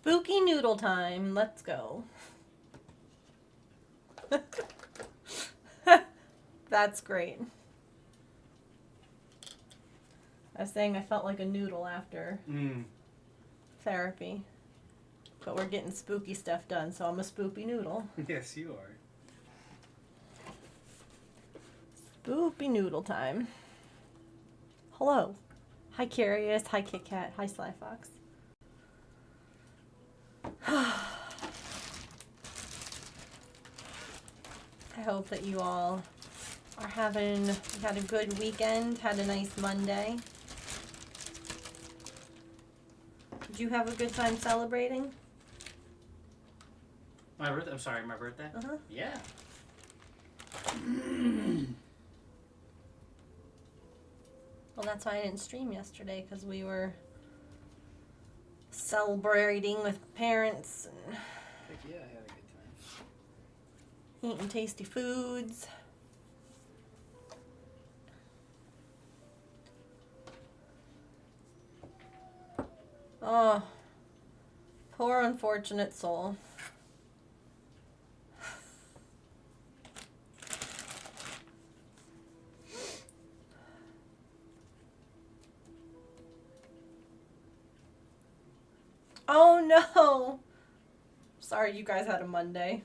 Spooky noodle time. Let's go. That's great. I was saying I felt like a noodle after therapy. But we're getting spooky stuff done, so I'm a spooky noodle. Yes, you are. Spoopy noodle time. Hello. Hi, Curious. Hi, Kit Kat. Hi, Sly Fox. I hope that you all are had a good weekend, had a nice Monday. Did you have a good time celebrating? My birthday? I'm sorry, my birthday? Uh-huh. Yeah. Well, that's why I didn't stream yesterday, because we were celebrating with parents and Heck yeah, I had a good time. eating tasty foods. Oh, poor unfortunate soul. Oh no! Sorry you guys had a Monday.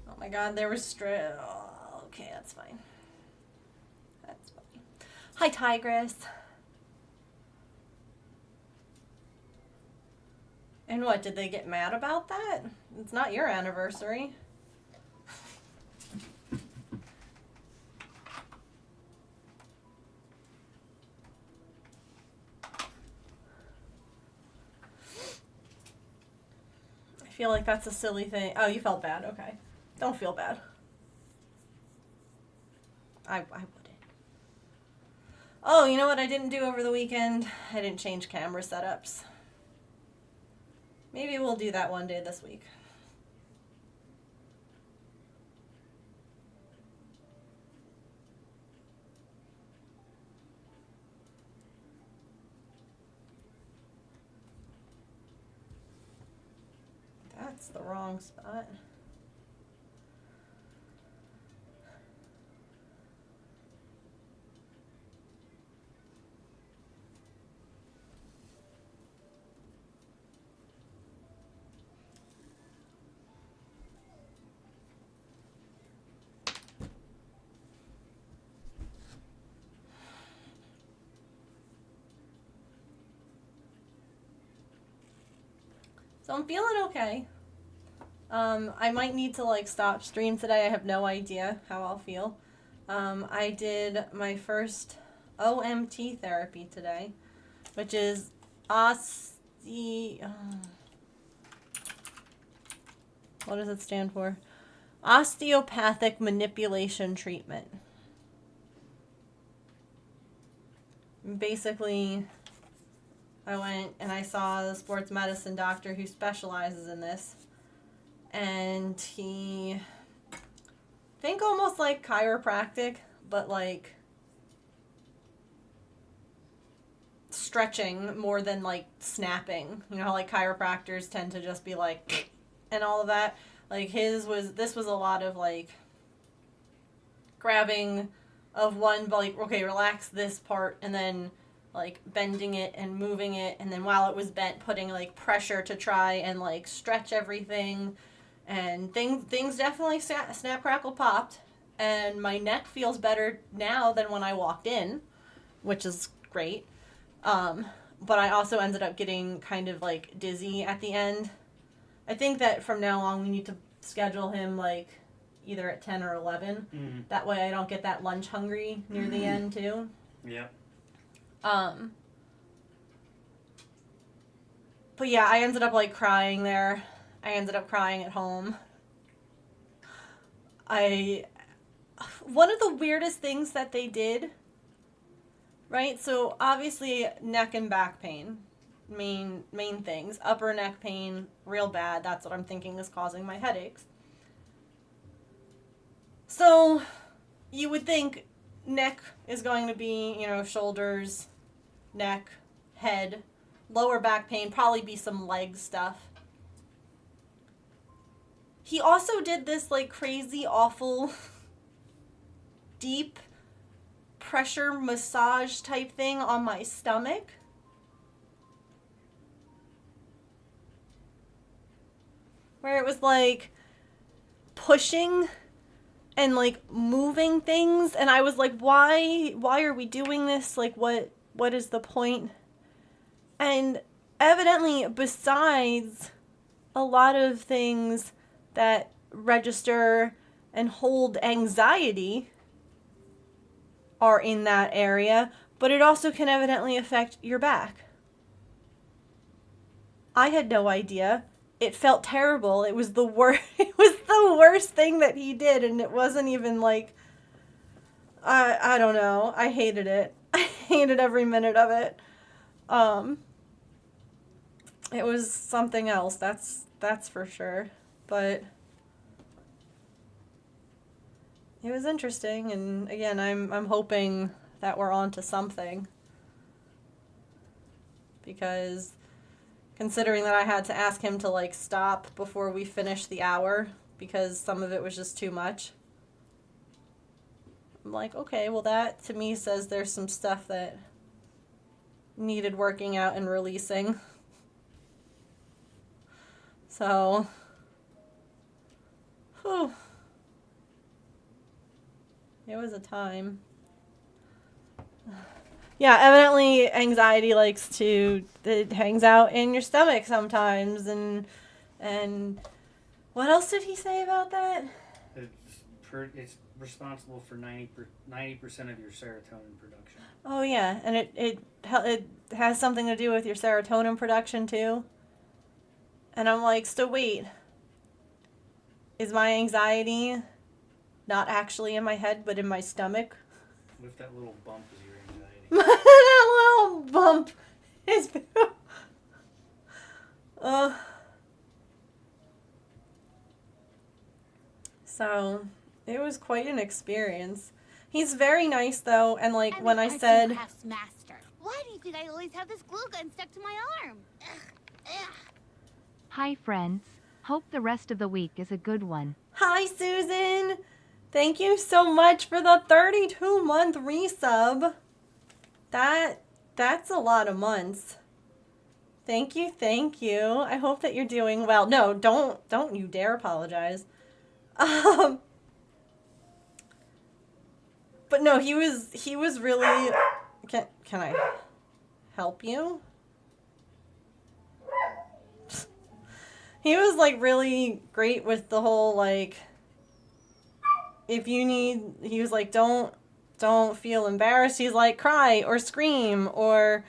Oh my god, there was oh, okay, that's fine. That's fine. Hi, Tigress. And what, did they get mad about that? It's not your anniversary. I feel like that's a silly thing. Oh, you felt bad. Okay. Don't feel bad. I wouldn't. Oh, you know what I didn't do over the weekend? I didn't change camera setups. Maybe we'll do that one day this week. That's the wrong spot. So I'm feeling okay. I might need to like stop stream today. I have no idea how I'll feel. I did my first OMT therapy today, which is what does it stand for? Osteopathic manipulation treatment. Basically, I went and I saw the sports medicine doctor who specializes in this. And he, I think almost like chiropractic, but like stretching more than like snapping. You know how like chiropractors tend to just be like, and all of that. Like this was a lot of like grabbing of one, like, okay, relax this part, and then like bending it and moving it, and then while it was bent, putting like pressure to try and like stretch everything. And things definitely snap, crackle, popped. And my neck feels better now than when I walked in, which is great. But I also ended up getting kind of like dizzy at the end. I think that from now on we need to schedule him like either at 10 or 11. Mm-hmm. That way I don't get that lunch hungry near the end too. Yeah. But yeah, I ended up like crying there. I ended up crying at home. One of the weirdest things that they did, right? So obviously neck and back pain. main things. Upper neck pain, real bad. That's what I'm thinking is causing my headaches. So you would think neck is going to be, shoulders, neck, head, lower back pain, probably be some leg stuff. He also did this like crazy, awful, deep pressure massage type thing on my stomach. Where it was like pushing and like moving things, and I was like, why are we doing this? Like what is the point? And evidently, besides a lot of things that register and hold anxiety are in that area, but it also can evidently affect your back. I had no idea. It felt terrible. It was the worst. It was the worst thing that he did, and it wasn't even like, I don't know. I hated it. I hated every minute of it. It was something else. That's for sure. But it was interesting, and again, I'm hoping that we're on to something, because considering that I had to ask him to like stop before we finished the hour because some of it was just too much. I'm like, okay, well that to me says there's some stuff that needed working out and releasing. So, whew. It was a time. Yeah, evidently anxiety it hangs out in your stomach sometimes, and what else did he say about that? It's responsible for 90% of your serotonin production. Oh yeah, and it has something to do with your serotonin production too. And I'm like, so wait, is my anxiety not actually in my head but in my stomach? What if that little bump is your anxiety? That little bump is. So it was quite an experience. He's very nice though, and like when I said, master, why do you think I always have this glue gun stuck to my arm? Ugh. Hi friends, hope the rest of the week is a good one. hi Susan, thank you so much for the 32-month resub. That's a lot of months. Thank you. I hope that you're doing well. No, don't you dare apologize. But no, he was really. Can I help you? He was like really great with the whole like, if you need, he was like, don't feel embarrassed. He's like, cry or scream or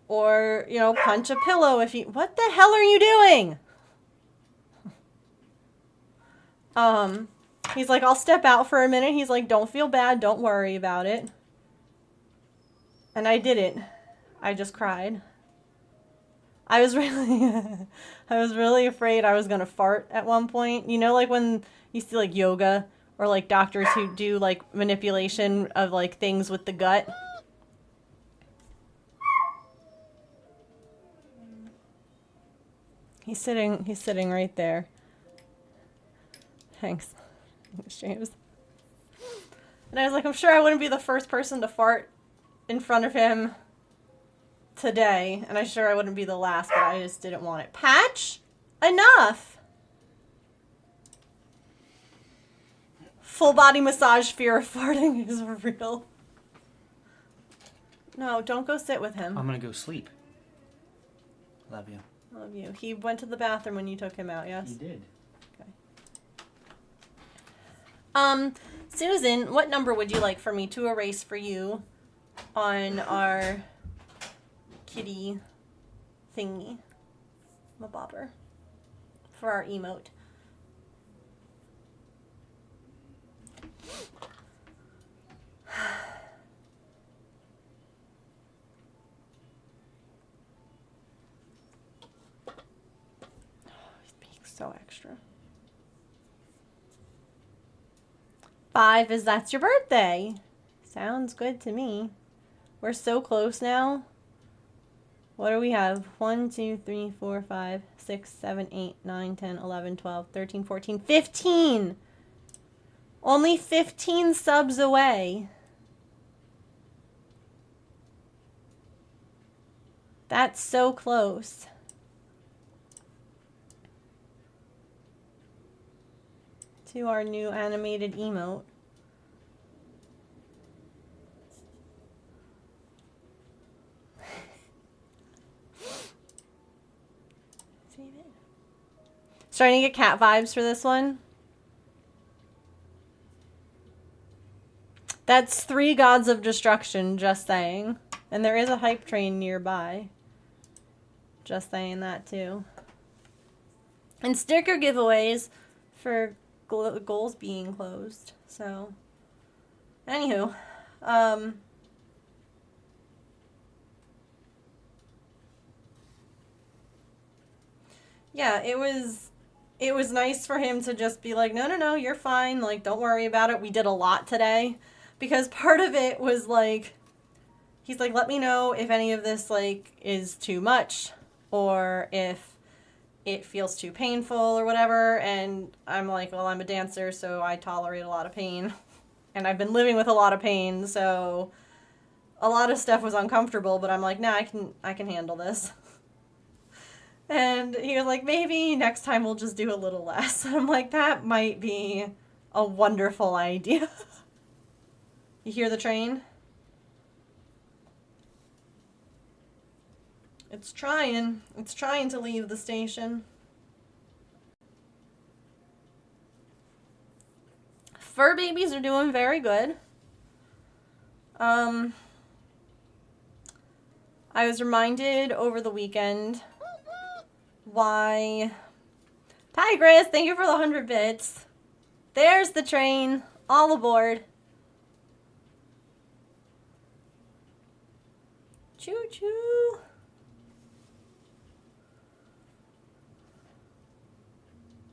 punch a pillow if you. What the hell are you doing? He's like, I'll step out for a minute. He's like, don't feel bad. Don't worry about it. And I didn't. I just cried. I was really afraid I was going to fart at one point. You know, like when you see like yoga or like doctors who do like manipulation of like things with the gut. He's sitting right there. Thanks, James. And I was like, I'm sure I wouldn't be the first person to fart in front of him today, and I'm sure I wouldn't be the last, but I just didn't want it. Patch? Enough! Full body massage, fear of farting is real. No, don't go sit with him. I'm gonna go sleep. Love you. Love you. He went to the bathroom when you took him out, yes? You did. Susan, what number would you like for me to erase for you on our kitty thingy? Mabobber. For our emote. So extra. 5 is that's your birthday. Sounds good to me. We're so close now. What do we have? 1, 2, 3, 4, 5, 6, 7, 8, 9, 10, 11, 12, 13, 14, 15! Only 15 subs away. That's so close. To our new animated emote. Save it. Starting to get cat vibes for this one. That's 3 gods of destruction, just saying. And there is a hype train nearby. Just saying that too. And sticker giveaways for goals being closed. So, anywho, yeah, it was nice for him to just be like, no, you're fine. Like, don't worry about it. We did a lot today. Because part of it was like, he's like, let me know if any of this like is too much or if it feels too painful or whatever. And I'm like, well, I'm a dancer, so I tolerate a lot of pain. And I've been living with a lot of pain, so a lot of stuff was uncomfortable, but I'm like, nah, I can handle this. And he was like, maybe next time we'll just do a little less. I'm like, that might be a wonderful idea. You hear the train? It's trying. It's trying to leave the station. Fur babies are doing very good. I was reminded over the weekend why... Tigress, thank you for the 100 bits. There's the train. All aboard. Choo-choo.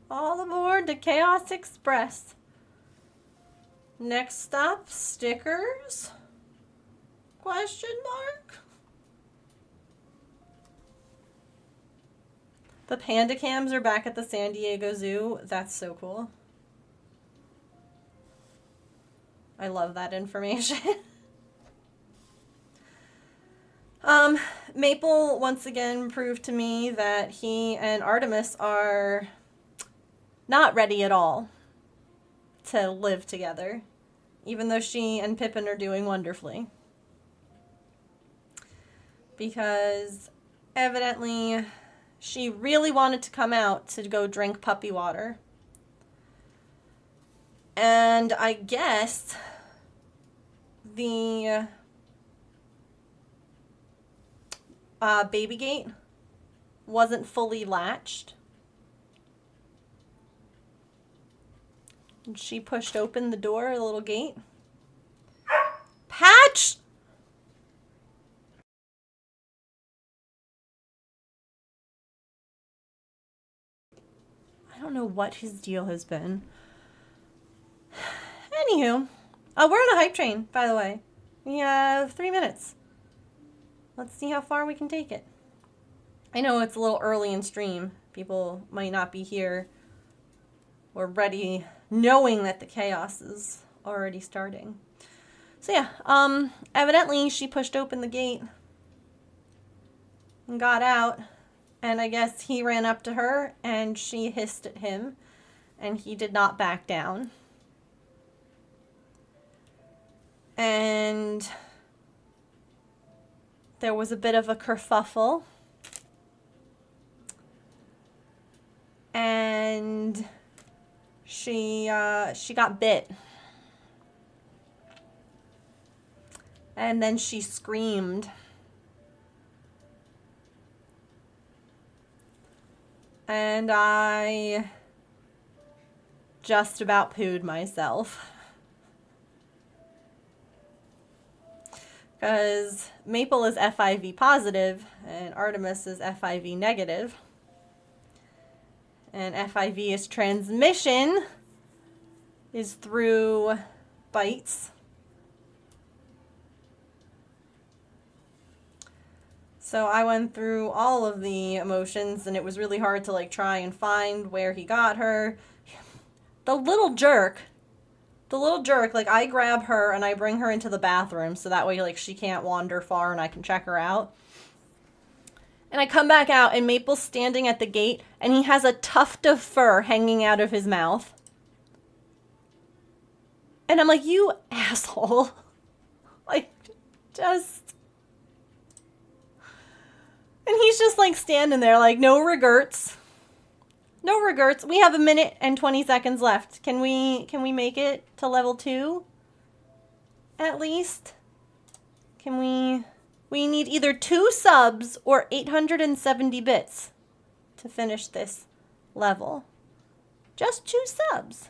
All aboard the Chaos Express. Next stop, stickers? Question mark? The panda cams are back at the San Diego Zoo. That's so cool. I love that information. Maple once again proved to me that he and Artemis are not ready at all to live together, even though she and Pippin are doing wonderfully. Because evidently she really wanted to come out to go drink puppy water. And I guess the baby gate wasn't fully latched. And she pushed open the door, the little gate. Patch! I don't know what his deal has been. Anywho. Oh, we're on a hype train, by the way. We have 3 minutes. Let's see how far we can take it. I know it's a little early in stream. People might not be here or ready, knowing that the chaos is already starting. So yeah, evidently she pushed open the gate and got out. And I guess he ran up to her and she hissed at him. And he did not back down. And there was a bit of a kerfuffle. And she got bit. And then she screamed. And I just about pooed myself. Because Maple is FIV positive and Artemis is FIV negative. And FIV's transmission is through bites. So I went through all of the emotions, and it was really hard to like try and find where he got her. The little jerk, like I grab her and I bring her into the bathroom so that way like she can't wander far and I can check her out. And I come back out and Maple's standing at the gate and he has a tuft of fur hanging out of his mouth. And I'm like, you asshole. Like, just... And he's just like standing there like, no regrets. No regrets. We have 1 minute and 20 seconds left. Can we make it to level 2? At least? Can we need either 2 subs or 870 bits to finish this level. Just 2 subs.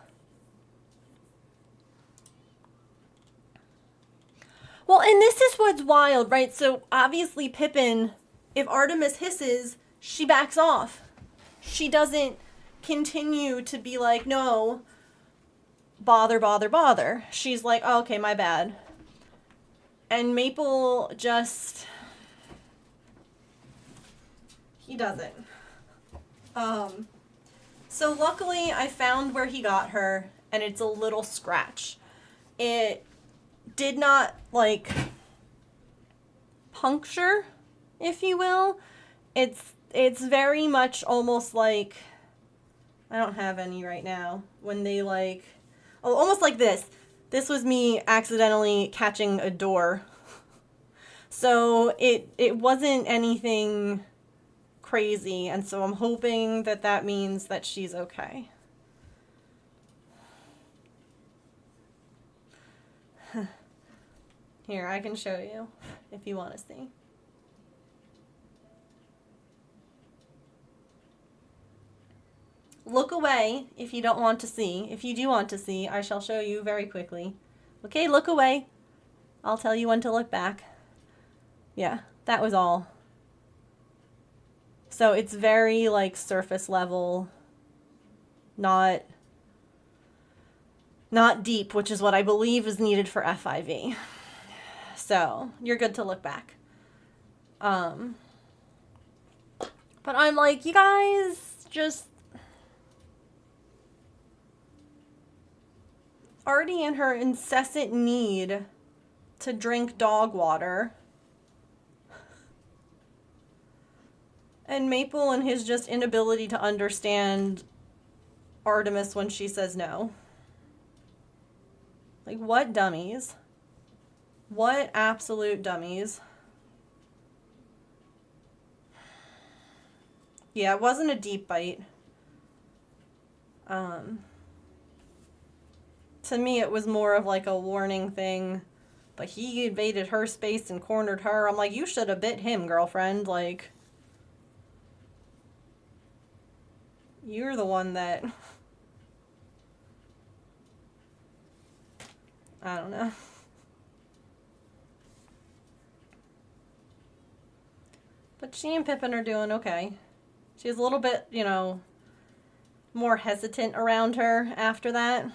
Well, and this is what's wild, right? So obviously Pippin, if Artemis hisses, she backs off. She doesn't continue to be like, no, bother. She's like, oh, okay, my bad. And Maple just... he doesn't. So luckily I found where he got her, and it's a little scratch. It did not, like, puncture, if you will. It's very much almost like... I don't have any right now. When they like... oh, almost like this. This was me accidentally catching a door. So it wasn't anything crazy. And so I'm hoping that that means that she's okay. Here, I can show you if you want to see. Look away if you don't want to see. If you do want to see, I shall show you very quickly. Okay, look away. I'll tell you when to look back. Yeah, that was all. So it's very, like, surface level. Not deep, which is what I believe is needed for FIV. So, you're good to look back. But I'm like, you guys just... Artie and her incessant need to drink dog water. And Maple and his just inability to understand Artemis when she says no. Like, what dummies? What absolute dummies? Yeah, it wasn't a deep bite. To me, it was more of like a warning thing. But he invaded her space and cornered her. I'm like, you should have bit him, girlfriend. Like, you're the one that... I don't know. But she and Pippin are doing okay. She's a little bit, you know, more hesitant around her after that.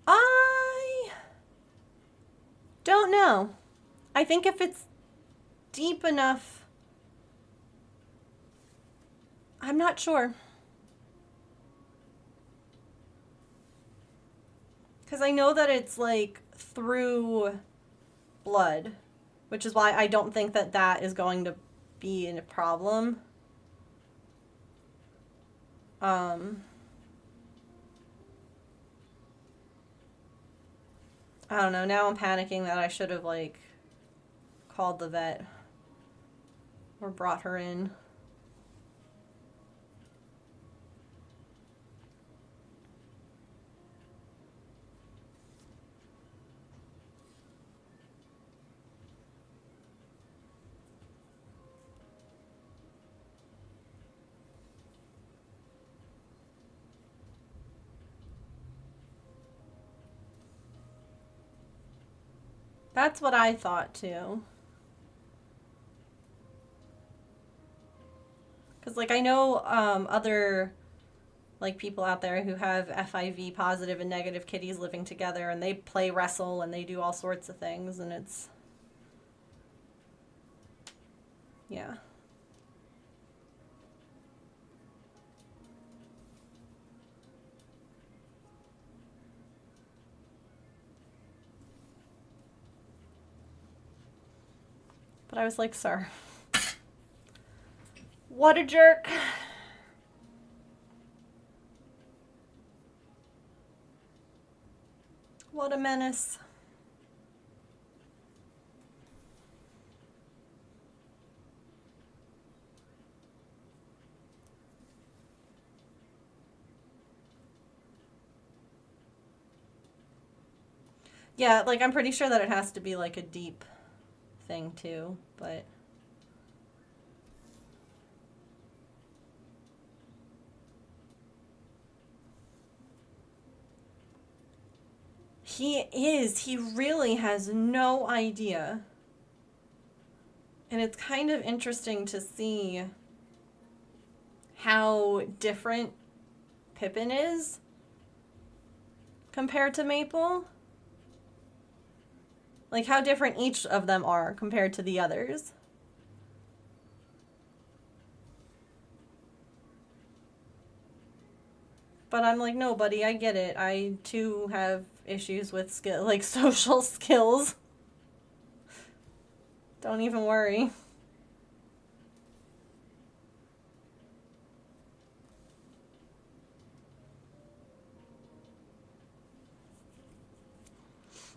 I don't know. I think if it's deep enough, I'm not sure. Because I know that it's like through blood, which is why I don't think that that is going to be a problem. I don't know, now I'm panicking that I should have, like, called the vet. Or brought her in. That's what I thought, too. Because Because, like, I know other, like, people out there who have FIV positive and negative kitties living together, and they play wrestle and they do all sorts of things, and it's... Yeah. But I was like, sir, what a jerk. What a menace. Yeah, like, I'm pretty sure that it has to be, like, a deep thing, too, but... He really has no idea. And it's kind of interesting to see how different Pippin is compared to Maple. Like, how different each of them are compared to the others. But I'm like, no, buddy, I get it. I, too, have issues with social skills. Don't even worry.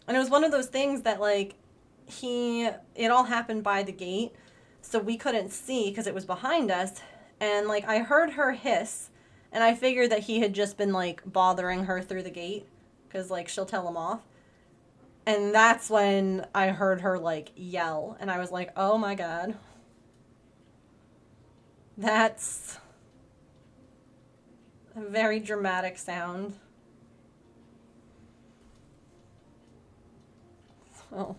And it was one of those things that, like, it all happened by the gate, so we couldn't see because it was behind us. And, like, I heard her hiss, and I figured that he had just been, like, bothering her through the gate because, like, she'll tell him off. And that's when I heard her, like, yell, and I was like, oh my god. That's a very dramatic sound. Oh.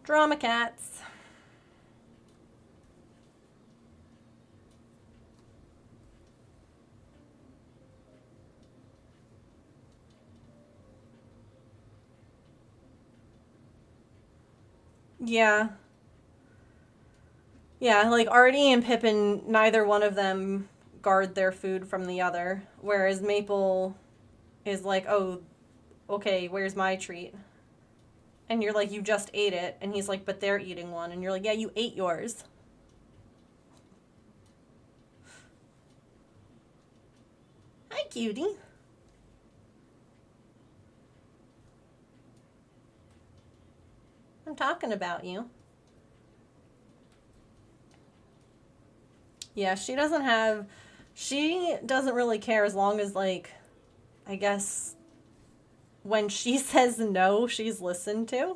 Drama cats. Yeah. Yeah, like Artie and Pippin, neither one of them guard their food from the other, whereas Maple is like, oh, okay, where's my treat? And you're like, you just ate it. And he's like, but they're eating one. And you're like, yeah, you ate yours. Hi, cutie. I'm talking about you. Yeah, she doesn't really care as long as, like, I guess when she says no, she's listened to.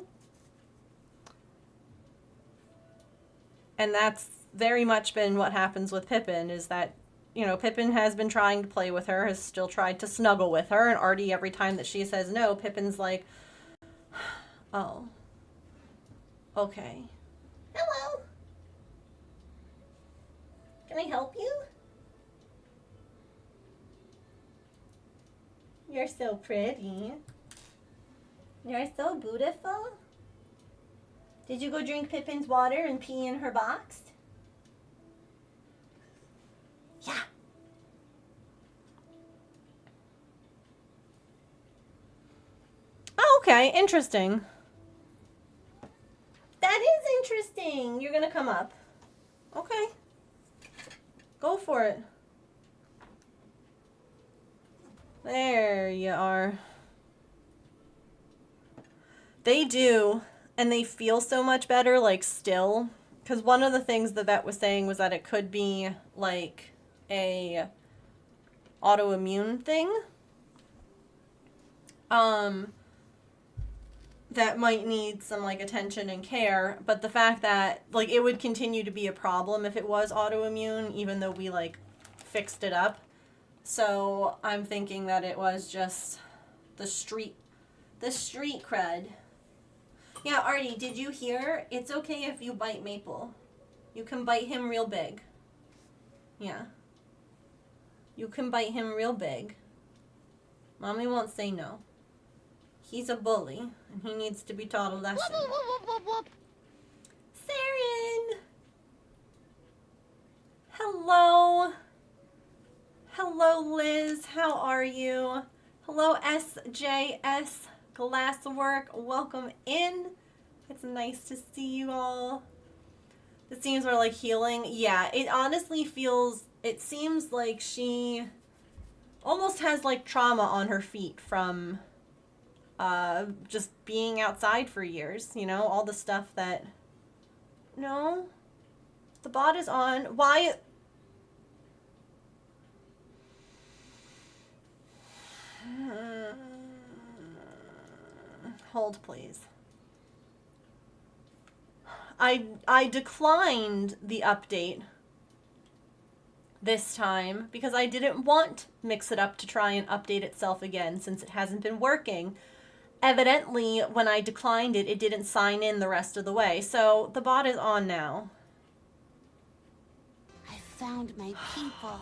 And that's very much been what happens with Pippin, is that, you know, Pippin has been trying to play with her, has still tried to snuggle with her, and Artie, every time that she says no, Pippin's like, oh, okay. Hello. Can I help you? You're so pretty. You're so beautiful. Did you go drink Pippin's water and pee in her box? Yeah. Oh, okay. Interesting. That is interesting. You're gonna come up. Okay. Go for it. There you are. They do, and they feel so much better, like, still. Because one of the things the vet was saying was that it could be, like, a autoimmune thing. That might need some, like, attention and care. But the fact that, like, it would continue to be a problem if it was autoimmune, even though we, like, fixed it up. So I'm thinking that it was just the street cred. Yeah, Artie, did you hear? It's okay if you bite Maple. You can bite him real big. Yeah. You can bite him real big. Mommy won't say no. He's a bully, and he needs to be taught a lesson. Whoop, whoop, whoop, whoop, whoop. Saren! Hello. Hello, Liz. How are you? Hello, SJS Glasswork. Welcome in. It's nice to see you all. It seems more like healing. Yeah, it honestly feels, it seems like she almost has like trauma on her feet from just being outside for years, you know, all the stuff that, no, the bot is on. Why? Hold, please. I declined the update this time because I didn't want Mix It Up to try and update itself again since it hasn't been working. Evidently, when I declined it, it didn't sign in the rest of the way. So the bot is on now. I found my people.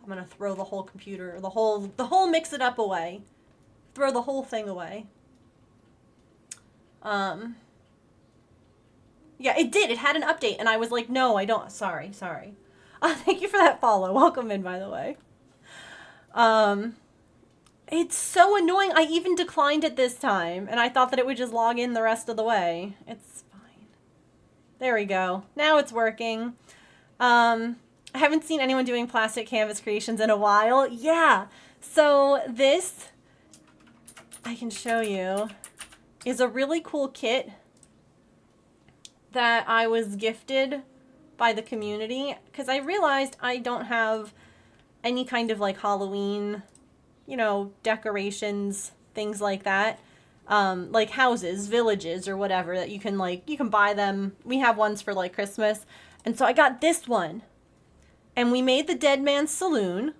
I'm gonna throw the whole computer, the whole Mix It Up away. Throw the whole thing away. Yeah, it did. It had an update, and I was like, no, I don't. Sorry. Thank you for that follow. Welcome in, by the way. It's so annoying. I even declined it this time, and I thought that it would just log in the rest of the way. It's fine. There we go. Now it's working. I haven't seen anyone doing plastic canvas creations in a while. Yeah. So this, I can show you, is a really cool kit that I was gifted by the community because I realized I don't have any kind of like Halloween, you know, decorations, things like that. Like houses, villages, or whatever that you can buy them. We have ones for like Christmas. And so I got this one. And we made the Dead Man's Saloon.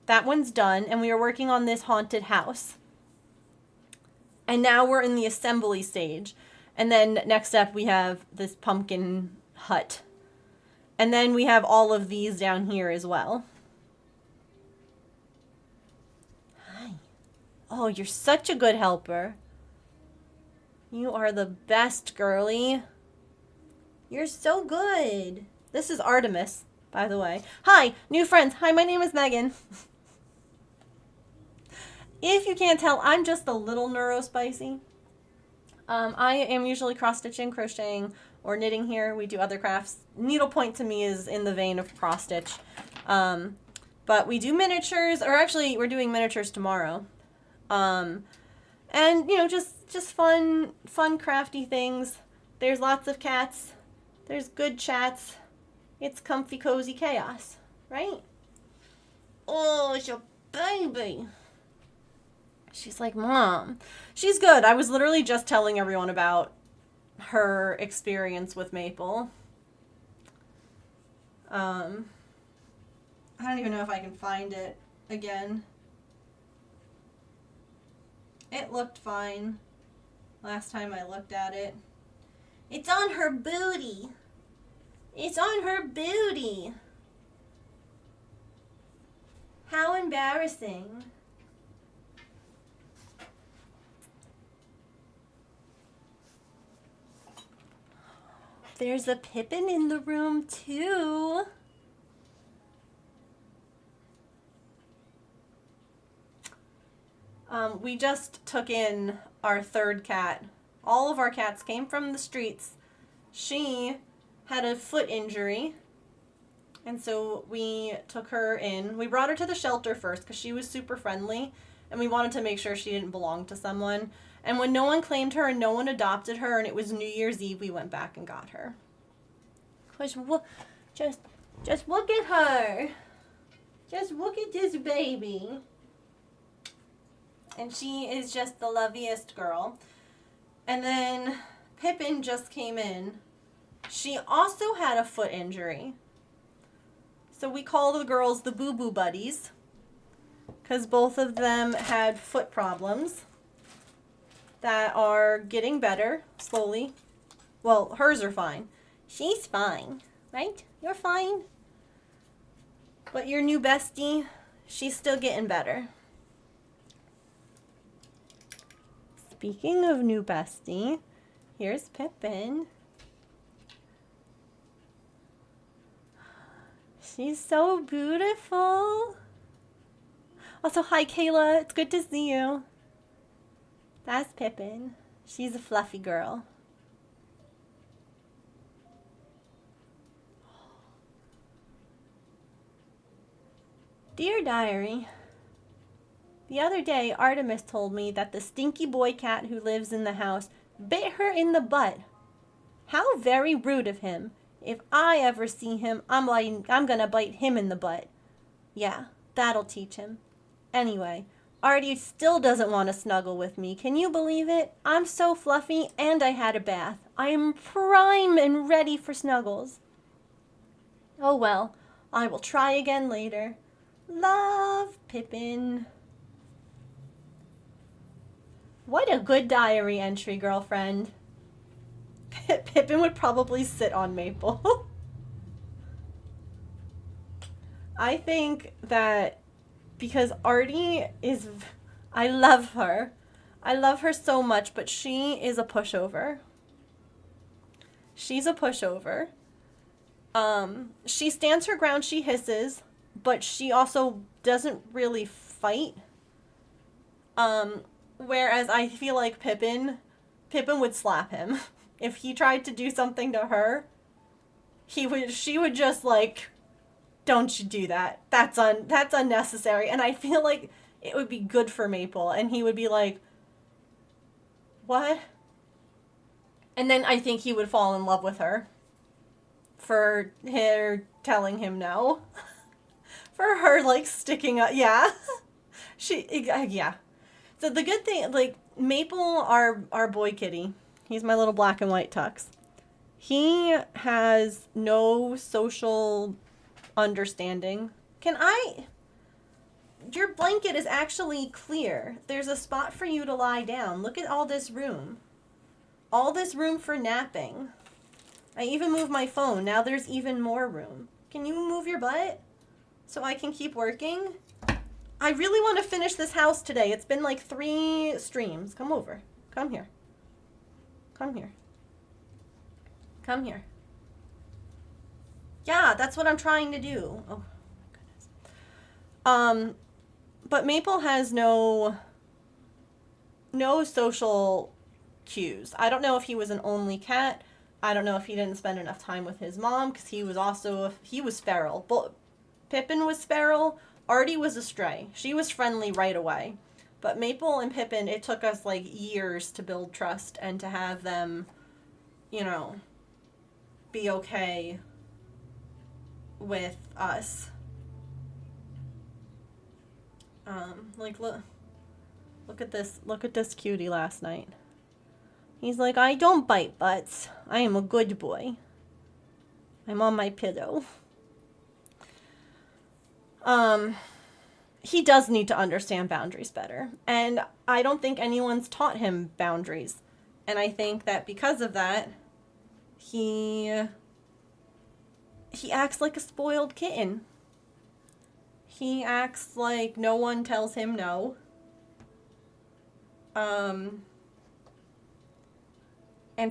That one's done. And we are working on this haunted house. And now we're in the assembly stage. And then next up we have this pumpkin hut. And then we have all of these down here as well. Hi. Oh, you're such a good helper. You are the best, girly. You're so good. This is Artemis, by the way. Hi, new friends. Hi, my name is Megan. If you can't tell, I'm just a little neurospicy. I am usually cross-stitching, crocheting, or knitting here. We do other crafts. Needlepoint to me is in the vein of cross-stitch. But we do miniatures, or actually we're doing miniatures tomorrow. And, you know, just fun, crafty things. There's lots of cats. There's good chats. It's comfy, cozy chaos, right? Oh, it's your baby. She's like, Mom. She's good. I was literally just telling everyone about her experience with Maple. I don't even know if I can find it again. It looked fine last time I looked at it. It's on her booty. It's on her booty. How embarrassing. There's a Pippin in the room too. We just took in our third cat. All of our cats came from the streets. She had a foot injury, and so we took her in. We brought her to the shelter first because she was super friendly, and we wanted to make sure she didn't belong to someone. And when no one claimed her and no one adopted her, and it was New Year's Eve, we went back and got her. Just look at her. Just look at this baby. And she is just the loveliest girl. And then Pippin just came in. She also had a foot injury. So we call the girls the Boo Boo Buddies, because both of them had foot problems that are getting better slowly. Well, hers are fine. She's fine, right? You're fine. But your new bestie, she's still getting better. Speaking of new bestie, here's Pippin. She's so beautiful. Also, hi Kayla, it's good to see you. That's Pippin. She's a fluffy girl. Dear Diary, the other day Artemis told me that the stinky boy cat who lives in the house bit her in the butt. How very rude of him. If I ever see him, I'm gonna bite him in the butt. Yeah, that'll teach him. Anyway, Artie still doesn't want to snuggle with me. Can you believe it? I'm so fluffy and I had a bath. I am prime and ready for snuggles. Oh well, I will try again later. Love, Pippin. What a good diary entry, girlfriend. Pippin would probably sit on Maple. I think that because Artie is... I love her. I love her so much, but she is a pushover. She's a pushover. She stands her ground, she hisses, but she also doesn't really fight. Whereas I feel like Pippin would slap him. If he tried to do something to her, she would just like, don't you do that. That's unnecessary. And I feel like it would be good for Maple. And he would be like, what? And then I think he would fall in love with her. For her telling him no. For her like sticking up. Yeah. Yeah. So the good thing, like Maple, our boy kitty, he's my little black and white tux. He has no social understanding. Your blanket is actually clear. There's a spot for you to lie down. Look at all this room. All this room for napping. I even moved my phone. Now there's even more room. Can you move your butt so I can keep working? I really want to finish this house today. It's been like 3 streams. Come over. Come here. Come here. Come here. Yeah, that's what I'm trying to do. Oh, my goodness. But Maple has no social cues. I don't know if he was an only cat. I don't know if he didn't spend enough time with his mom because he was feral. But Pippin was feral. Artie was a stray. She was friendly right away. But Maple and Pippin, it took us like years to build trust and to have them, you know, be okay with us. Like look at this cutie last night. He's like, I don't bite butts. I am a good boy. I'm on my pillow. He does need to understand boundaries better. And I don't think anyone's taught him boundaries. And I think that because of that, he acts like a spoiled kitten. He acts like no one tells him no. And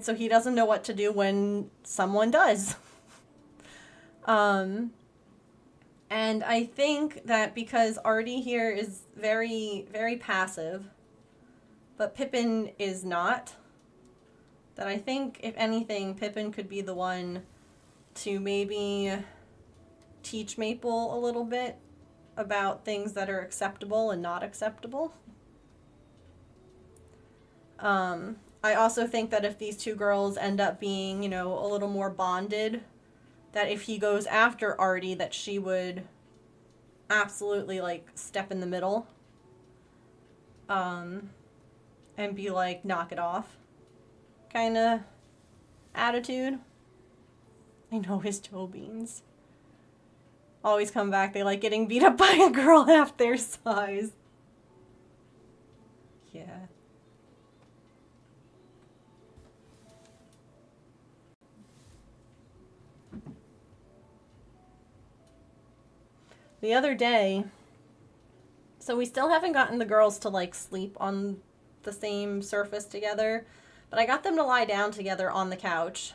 so he doesn't know what to do when someone does. And I think that because Artie here is very, very passive, but Pippin is not, that I think, if anything, Pippin could be the one to maybe teach Maple a little bit about things that are acceptable and not acceptable. I also think that if these two girls end up being, you know, a little more bonded, that if he goes after Artie, that she would absolutely, like, step in the middle. And be like, knock it off kind of attitude. I know his toe beans. Always come back. They like getting beat up by a girl half their size. Yeah. the other day, so we still haven't gotten the girls to like sleep on the same surface together, but I got them to lie down together on the couch,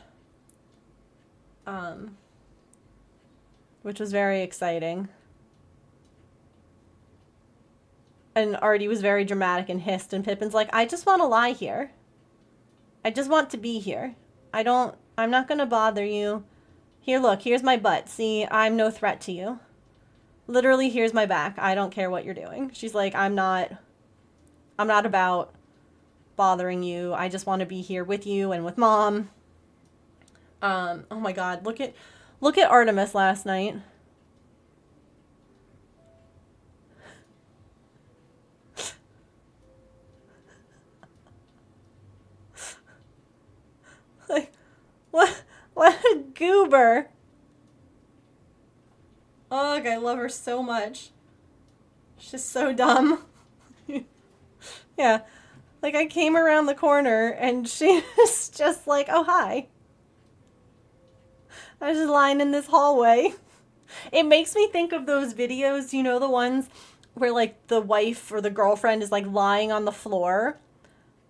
which was very exciting. And Artie was very dramatic and hissed, and Pippin's like, I just want to lie here. I just want to be here. I'm not gonna bother you. Here, look, here's my butt. See, I'm no threat to you. Literally, here's my back. I don't care what you're doing. She's like, I'm not about bothering you. I just want to be here with you and with Mom. Oh my God, look at Artemis last night. Like, what a goober. Ugh, I love her so much. She's so dumb. Yeah. Like, I came around the corner and she was just like, oh, hi. I was just lying in this hallway. It makes me think of those videos, you know, the ones where, like, the wife or the girlfriend is, like, lying on the floor.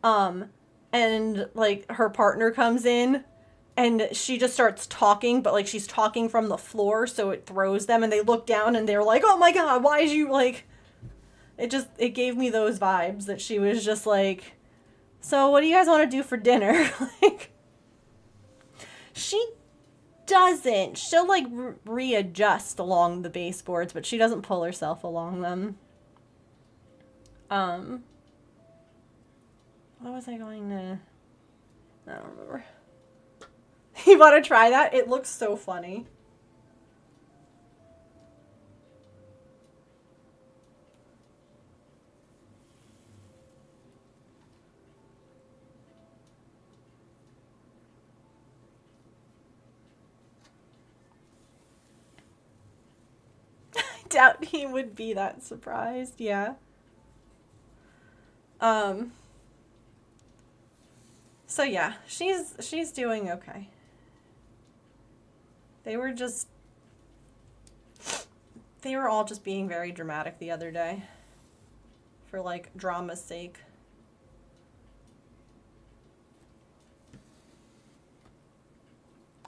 And, like, her partner comes in and she just starts talking, but, like, she's talking from the floor, so it throws them, and they look down and they're like, oh my God, why is you, like... It gave me those vibes that she was just like, so what do you guys want to do for dinner? Like, she doesn't. She'll, like, readjust along the baseboards, but she doesn't pull herself along them. What was I going to... I don't remember. You want to try that? It looks so funny. I doubt he would be that surprised, yeah. So yeah, she's doing okay. They were all just being very dramatic the other day. For, like, drama's sake.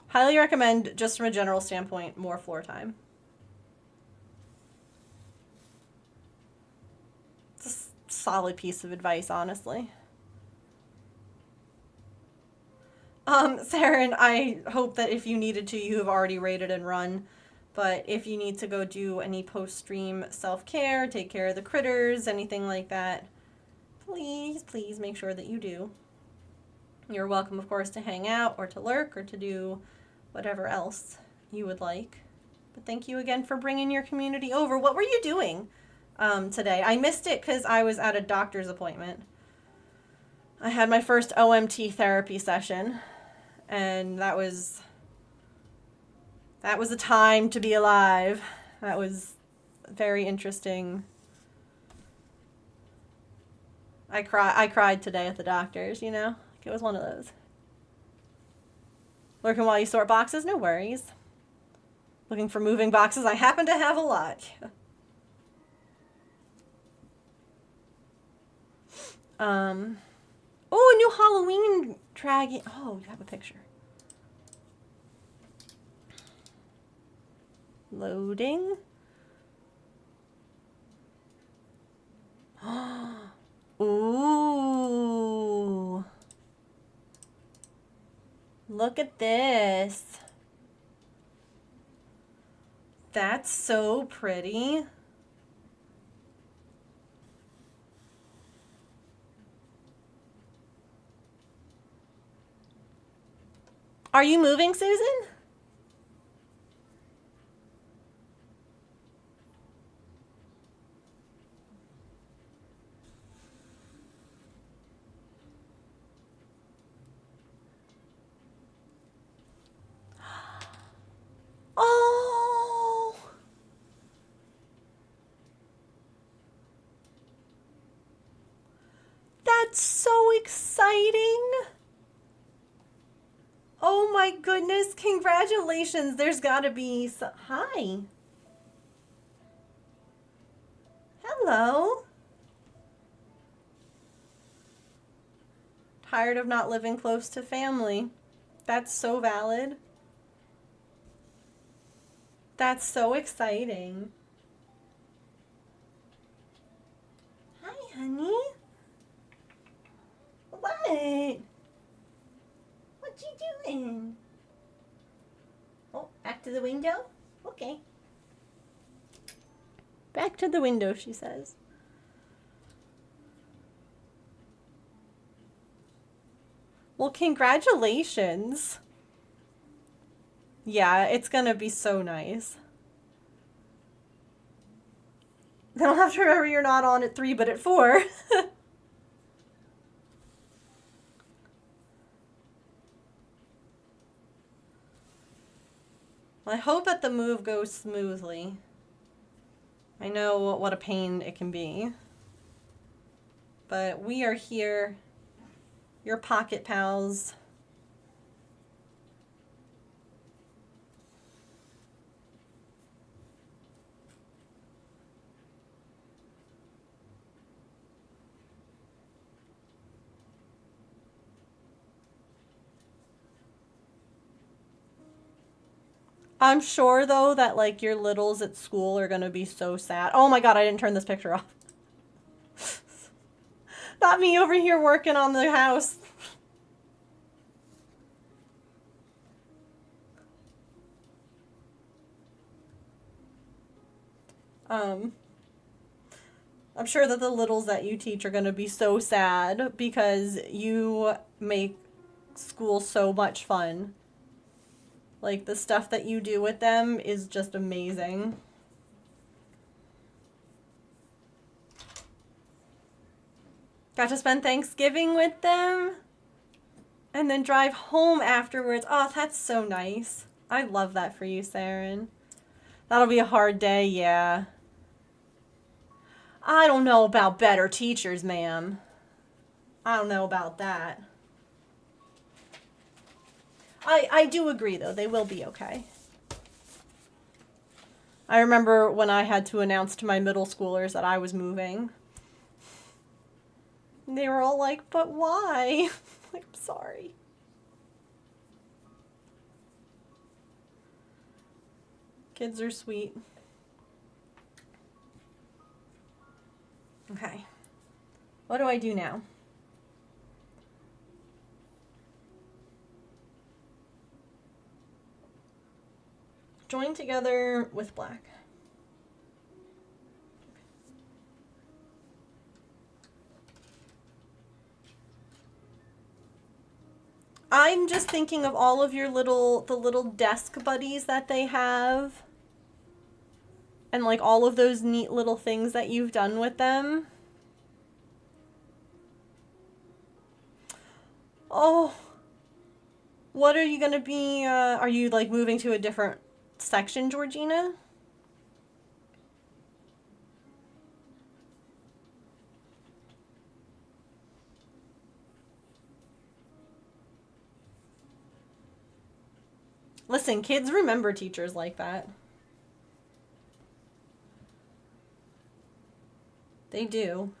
Highly recommend, just from a general standpoint, more floor time. It's a solid piece of advice, honestly. Saren, I hope that if you needed to, you have already rated and run. But if you need to go do any post-stream self-care, take care of the critters, anything like that, please make sure that you do. You're welcome, of course, to hang out or to lurk or to do whatever else you would like. But thank you again for bringing your community over. What were you doing today? I missed it because I was at a doctor's appointment. I had my first OMT therapy session, and that was a time to be alive. That was very interesting. I cried today at the doctor's, you know? It was one of those. Lurking while you sort boxes? No worries. Looking for moving boxes? I happen to have a lot. Oh, a new Halloween dragon. Oh, you have a picture. Loading. Ooh. Look at this. That's so pretty. Are you moving, Susan? Oh. That's so exciting. Oh my goodness, congratulations. There's got to be hi. Hello. Tired of not living close to family. That's so valid. That's so exciting. Hi, honey. What? What you doing? Oh, back to the window? Okay. Back to the window, she says. Well, congratulations. Yeah, it's gonna be so nice. Then I'll have to remember you're not on at 3, but at 4. Well, I hope that the move goes smoothly. I know what a pain it can be. But we are here, your pocket pals. I'm sure, though, that, like, your littles at school are gonna be so sad. Oh my god, I didn't turn this picture off. Not me over here working on the house. I'm sure that the littles that you teach are gonna be so sad because you make school so much fun. Like, the stuff that you do with them is just amazing. Got to spend Thanksgiving with them and then drive home afterwards. Oh, that's so nice. I love that for you, Saren. That'll be a hard day, yeah. I don't know about better teachers, ma'am. I don't know about that. I do agree, though. They will be okay. I remember when I had to announce to my middle schoolers that I was moving. They were all like, but why? I'm sorry. Kids are sweet. Okay. What do I do now? Join together with black. I'm just thinking of all of your the little desk buddies that they have. And like all of those neat little things that you've done with them. Oh. What are you gonna be, are you like moving to a different section, Georgina? Listen, kids remember teachers like that. They do.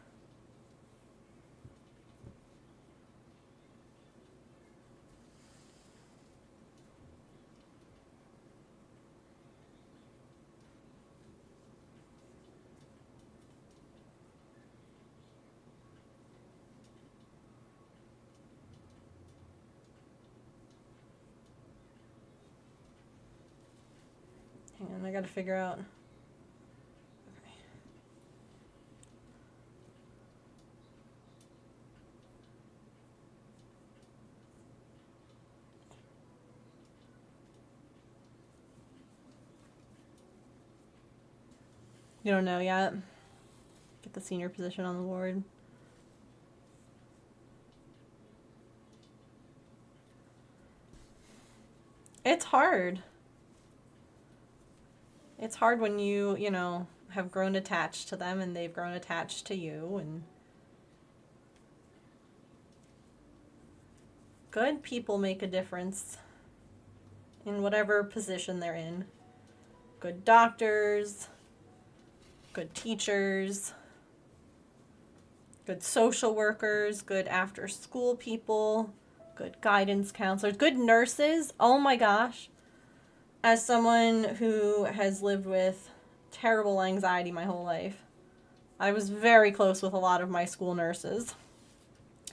Hang on, I gotta figure out. Okay. You don't know yet? Get the senior position on the ward. It's hard. It's hard when you know, have grown attached to them and they've grown attached to you, and good people make a difference in whatever position they're in. Good doctors, good teachers, good social workers, good after school people, good guidance counselors, good nurses. Oh my gosh. As someone who has lived with terrible anxiety my whole life, I was very close with a lot of my school nurses,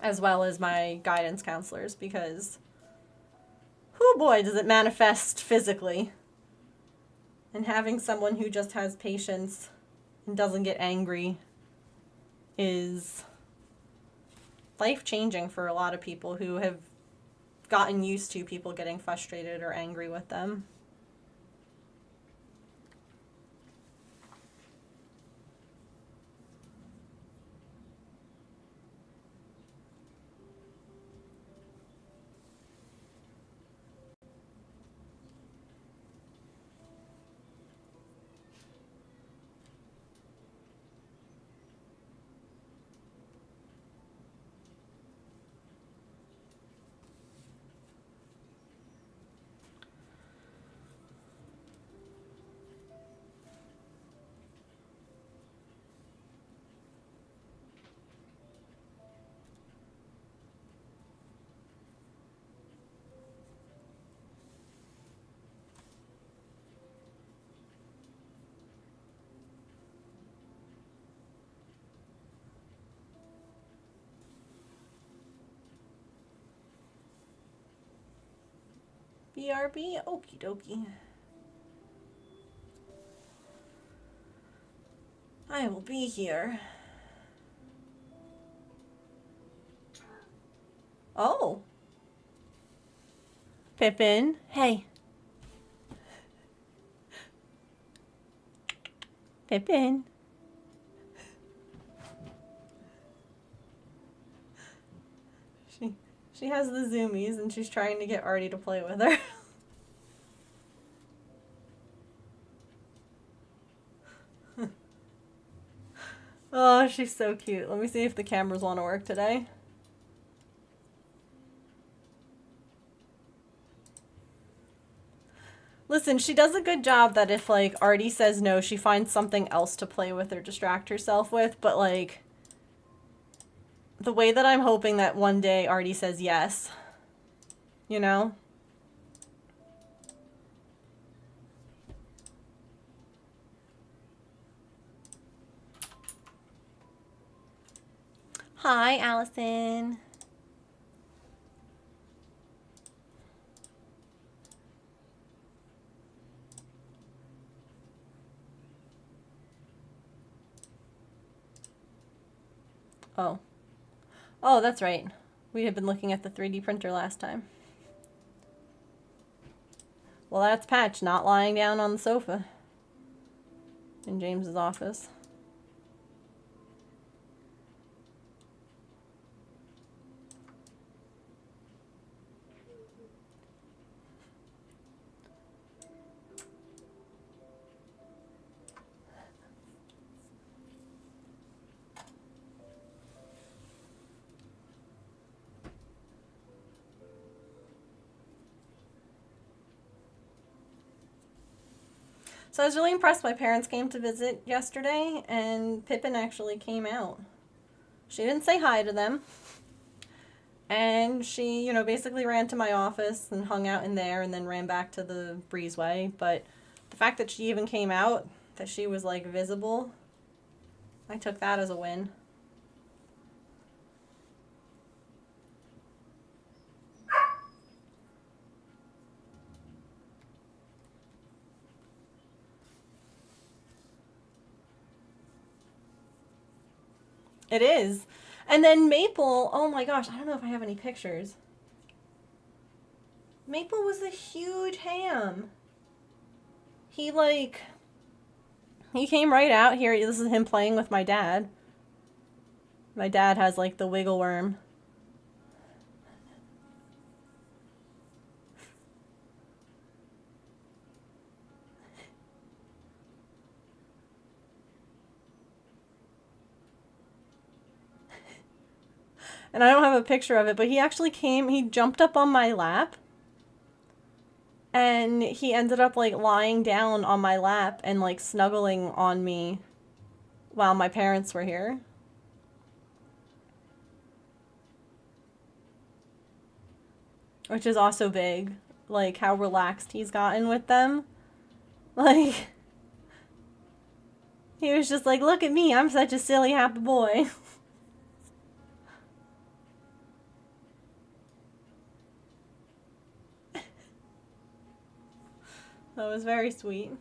as well as my guidance counselors, because, oh boy, does it manifest physically. And having someone who just has patience and doesn't get angry is life-changing for a lot of people who have gotten used to people getting frustrated or angry with them. BRB, okie dokie. I will be here. Oh. Pippin, hey. Pippin. She has the zoomies and she's trying to get Artie to play with her. Oh, she's so cute. Let me see if the cameras want to work today. Listen, she does a good job that if, like, Artie says no, she finds something else to play with or distract herself with, but, like, the way that I'm hoping that one day Artie says yes, you know? Hi, Allison. Oh. Oh, that's right. We had been looking at the 3D printer last time. Well, that's Patch not lying down on the sofa in James's office. So I was really impressed. My parents came to visit yesterday, and Pippin actually came out. She didn't say hi to them. And she, you know, basically ran to my office and hung out in there and then ran back to the breezeway. But the fact that she even came out, that she was, like, visible, I took that as a win. It is. And then Maple, oh my gosh, I don't know if I have any pictures. Maple was a huge ham. He came right out here. This is him playing with my dad. My dad has like the wiggle worm. And I don't have a picture of it, but he actually came, he jumped up on my lap. And he ended up like lying down on my lap and like snuggling on me while my parents were here. which is also big. Like, how relaxed he's gotten with them. Like, he was just like, look at me, I'm such a silly, happy boy. That was very sweet.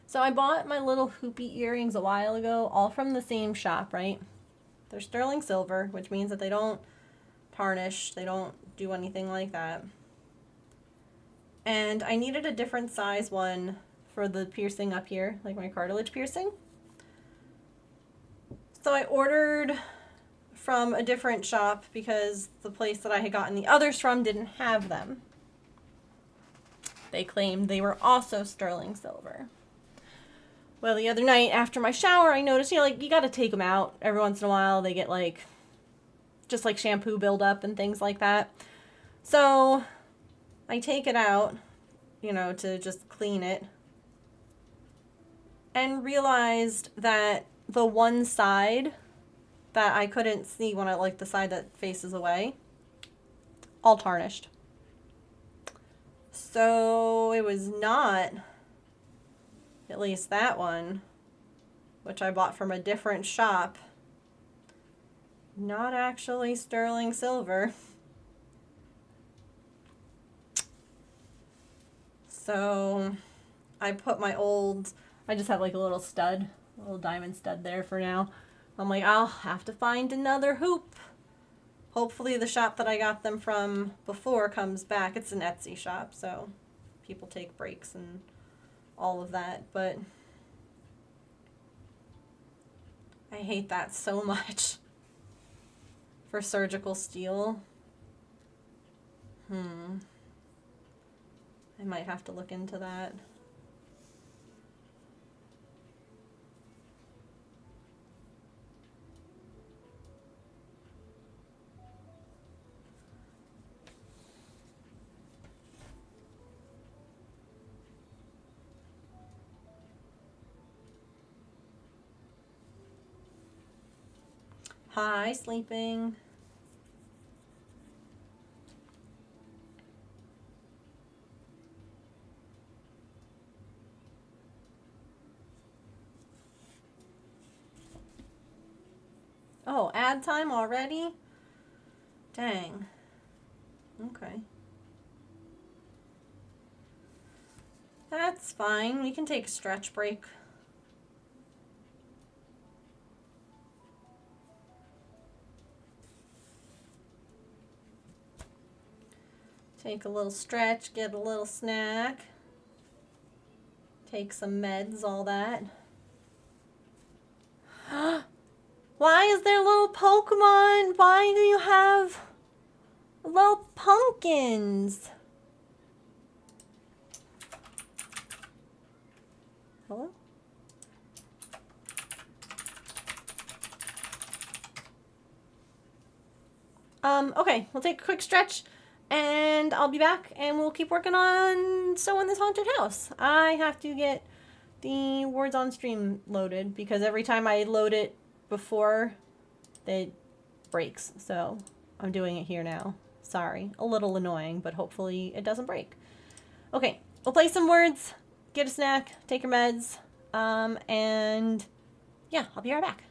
So I bought my little hoopy earrings a while ago, all from the same shop, right? They're sterling silver, which means that they don't tarnish, they don't do anything like that. And I needed a different size one for the piercing up here, like my cartilage piercing. So I ordered from a different shop because the place that I had gotten the others from didn't have them. They claimed they were also sterling silver. Well, the other night after my shower, I noticed, like, you gotta take them out every once in a while. They get, like, just like shampoo buildup and things like that. So I take it out, to just clean it. And realized that the one side that I couldn't see when the side that faces away, all tarnished. So it was not, at least that one, which I bought from a different shop, not actually sterling silver. So I put I just have like a little stud, a little diamond stud there for now. I'm like, I'll have to find another hoop. Hopefully the shop that I got them from before comes back. It's an Etsy shop, so people take breaks and all of that, but I hate that so much for surgical steel. I might have to look into that. Hi, sleeping. Oh, ad time already? Dang. Okay. That's fine. We can take a stretch break. Take a little stretch, get a little snack. Take some meds, all that. Why is there little Pokemon? Why do you have little pumpkins? Hello? Okay, we'll take a quick stretch and I'll be back and we'll keep working on sewing this haunted house. I have to get the Words on Stream loaded because every time I load it before, it breaks. So I'm doing it here now. Sorry, a little annoying, but hopefully it doesn't break. Okay, we'll play some words, get a snack, take your meds, And yeah, I'll be right back.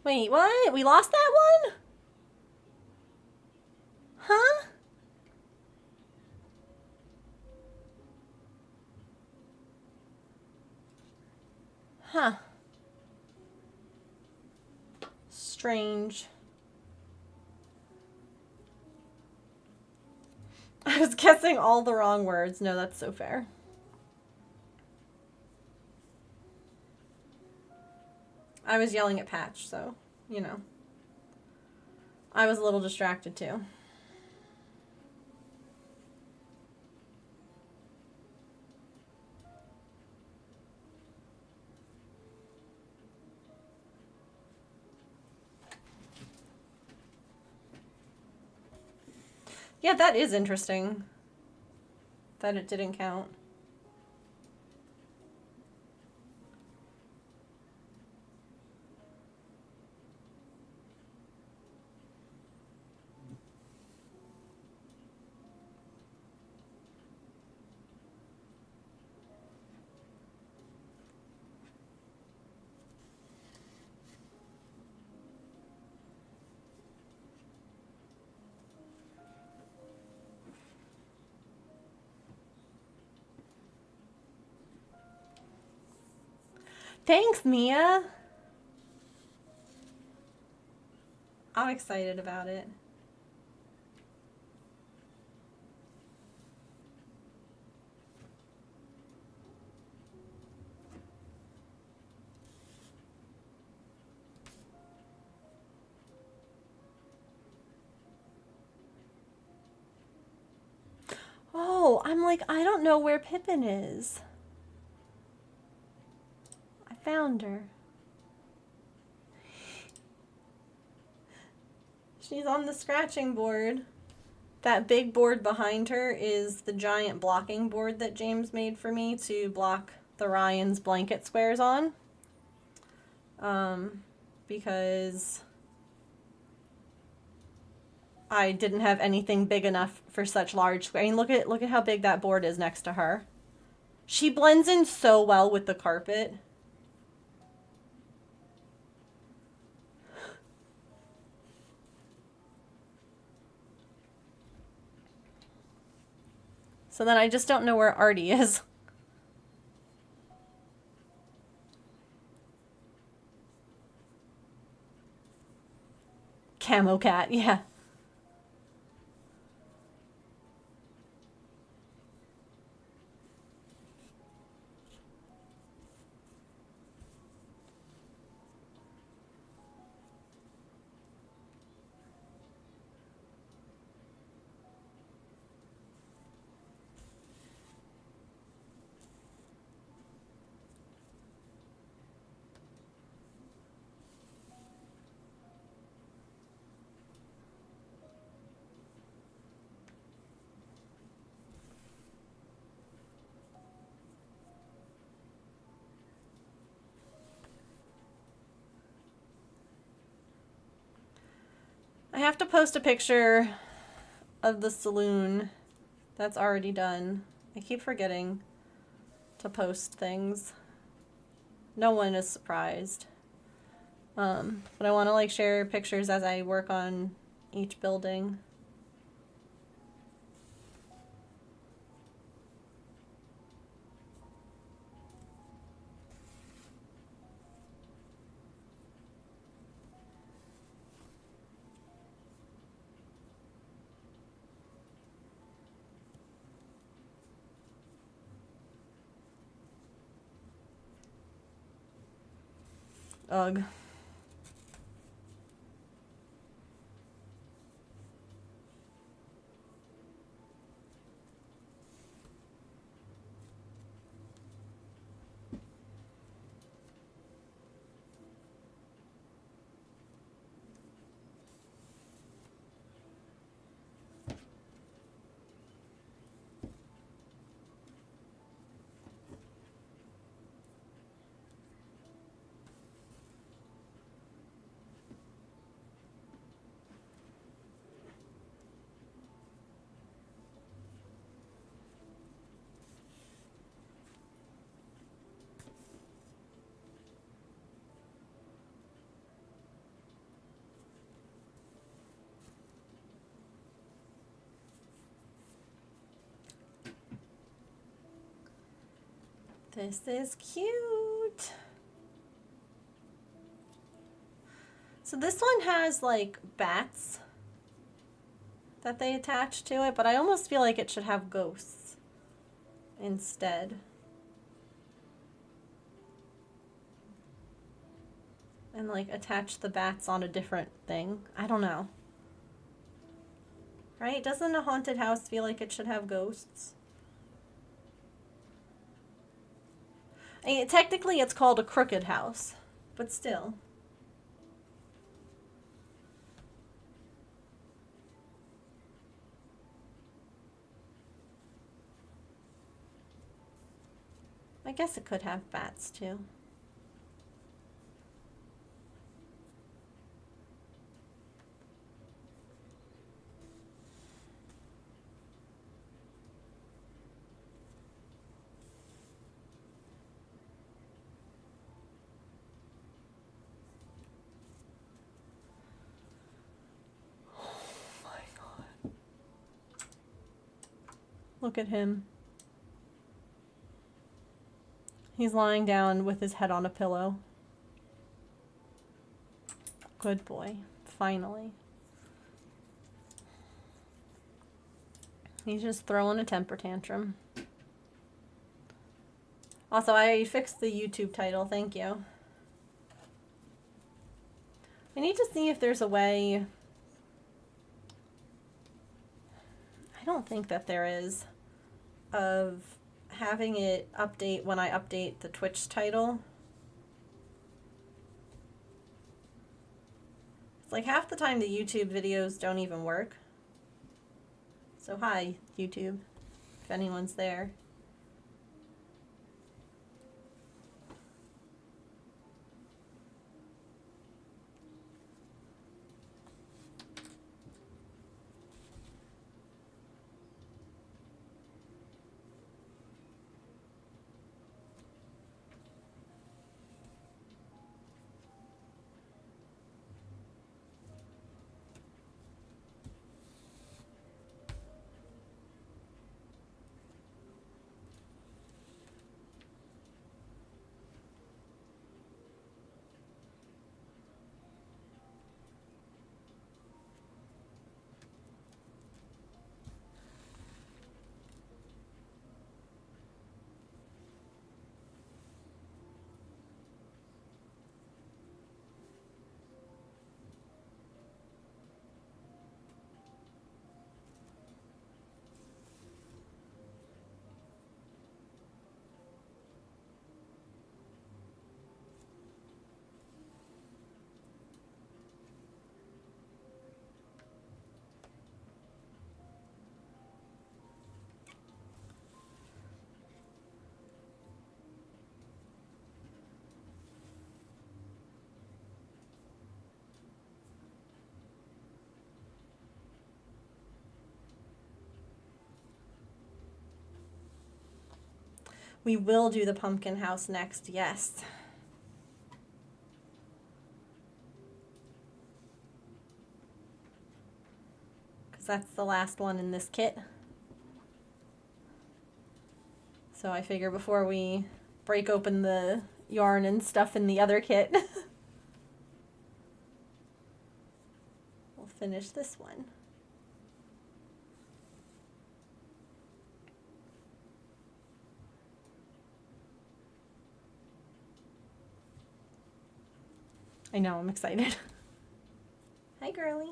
Wait, what? We lost that one? Huh? Huh. Strange. I was guessing all the wrong words. No, that's so fair. I was yelling at Patch, so, you know. I was a little distracted too. Yeah, that is interesting. That it didn't count. Thanks, Mia. I'm excited about it. Oh, I'm like, I don't know where Pippin is. I found her. She's on the scratching board. That big board behind her is the giant blocking board that James made for me to block the Ryan's blanket squares on. Because I didn't have anything big enough for such large squares. I mean, look at how big that board is next to her. She blends in so well with the carpet. So then I just don't know where Artie is. Camo cat, yeah. I have to post a picture of the saloon that's already done. I keep forgetting to post things. No one is surprised. But I want to like share pictures as I work on each building. Ugh. This is cute. So this one has like bats that they attach to it, but I almost feel like it should have ghosts instead. and like attach the bats on a different thing. I don't know. Right? Doesn't a haunted house feel like it should have ghosts? I mean, technically it's called a crooked house, but still. I guess it could have bats too. Look at him. He's lying down with his head on a pillow. Good boy. Finally. He's just throwing a temper tantrum. Also, I fixed the YouTube title. Thank you. I need to see if there's a way... I don't think that there is, of having it update when I update the Twitch title. It's like half the time the YouTube videos don't even work. So hi, YouTube, if anyone's there. We will do the pumpkin house next, yes. Because that's the last one in this kit. So I figure before we break open the yarn and stuff in the other kit, we'll finish this one. I know, I'm excited. Hi, girly.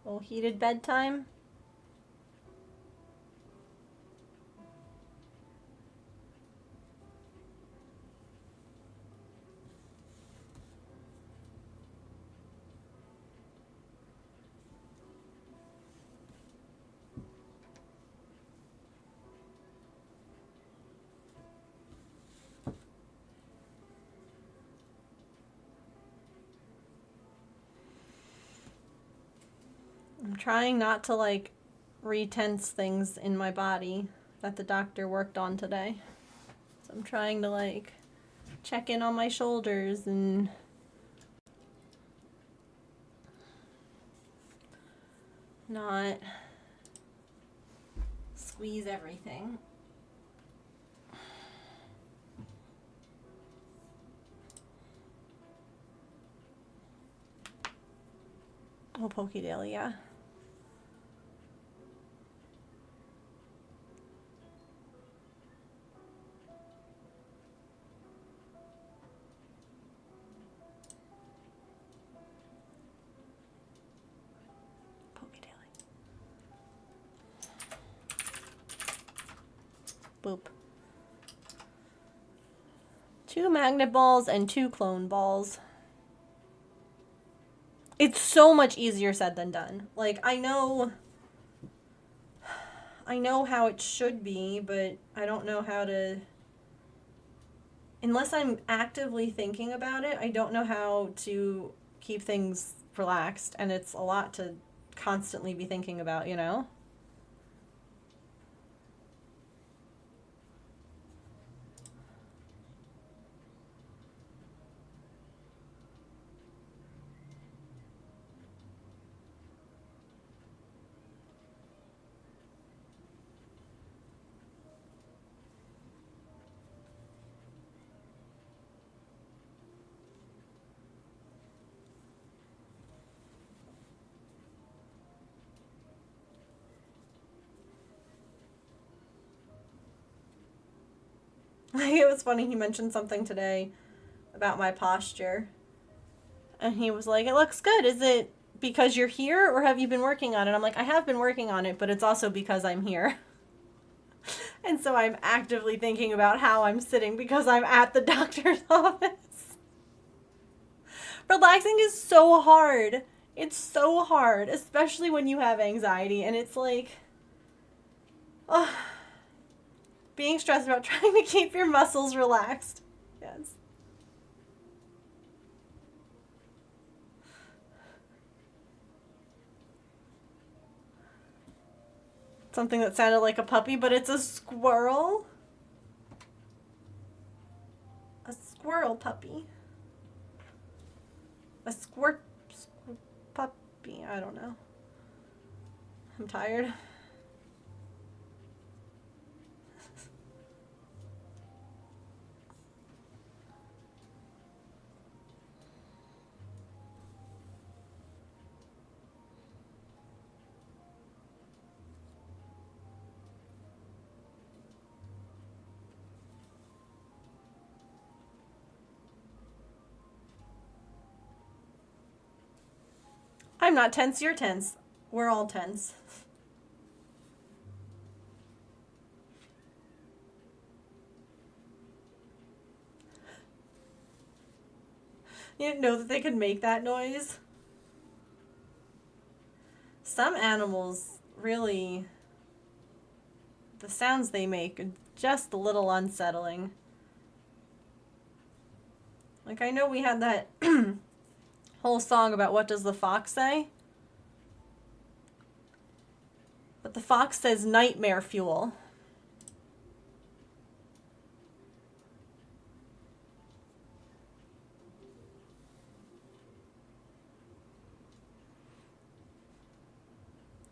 Little heated bedtime. I'm trying not to like re-tense things in my body that the doctor worked on today. So I'm trying to like check in on my shoulders and not squeeze everything. Oh, Poke Daily, yeah. Poke Daily. Boop. 2 magnet balls and 2 clone balls. It's so much easier said than done. Like, I know how it should be, but I don't know how to, unless I'm actively thinking about it, I don't know how to keep things relaxed, and it's a lot to constantly be thinking about, you know? It was funny, he mentioned something today about my posture. And he was like, it looks good. Is it because you're here or have you been working on it? I'm like, I have been working on it, but it's also because I'm here. And so I'm actively thinking about how I'm sitting because I'm at the doctor's office. Relaxing is so hard. It's so hard, especially when you have anxiety. And it's like, oh, being stressed about trying to keep your muscles relaxed. Yes. Something that sounded like a puppy, but it's a squirrel. A squirrel puppy. A squirt puppy. I don't know. I'm tired. I'm not tense, you're tense. We're all tense. You didn't know that they could make that noise? Some animals really, the sounds they make are just a little unsettling. Like, I know we had that whole song about what does the fox say? But the fox says nightmare fuel.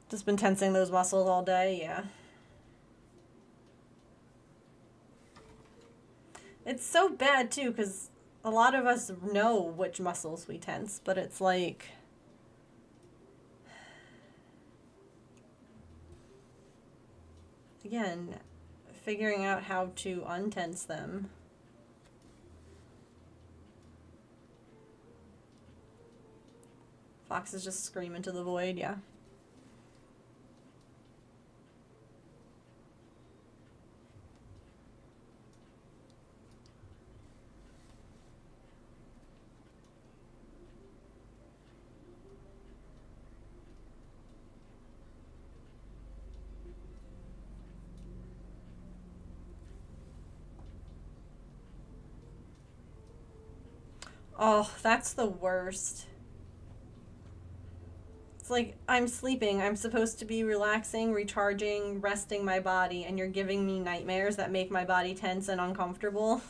Just been tensing those muscles all day, yeah. It's so bad too, because a lot of us know which muscles we tense, but it's like, again, figuring out how to untense them. Foxes just scream into the void, yeah. Oh, that's the worst. It's like, I'm sleeping. I'm supposed to be relaxing, recharging, resting my body, and you're giving me nightmares that make my body tense and uncomfortable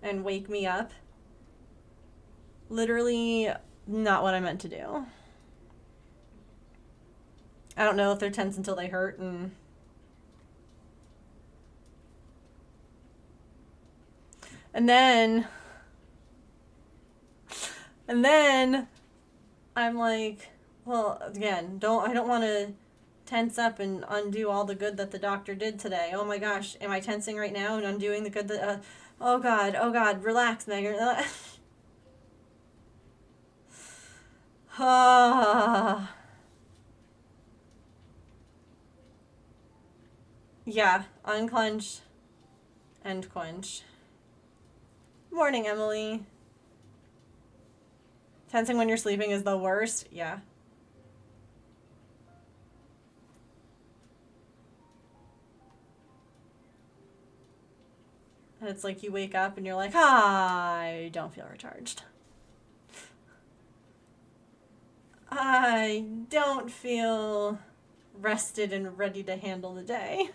and wake me up. Literally not what I meant to do. I don't know if they're tense until they hurt, and then I'm like, Well, again, I don't want to tense up and undo all the good that the doctor did today. Oh my gosh, am I tensing right now and undoing the good that, oh God, relax, Megan. Yeah, unclench and quench. Morning, Emily. Tensing when you're sleeping is the worst. Yeah. And it's like you wake up and you're like, I don't feel recharged. I don't feel rested and ready to handle the day.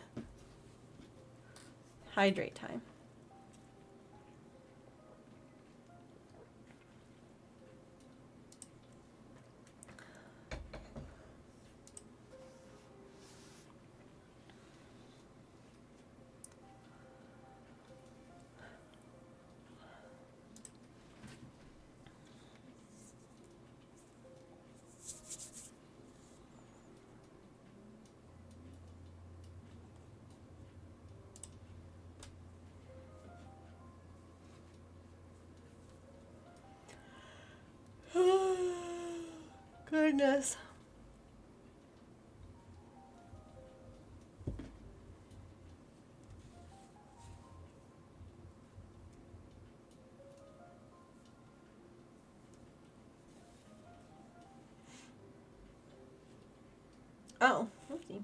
Hydrate time. Goodness. Oh, oopsie.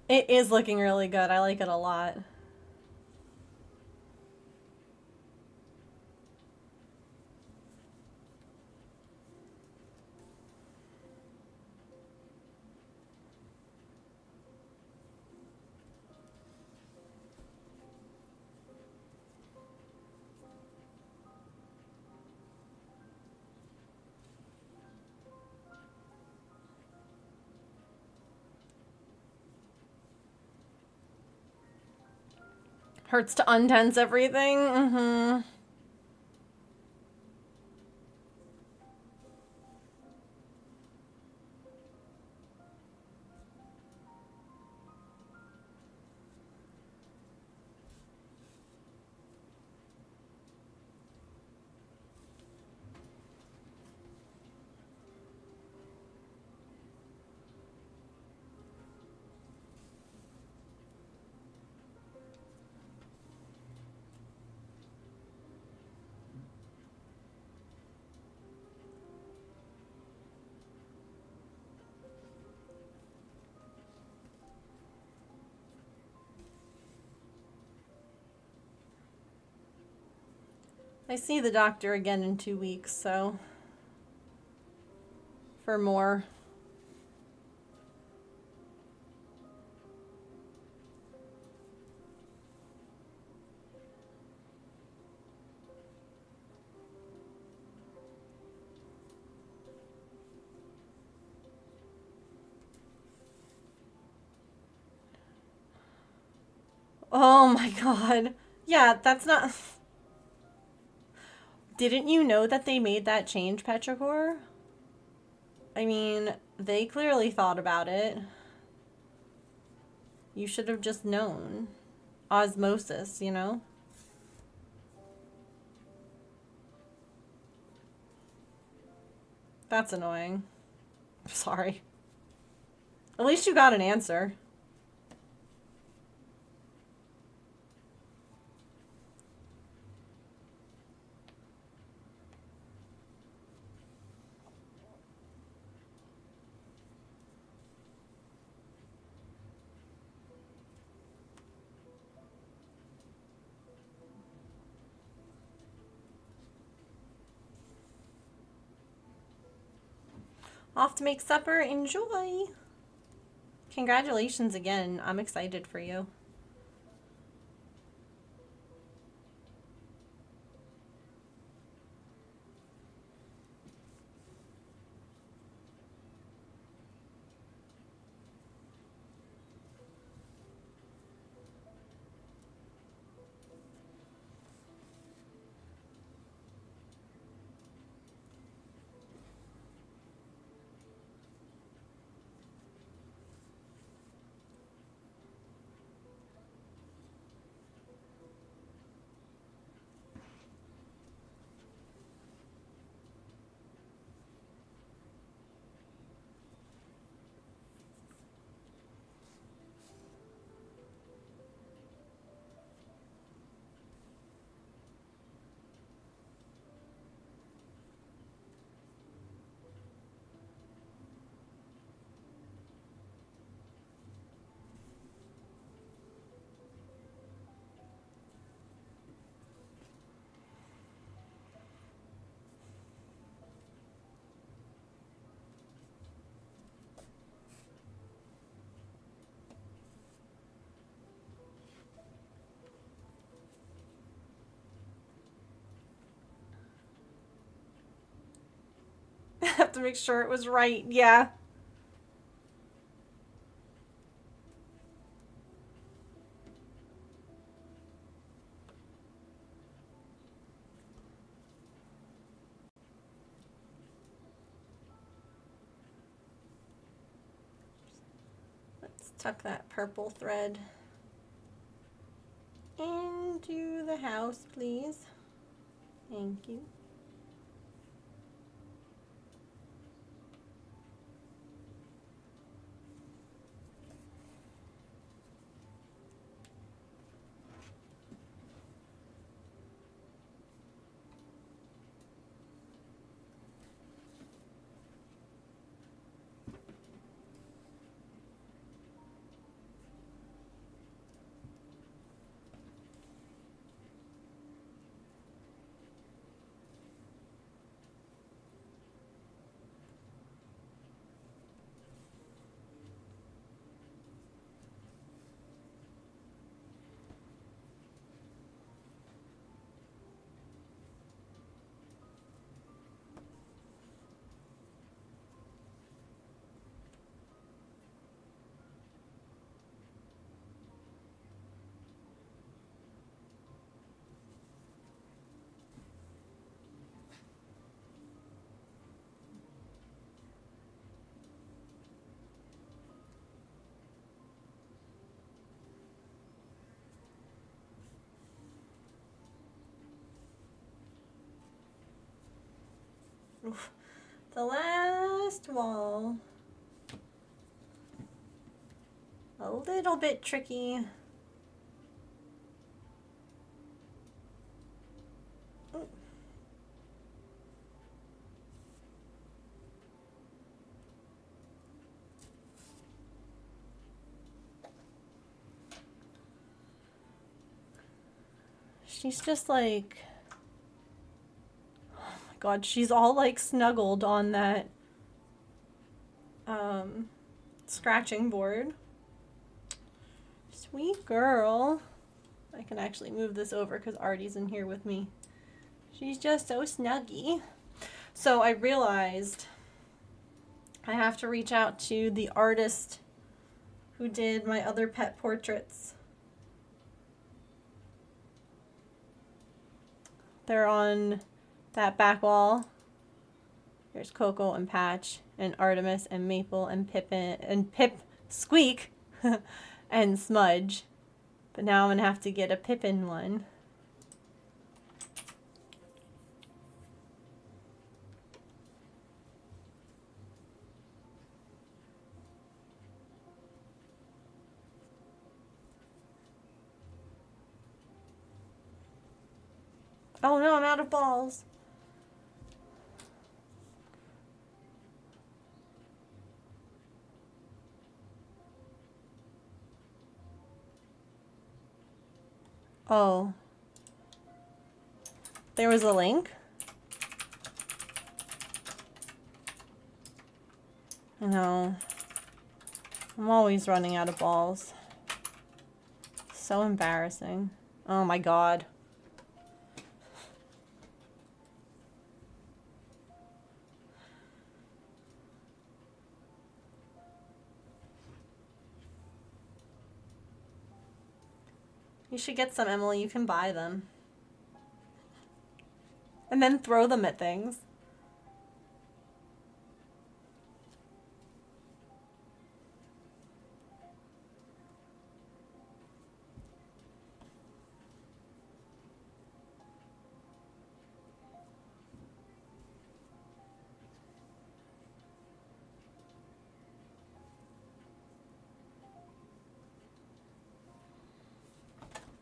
It is looking really good. I like it a lot. Hurts to untense everything. Mm-hmm. I see the doctor again in 2 weeks, so for more. Oh my god. Yeah, that's not... Didn't you know that they made that change, Petrichor? I mean, they clearly thought about it. You should have just known. Osmosis, you know? That's annoying. Sorry. At least you got an answer. Off to make supper. Enjoy. Congratulations again. I'm excited for you. I have to make sure it was right. Yeah. Let's tuck that purple thread into the house, please. Thank you. Oof. The last wall. A little bit tricky. Ooh. She's just like, oh my god, she's all like snuggled on that scratching board. Sweet girl. I can actually move this over because Artie's in here with me. She's just so snuggy. So I realized I have to reach out to the artist who did my other pet portraits. They're on that back wall. There's Coco and Patch and Artemis and Maple and Pippin and Squeak and Smudge. But now I'm gonna have to get a Pippin one. Oh no, I'm out of balls. Oh. There was a link? I know. I'm always running out of balls. So embarrassing. Oh my god. You should get some, Emily. You can buy them. And then throw them at things.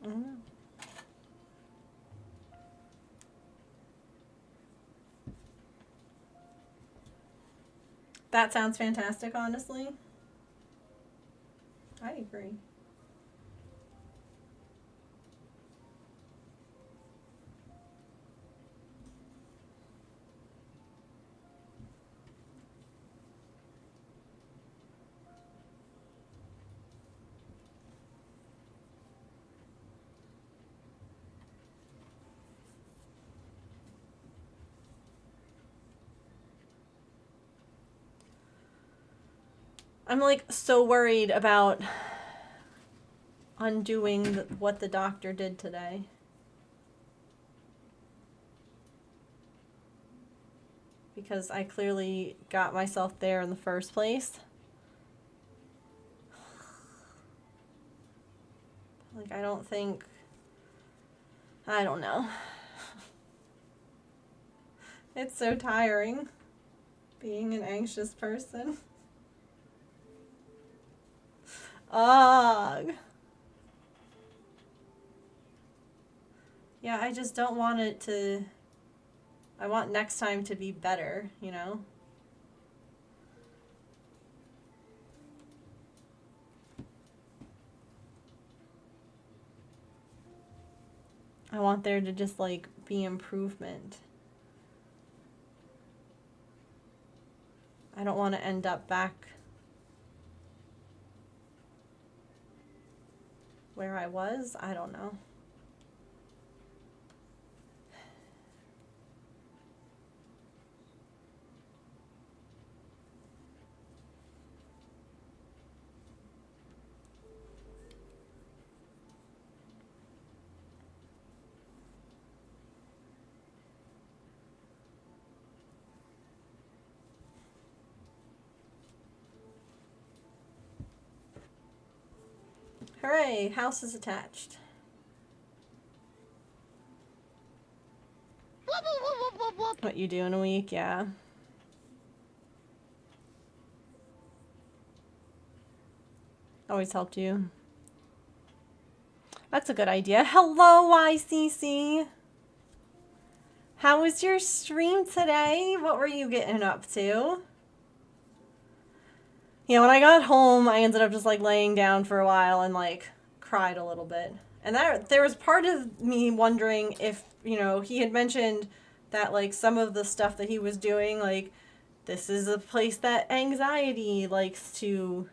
Mm. That sounds fantastic, honestly. I agree. I'm like so worried about undoing what the doctor did today. Because I clearly got myself there in the first place. Like, I don't know. It's so tiring being an anxious person. Ugh. Yeah, I just don't want it to... I want next time to be better, you know? I want there to just, like, be improvement. I don't want to end up back where I was. I don't know. Hooray, house is attached. Whoop, whoop, whoop, whoop, whoop. What you do in a week, yeah. Always helped you. That's a good idea. Hello, YCC. How was your stream today? What were you getting up to? Yeah, when I got home, I ended up just like laying down for a while and like cried a little bit. And there was part of me wondering if, you know, he had mentioned that like some of the stuff that he was doing, like this is a place that anxiety likes to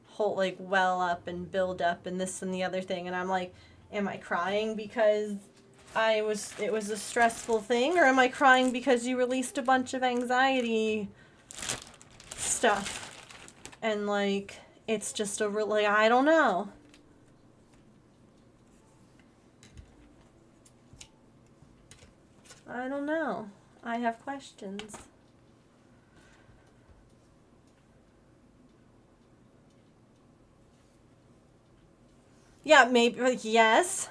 hold, like well up and build up and this and the other thing. And I'm like, am I crying because it was a stressful thing, or am I crying because you released a bunch of anxiety stuff? And like, it's just like, I don't know. I don't know. I have questions. Yeah, maybe, like, yes.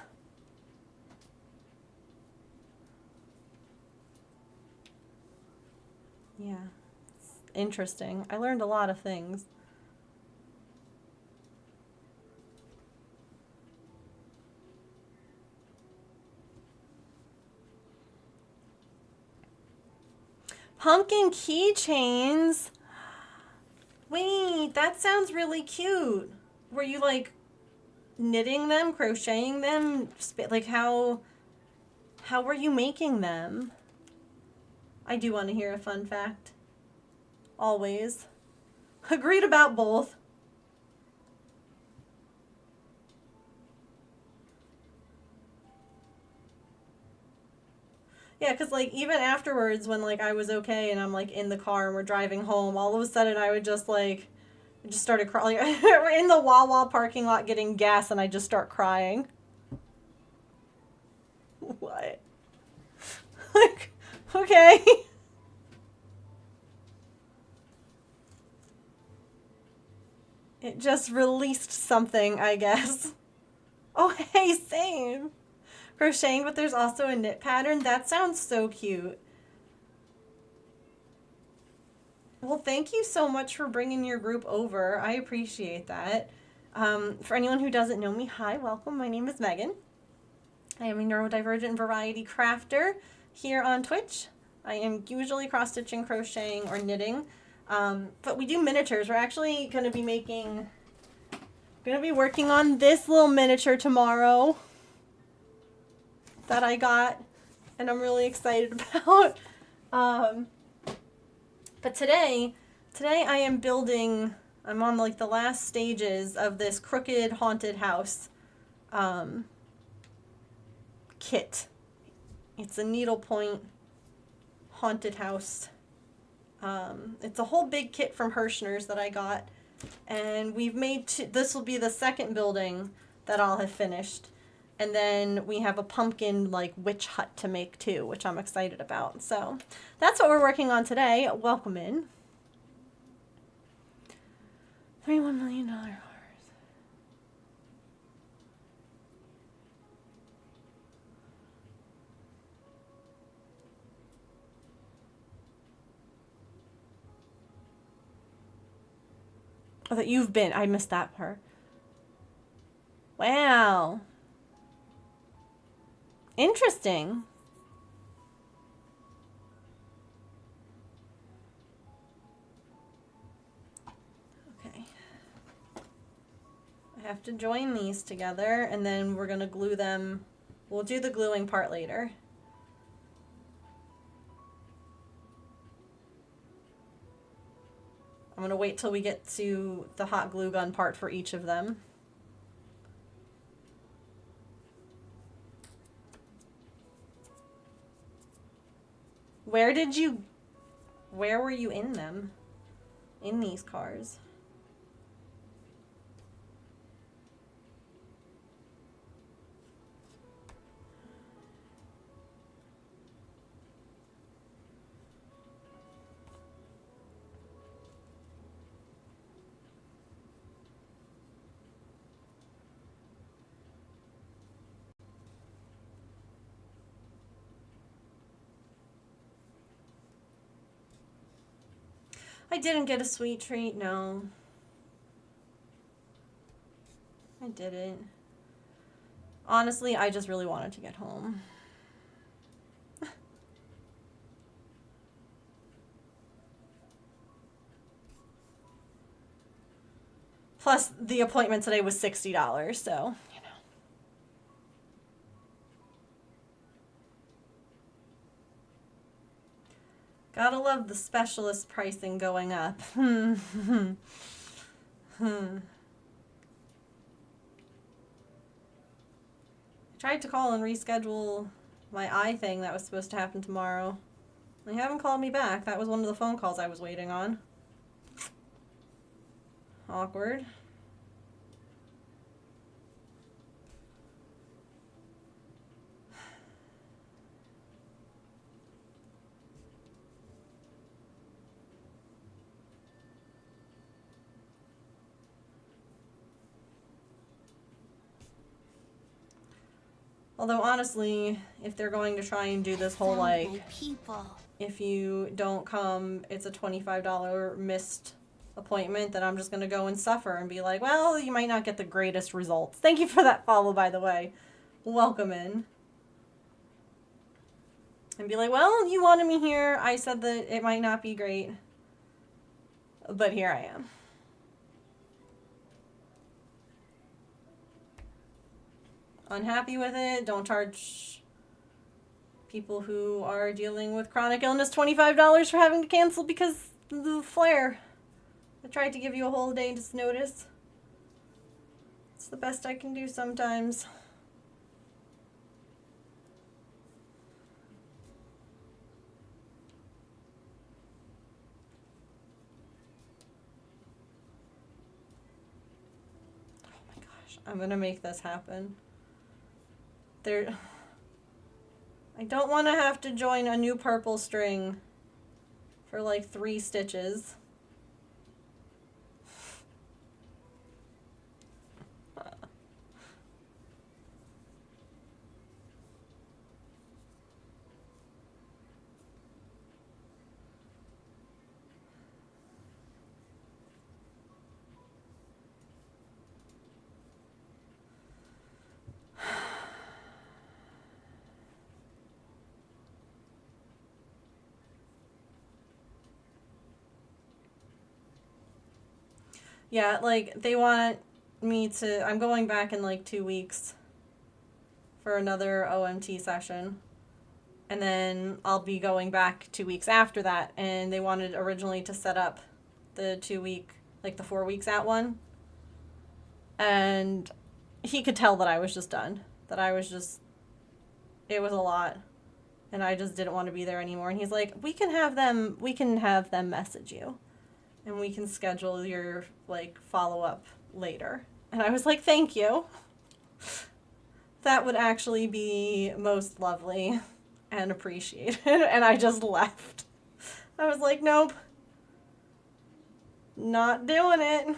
Yeah. It's interesting. I learned a lot of things. Pumpkin keychains? Wait, that sounds really cute. Were you like knitting them, crocheting them? Like how were you making them? I do want to hear a fun fact. Always. Agreed about both. Yeah, because, like, even afterwards, when, like, I was okay and I'm, like, in the car and we're driving home, all of a sudden I would just, like, I just started crying. We're in the Wawa parking lot getting gas and I just start crying. What? Like, okay. It just released something, I guess. Oh, hey, same. Crocheting, but there's also a knit pattern. That sounds so cute. Well, thank you so much for bringing your group over. I appreciate that. For anyone who doesn't know me, hi, welcome. My name is Megan. I am a neurodivergent variety crafter here on Twitch. I am usually cross-stitching, crocheting, or knitting. But we do miniatures. We're actually going to be working on this little miniature tomorrow that I got, and I'm really excited about. But today I am building, I'm on like the last stages of this Crooked Haunted House kit. It's a needlepoint haunted house. It's a whole big kit from Hirschner's that I got And we've made this will be the second building that I'll have finished. And then we have a pumpkin like witch hut to make too, which I'm excited about. So that's what we're working on today. Welcome in. $31 million. Oh, that you've been. I missed that part. Wow. Interesting. Okay. I have to join these together, and then we're going to glue them. We'll do the gluing part later. I'm going to wait till we get to the hot glue gun part for each of them. Where were you in them? In these cars? I didn't get a sweet treat, no. I didn't. Honestly, I just really wanted to get home. Plus, the appointment today was $60, so, you know. Gotta love the specialist pricing going up. I tried to call and reschedule my eye thing that was supposed to happen tomorrow. They haven't called me back. That was one of the phone calls I was waiting on. Awkward. Although honestly, if they're going to try and do this whole like, people. If you don't come, it's a $25 missed appointment, then I'm just going to go and suffer and be like, well, you might not get the greatest results. Thank you for that follow, by the way. Welcome in. And be like, well, you wanted me here. I said that it might not be great. But here I am. Unhappy with it. Don't charge people who are dealing with chronic illness $25 for having to cancel because of the flare. I tried to give you a whole day's notice. It's the best I can do sometimes. Oh my gosh, I'm gonna make this happen. I don't want to have to join a new purple string for like 3 stitches. Yeah, like, they want me to... I'm going back in, like, 2 weeks for another OMT session. And then I'll be going back 2 weeks after that. And they wanted originally to set up the 2 week... like, the 4 weeks out one. And he could tell that I was just done. That I was just... It was a lot. And I just didn't want to be there anymore. And he's like, we can have them message you. and we can schedule your like follow-up later. And I was like, thank you. That would actually be most lovely and appreciated. And I just left. I was like, nope. Not doing it.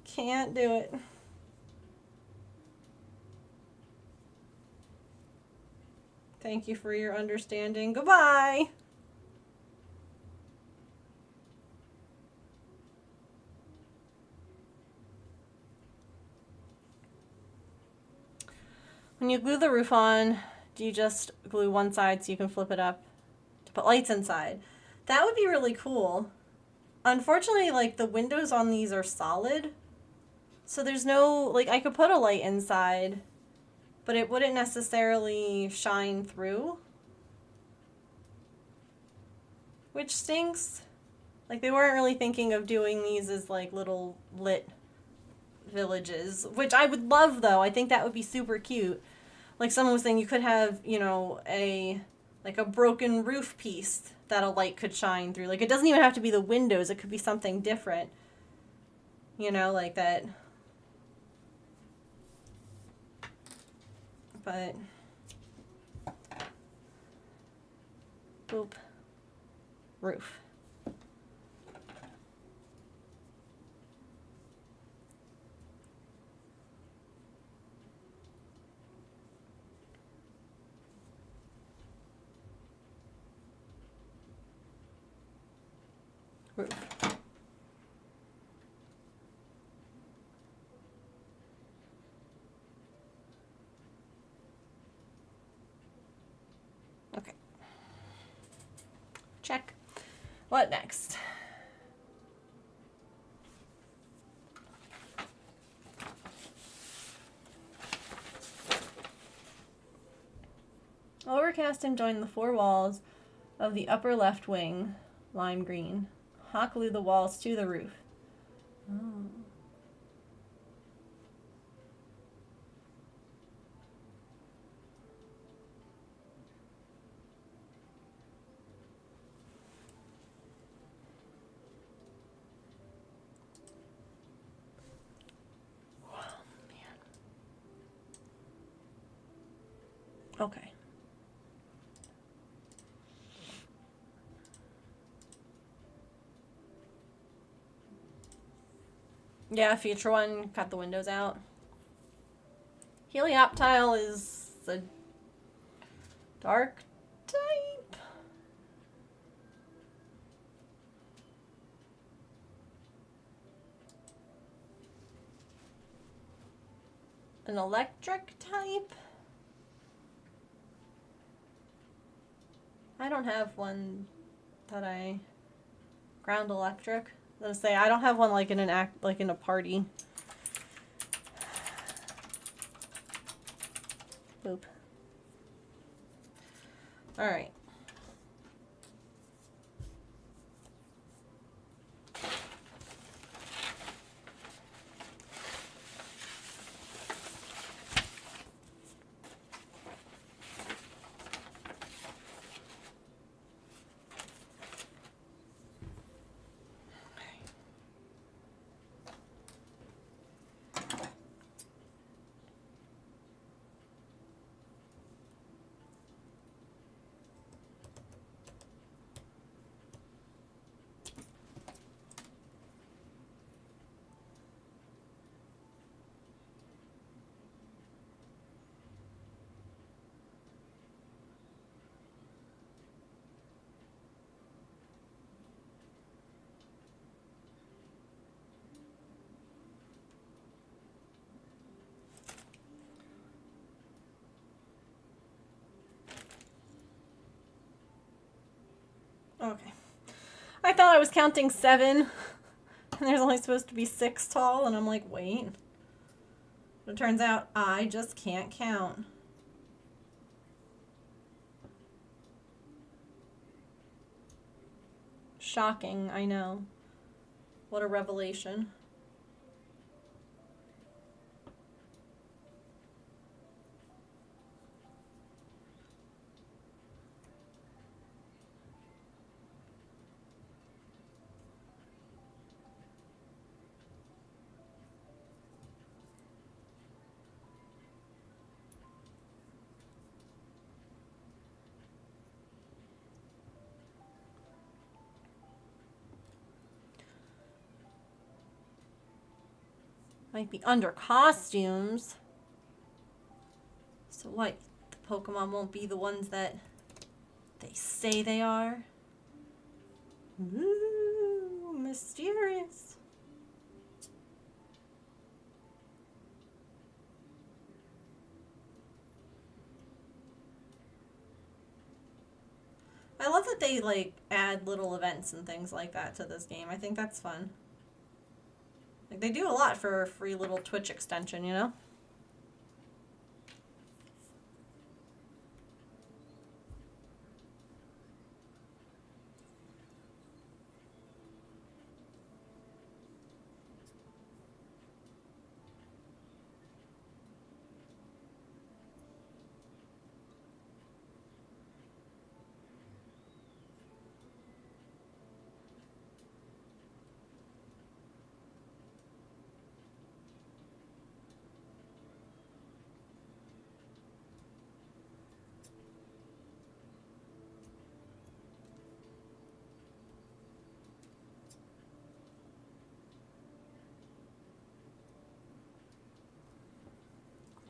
Can't do it. Thank you for your understanding. Goodbye. When you glue the roof on, do you just glue one side so you can flip it up to put lights inside? That would be really cool. Unfortunately, like the windows on these are solid. So there's no, like I could put a light inside, but it wouldn't necessarily shine through. Which stinks. Like they weren't really thinking of doing these as like little lit villages, which I would love though. I think that would be super cute. Like someone was saying, you could have, you know, a broken roof piece that a light could shine through. Like it doesn't even have to be the windows. It could be something different. You know, like that. But boop. Roof. Roof. Okay. Check. What next? Overcast and join the four walls of the upper left wing, lime green. Hot glue the walls to the roof. Oh. Okay. Yeah, future one, cut the windows out. Helioptile is a dark type. An electric type. I don't have one that I ground electric. Let's say I don't have one like in an act like in a party. Boop. All right. Okay. I thought I was counting 7, and there's only supposed to be 6 tall, and I'm like, wait. But it turns out I just can't count. Shocking, I know. What a revelation. Might be under costumes. So what? The Pokemon won't be the ones that they say they are? Ooh, mysterious. I love that they like add little events and things like that to this game. I think that's fun. Like they do a lot for a free little Twitch extension, you know?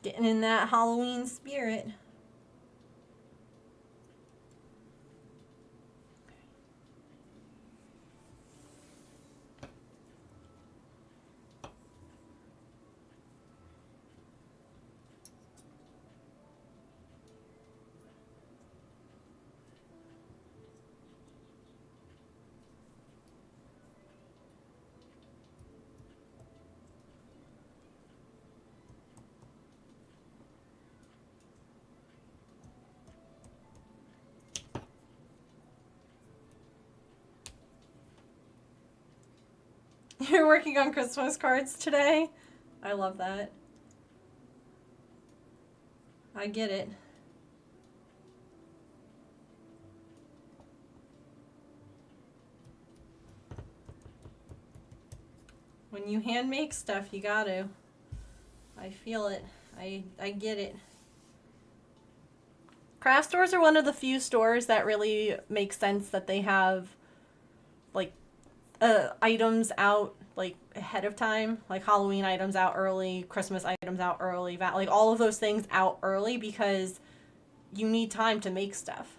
Getting in that Halloween spirit. You're working on Christmas cards today? I love that. I get it. When you hand make stuff, you gotta. I feel it. I get it. Craft stores are one of the few stores that really make sense that they have like items out like ahead of time, like Halloween items out early, Christmas items out early, like all of those things out early because you need time to make stuff.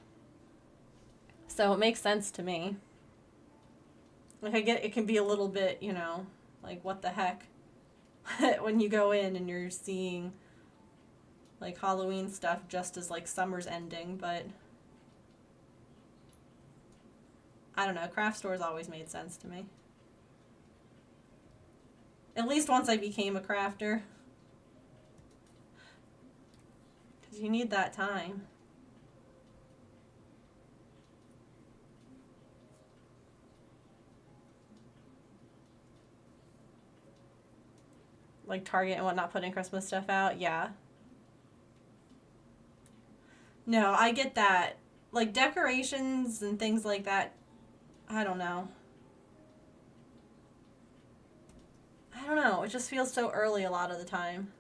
So it makes sense to me. Like I get it can be a little bit, you know, like what the heck when you go in and you're seeing like Halloween stuff just as like summer's ending, but I don't know, craft stores always made sense to me. At least once I became a crafter. Because you need that time. Like Target and whatnot putting Christmas stuff out, yeah. No, I get that. Like decorations and things like that, I don't know. I don't know. It just feels so early a lot of the time.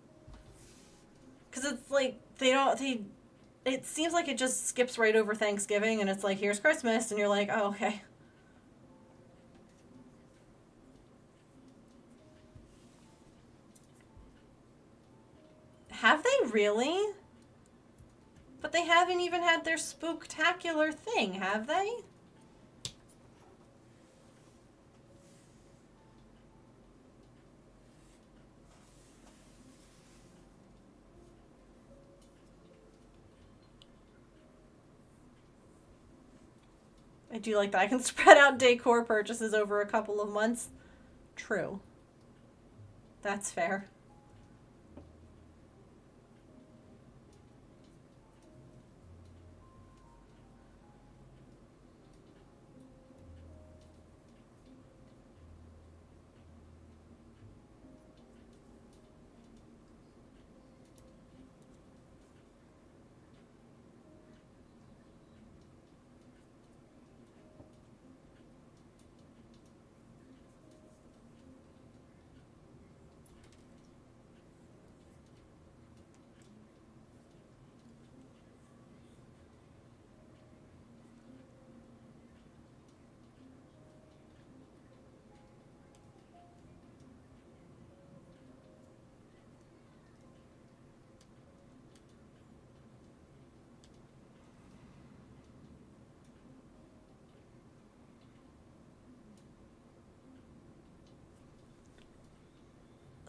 Because it's like, it seems like it just skips right over Thanksgiving and it's like, here's Christmas, and you're like, oh, okay. Have they really? But they haven't even had their spooktacular thing, have they? I do like that. I can spread out decor purchases over a couple of months. True. That's fair.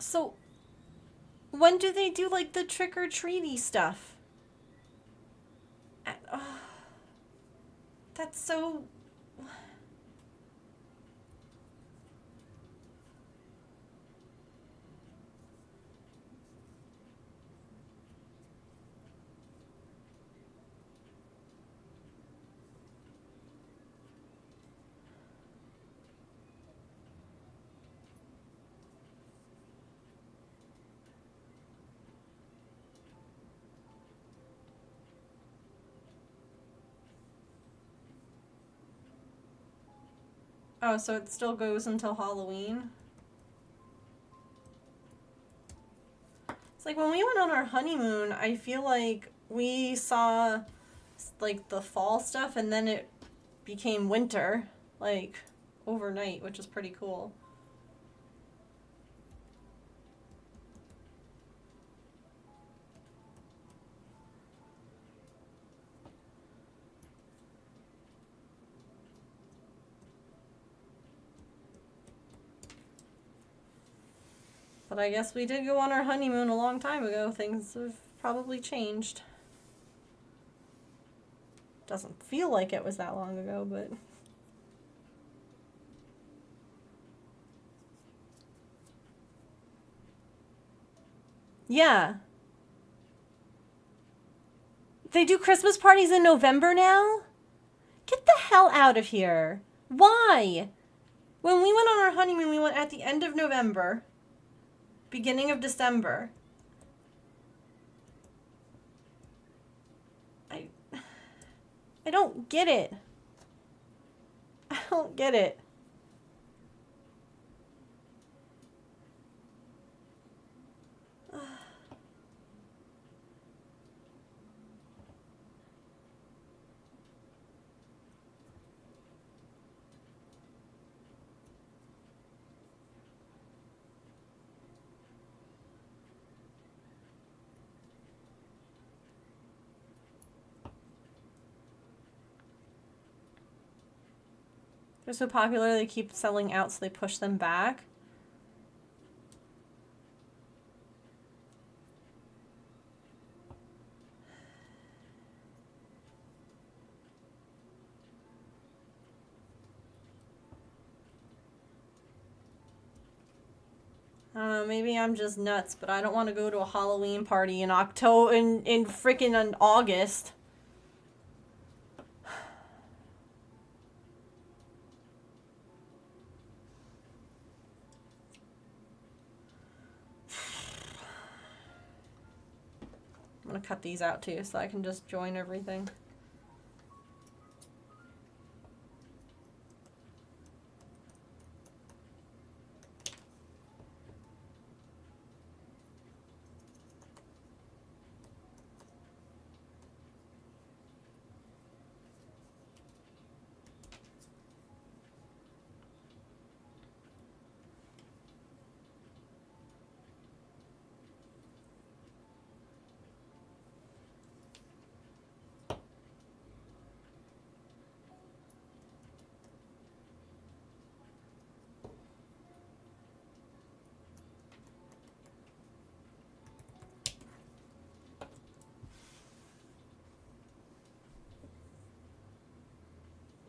So, when do they do, like, the trick-or-treaty stuff? That's so... Oh, so it still goes until Halloween? It's like when we went on our honeymoon, I feel like we saw like the fall stuff and then it became winter, like overnight, which is pretty cool. But I guess we did go on our honeymoon a long time ago. Things have probably changed. Doesn't feel like it was that long ago, but... Yeah. They do Christmas parties in November now? Get the hell out of here. Why? When we went on our honeymoon, we went at the end of November. Beginning of December. I don't get it. I don't get it. They're so popular, they keep selling out, so they push them back. I don't know, maybe I'm just nuts, but I don't want to go to a Halloween party in October, in freaking August. I'm gonna cut these out too, so I can just join everything.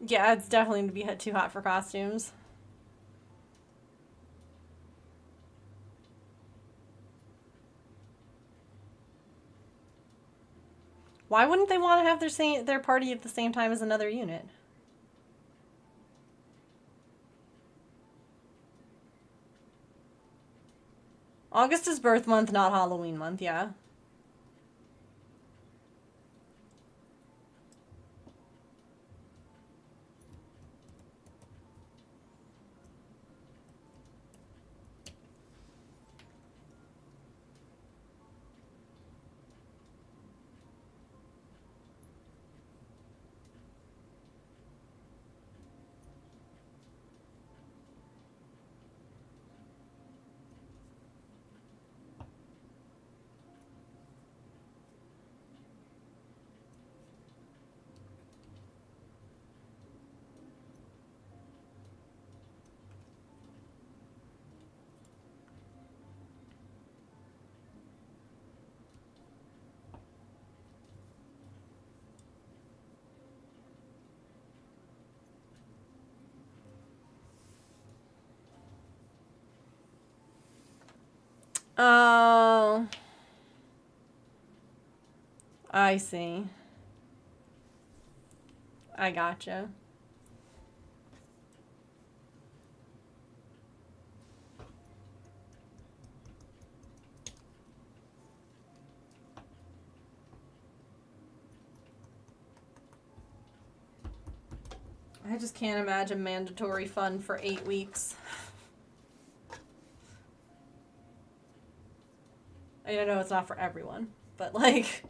Yeah, it's definitely going to be too hot for costumes. Why wouldn't they want to have their party at the same time as another unit? August is birth month, not Halloween month, yeah. Oh. I see. I gotcha. I just can't imagine mandatory fun for 8 weeks. I know it's not for everyone, but like...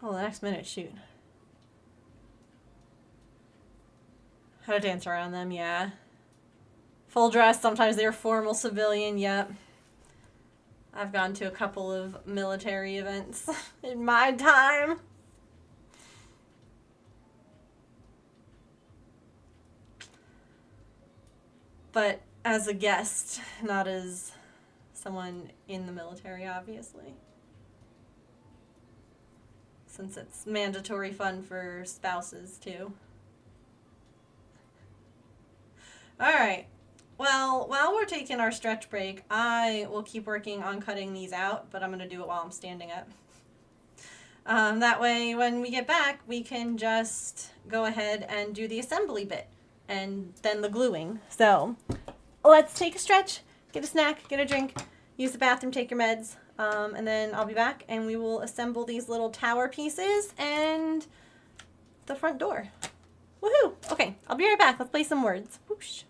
Oh, the next minute, shoot. How to dance around them, yeah. Full dress, sometimes they're formal civilian, yep. I've gone to a couple of military events in my time. But as a guest, not as someone in the military, obviously. Since it's mandatory fun for spouses, too. Alright. Well, while we're taking our stretch break, I will keep working on cutting these out, but I'm going to do it while I'm standing up. That way, when we get back, we can just go ahead and do the assembly bit, and then the gluing. So, let's take a stretch, get a snack, get a drink, use the bathroom, take your meds, and then I'll be back, and we will assemble these little tower pieces and the front door. Woohoo! Okay, I'll be right back. Let's play some words. Whoosh.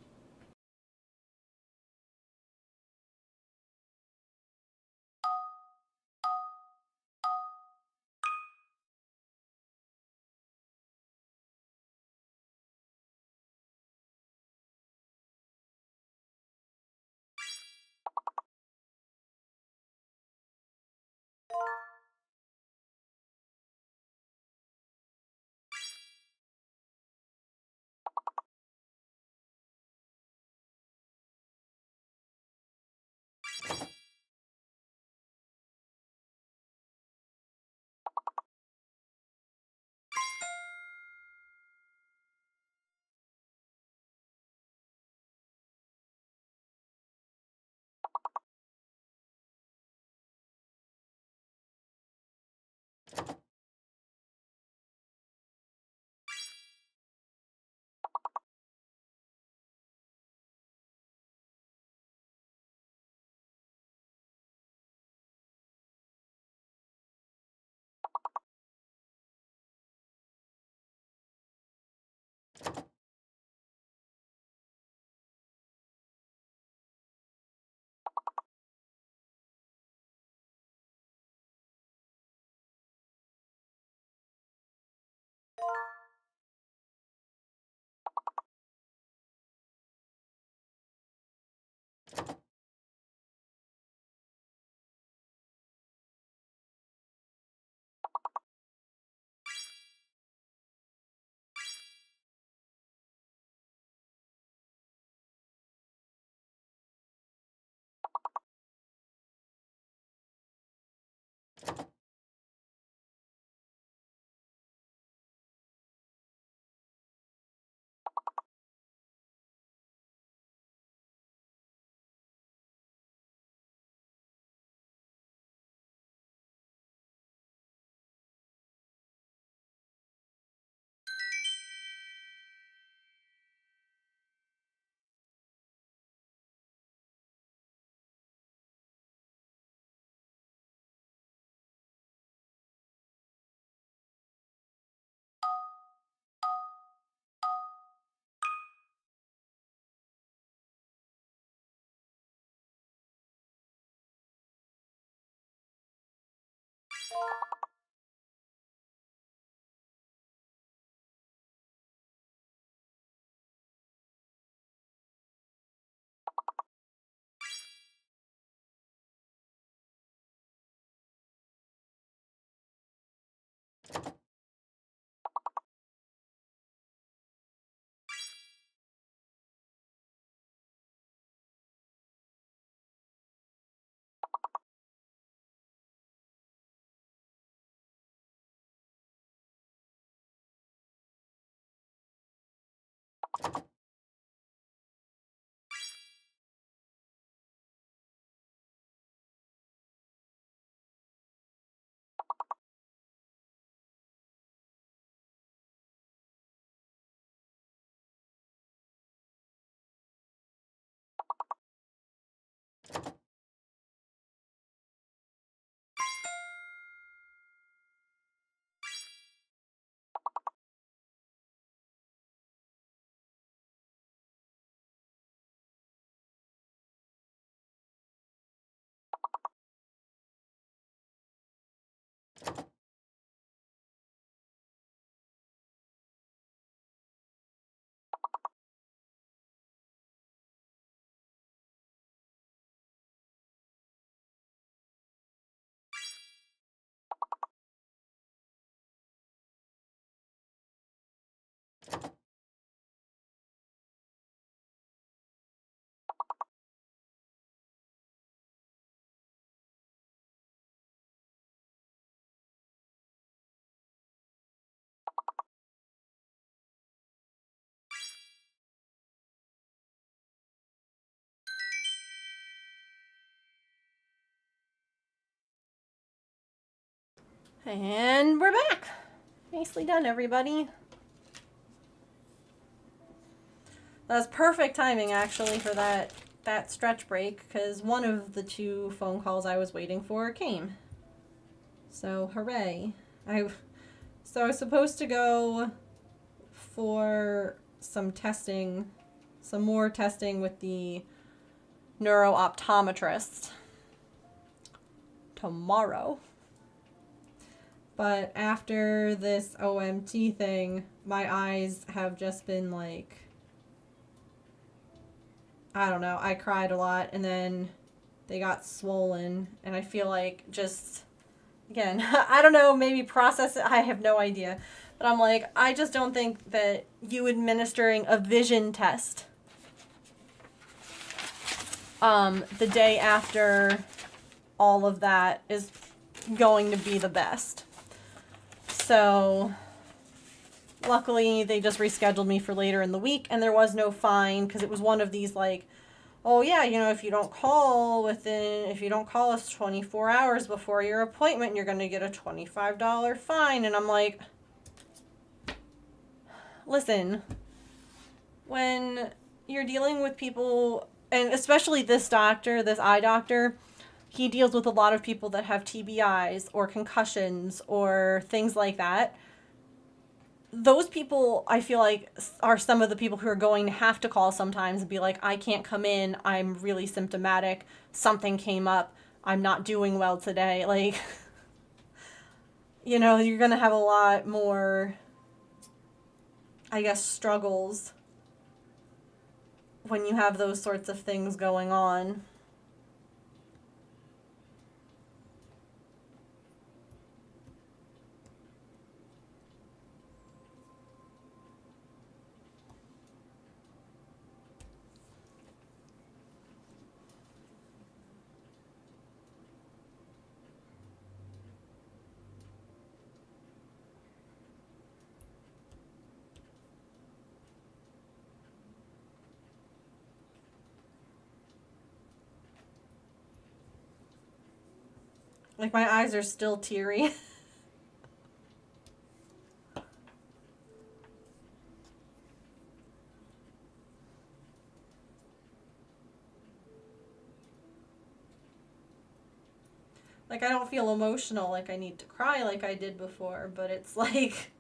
And we're back. Nicely done, everybody. That's perfect timing, actually, for that stretch break, because one of the 2 phone calls I was waiting for came. So, hooray. So I was supposed to go for some testing, some more testing with the neuro-optometrist tomorrow. But after this OMT thing, my eyes have just been like, I don't know, I cried a lot and then they got swollen and I feel like just, again, I don't know, maybe process it, I have no idea. But I'm like, I just don't think that you administering a vision test the day after all of that is going to be the best. So, luckily, they just rescheduled me for later in the week, and there was no fine, because it was one of these, like, oh, yeah, you know, if you don't call us 24 hours before your appointment, you're going to get a $25 fine. And I'm like, listen, when you're dealing with people, and especially this doctor, this eye doctor, he deals with a lot of people that have TBIs or concussions or things like that. Those people, I feel like, are some of the people who are going to have to call sometimes and be like, I can't come in, I'm really symptomatic, something came up, I'm not doing well today. Like, you know, you're going to have a lot more, I guess, struggles when you have those sorts of things going on. Like, my eyes are still teary. Like, I don't feel emotional like I need to cry like I did before, but it's like...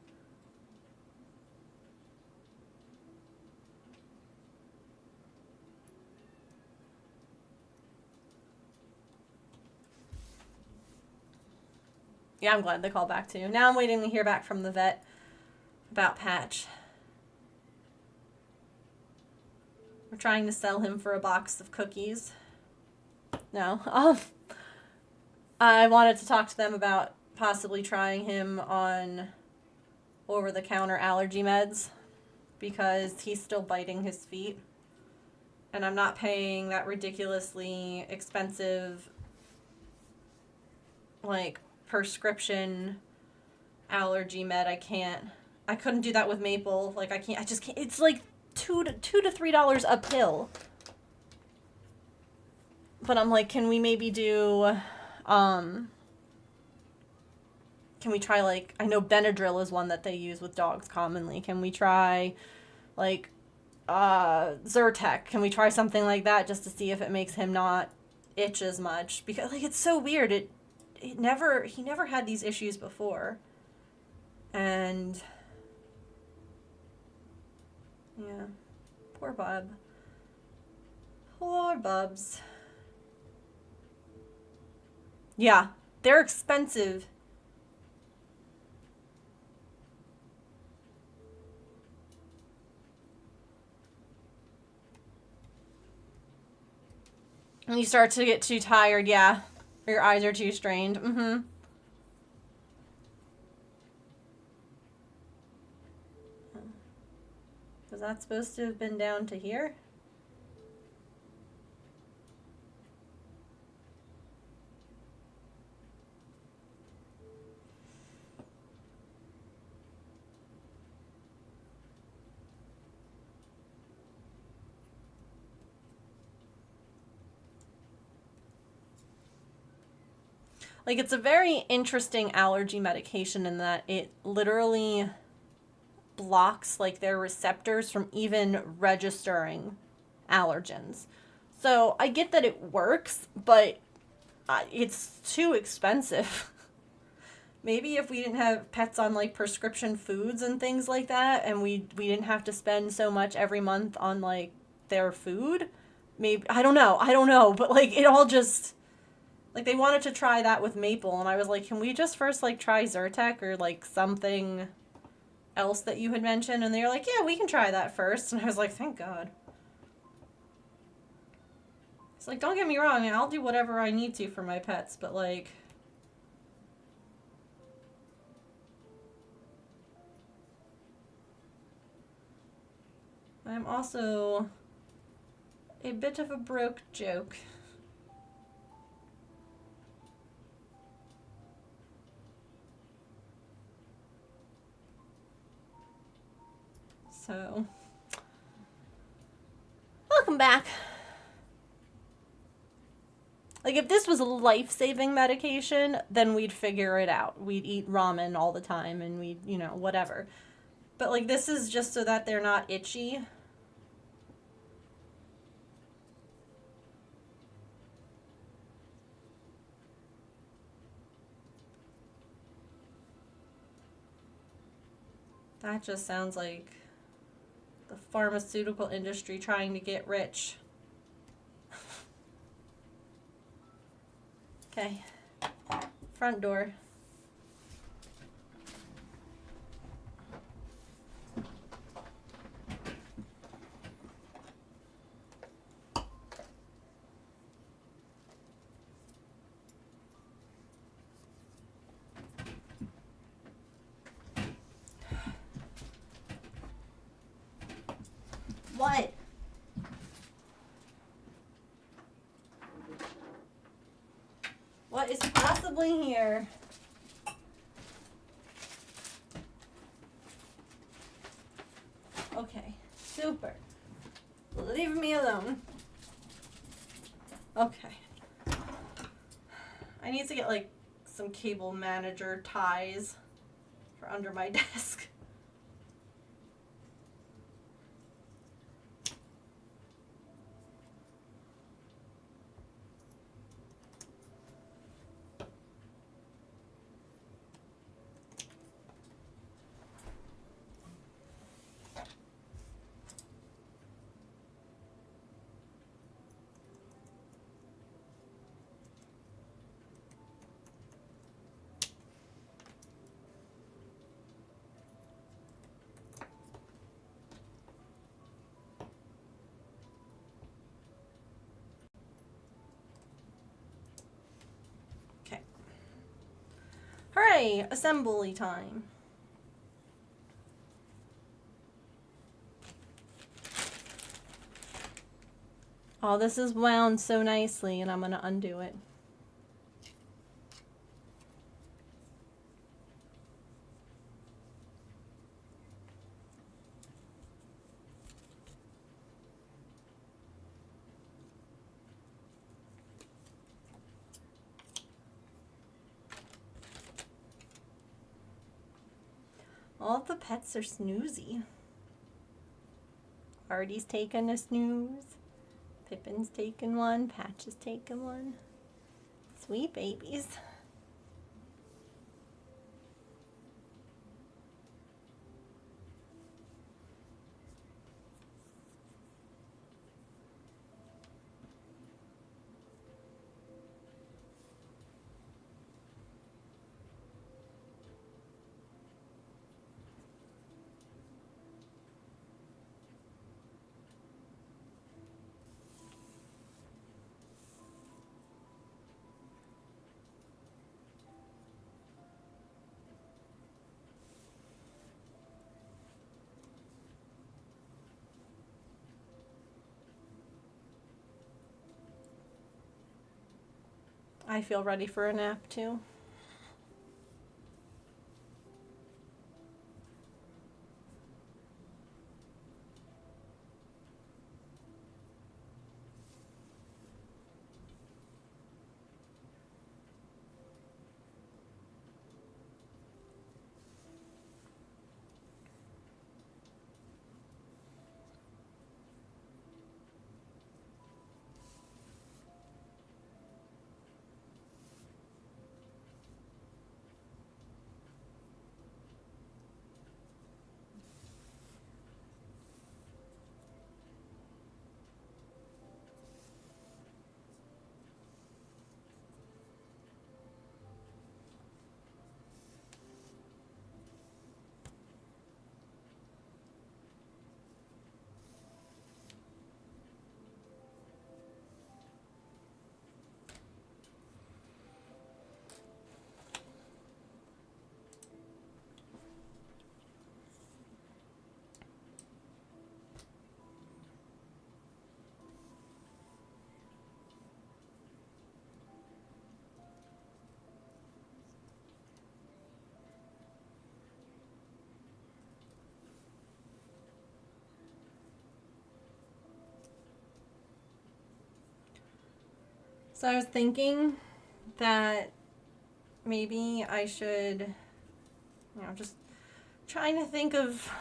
Yeah, I'm glad they called back too. Now I'm waiting to hear back from the vet about Patch. We're trying to sell him for a box of cookies. No. I wanted to talk to them about possibly trying him on over-the-counter allergy meds because he's still biting his feet. And I'm not paying that ridiculously expensive, like, prescription allergy med. I couldn't do that with Maple. Like, I just can't. It's like $2 to $3 a pill. But I'm like, can we maybe do, can we try, like, I know Benadryl is one that they use with dogs commonly. Can we try, like, Zyrtec? Can we try something like that just to see if it makes him not itch as much? Because, like, it's so weird. He never had these issues before. And, yeah, poor Bub. Poor Bubs. Yeah, they're expensive. When you start to get too tired, yeah. Or your eyes are too strained. Mm-hmm. Was that supposed to have been down to here? Like, it's a very interesting allergy medication in that it literally blocks, like, their receptors from even registering allergens. So I get that it works, but it's too expensive. Maybe if we didn't have pets on like prescription foods and things like that, and we didn't have to spend so much every month on like their food, maybe I don't know, but like it all just like they wanted to try that with Maple, and I was like, can we just first like try Zyrtec or like something else that you had mentioned? And they were like, yeah, we can try that first, and I was like, thank God. It's like, don't get me wrong, I'll do whatever I need to for my pets, but like. I'm also a bit of a broke joke. So, welcome back. Like, if this was a life-saving medication, then we'd figure it out. We'd eat ramen all the time and we'd, you know, whatever. But, like, this is just so that they're not itchy. That just sounds like the pharmaceutical industry trying to get rich. Okay. Front door. What? What is possibly here? Okay, super. Leave me alone. Okay. I need to get like some cable manager ties for under my desk. Hooray! Assembly time. Oh, this is wound so nicely, and I'm gonna undo it. All the pets are snoozy. Artie's taking a snooze. Pippin's taking one. Patch is taking one. Sweet babies. I feel ready for a nap too. So I was thinking that maybe I should, just trying to think of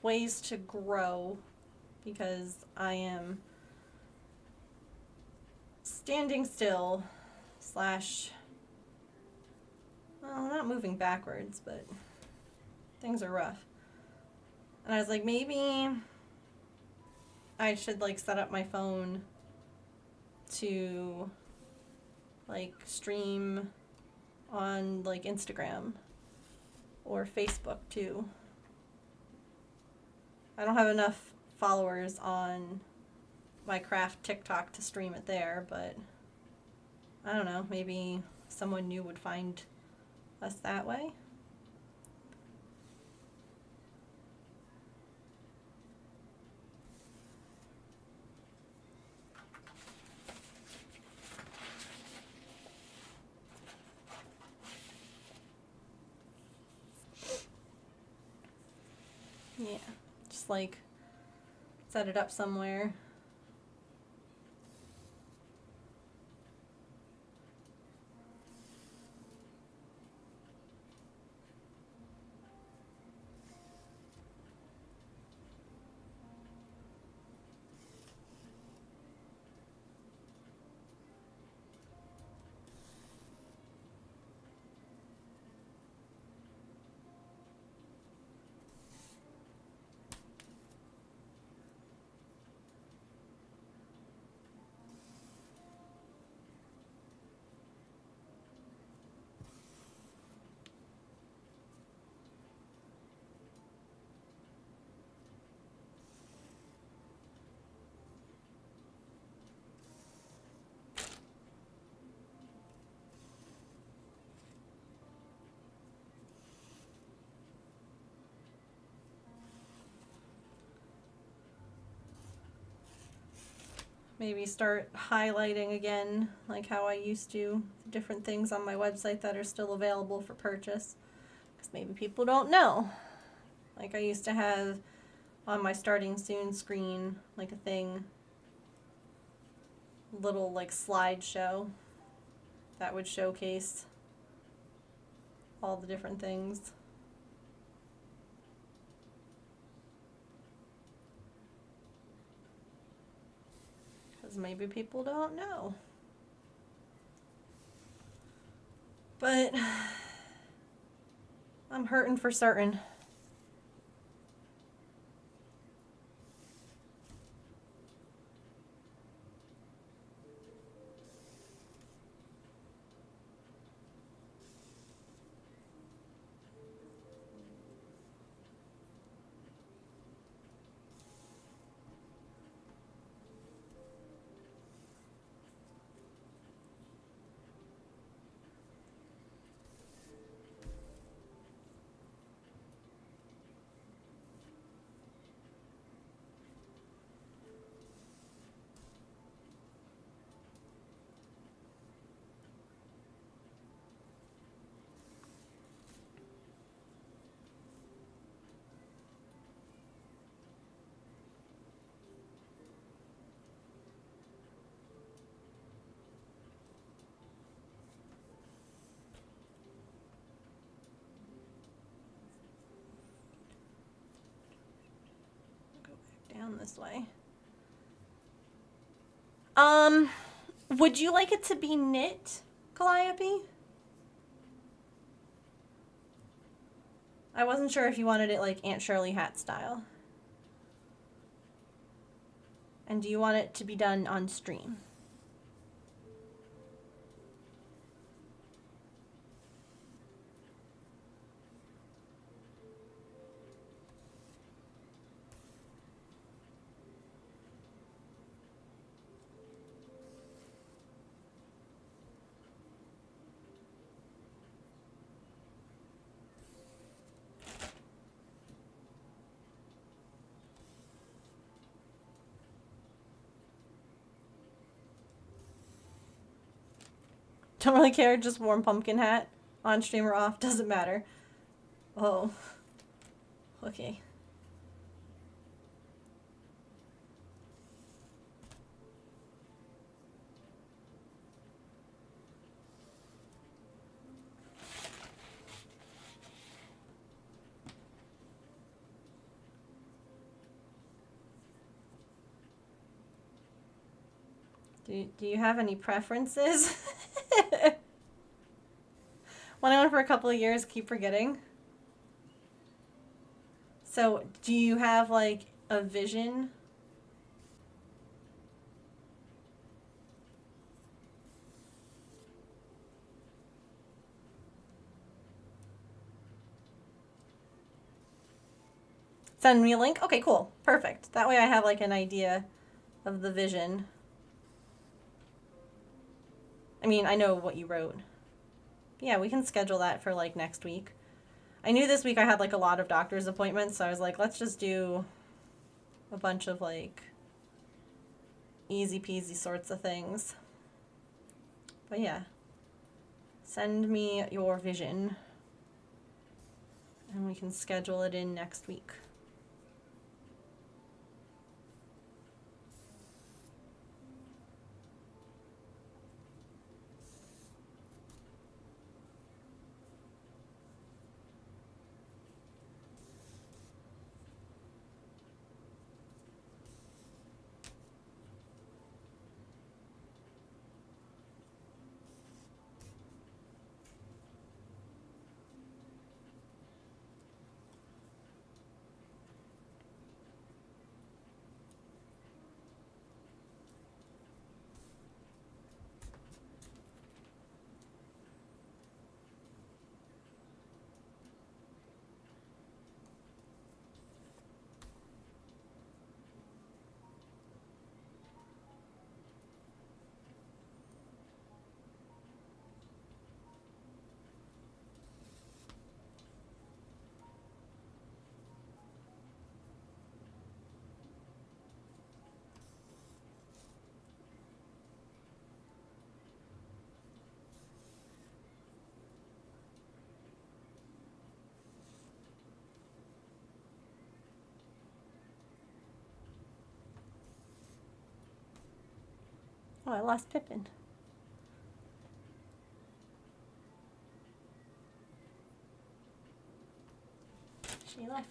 ways to grow because I am standing still slash, well, not moving backwards, but things are rough. And I was like, maybe I should like set up my phone to like stream on like Instagram or Facebook too. I don't have enough followers on my craft TikTok to stream it there, but I don't know, maybe someone new would find us that way. Yeah, just like set it up somewhere. Maybe start highlighting again, like how I used to, different things on my website that are still available for purchase. Because maybe people don't know. Like I used to have on my starting soon screen, like a thing, little like slideshow that would showcase all the different things. Because maybe people don't know. But I'm hurting for certain. Down this way. Would you like it to be knit, Calliope? I wasn't sure if you wanted it like Aunt Shirley hat style. And do you want it to be done on stream? Don't really care, just warm pumpkin hat. On stream or off, doesn't matter. Oh. Okay. Do you have any preferences? Went on for a couple of years, keep forgetting. So, do you have like a vision? Send me a link? Okay, cool. Perfect. That way I have like an idea of the vision. I mean, I know what you wrote. Yeah, we can schedule that for like next week. I knew this week I had like a lot of doctor's appointments, so I was like, let's just do a bunch of like easy peasy sorts of things. But yeah, send me your vision and we can schedule it in next week. Oh, I lost Pippin. She left.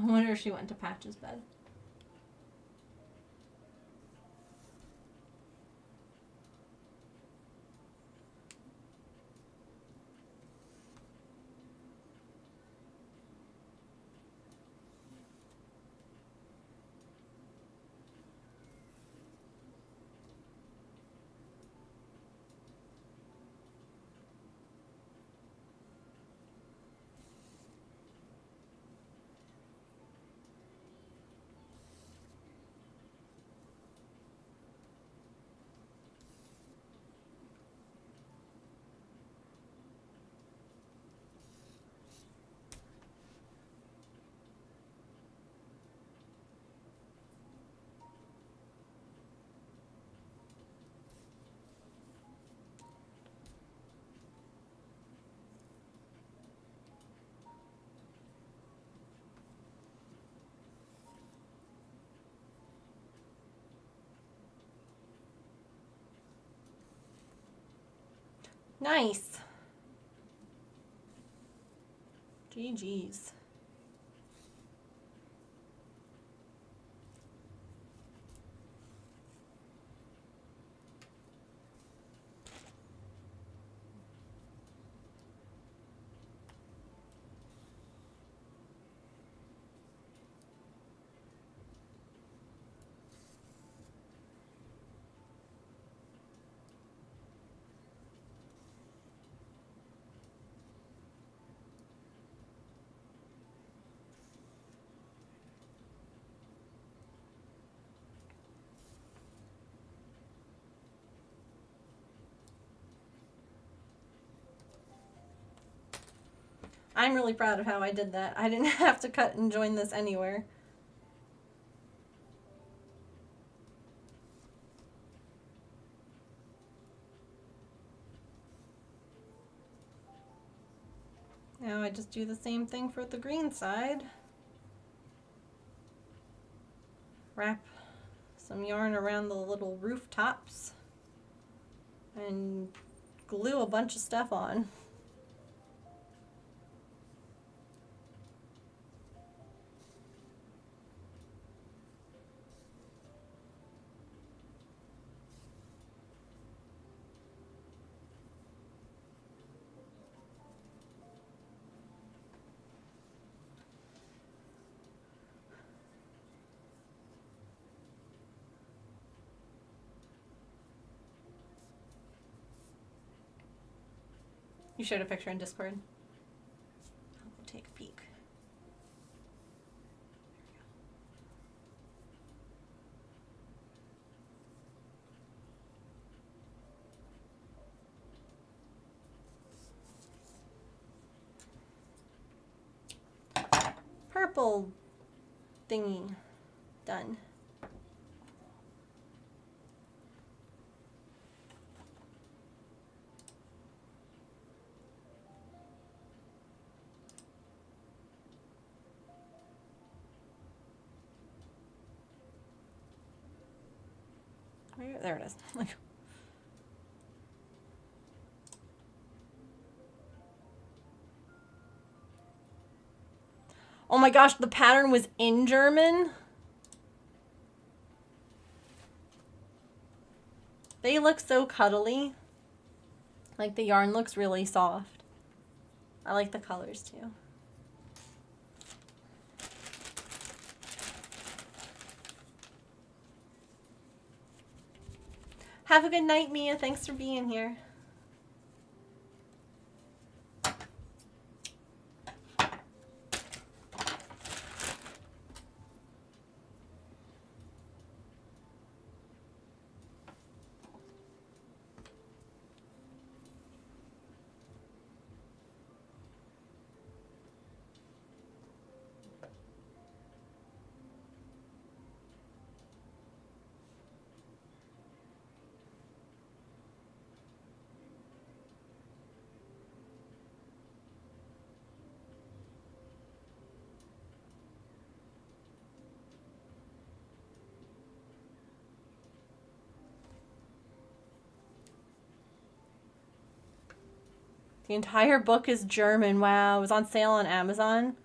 I wonder if she went to Patch's bed. Nice. GG's. I'm really proud of how I did that. I didn't have to cut and join this anywhere. Now I just do the same thing for the green side. Wrap some yarn around the little rooftops and glue a bunch of stuff on. You showed a picture in Discord. I'll go take a peek. Purple thingy. Done. There it is. Like, oh my gosh, the pattern was in German. They look so cuddly. Like the yarn looks really soft. I like the colors too. Have a good night, Mia. Thanks for being here. The entire book is German. Wow. It was on sale on Amazon.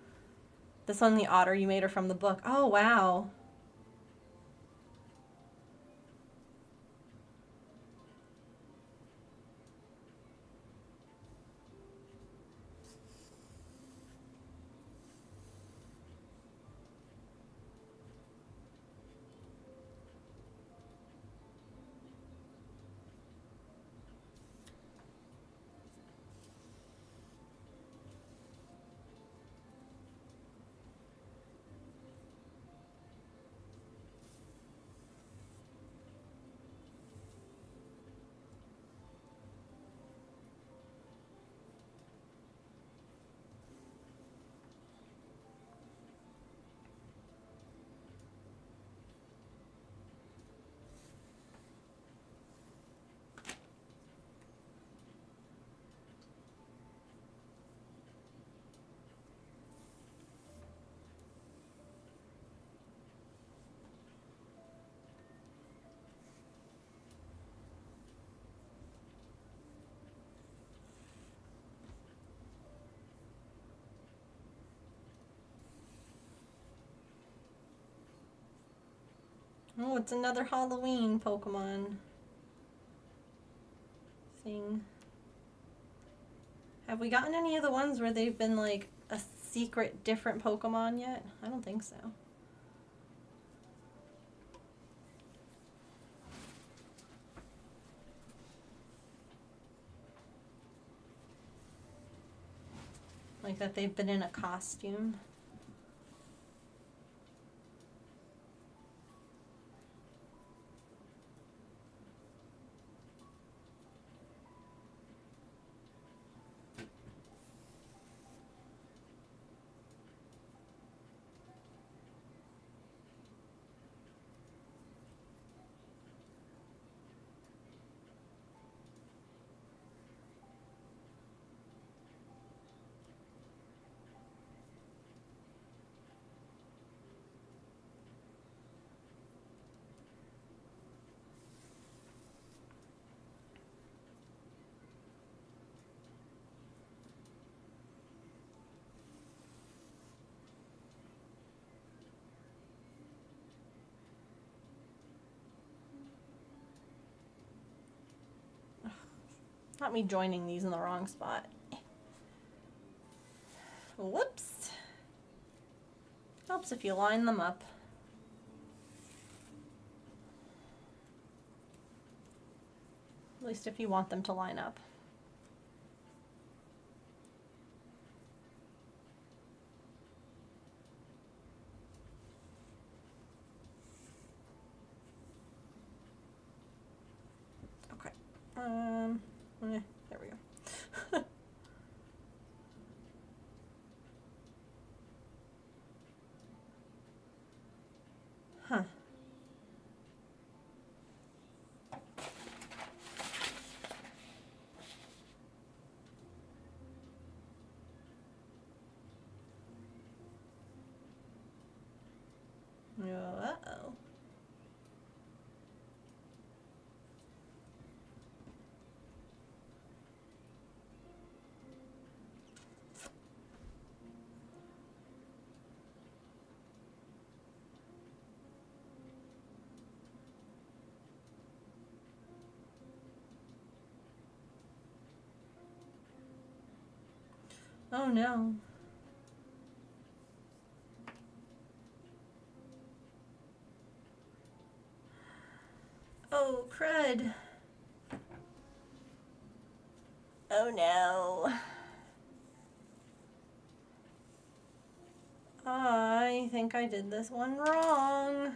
This one, the otter you made are from the book. Oh, wow. Oh, it's another Halloween Pokemon thing. Have we gotten any of the ones where they've been like a secret different Pokemon yet? I don't think so. Like that they've been in a costume. Not me joining these in the wrong spot. Whoops. Helps if you line them up. At least if you want them to line up. Oh no. Oh, crud. Oh no. I think I did this one wrong.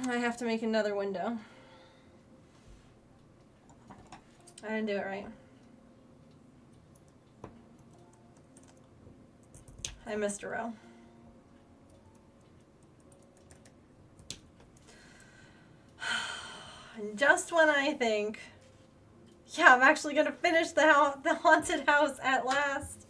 I have to make another window. I didn't do it right. I missed a row. And just when I think, yeah, I'm actually gonna finish the haunted house at last.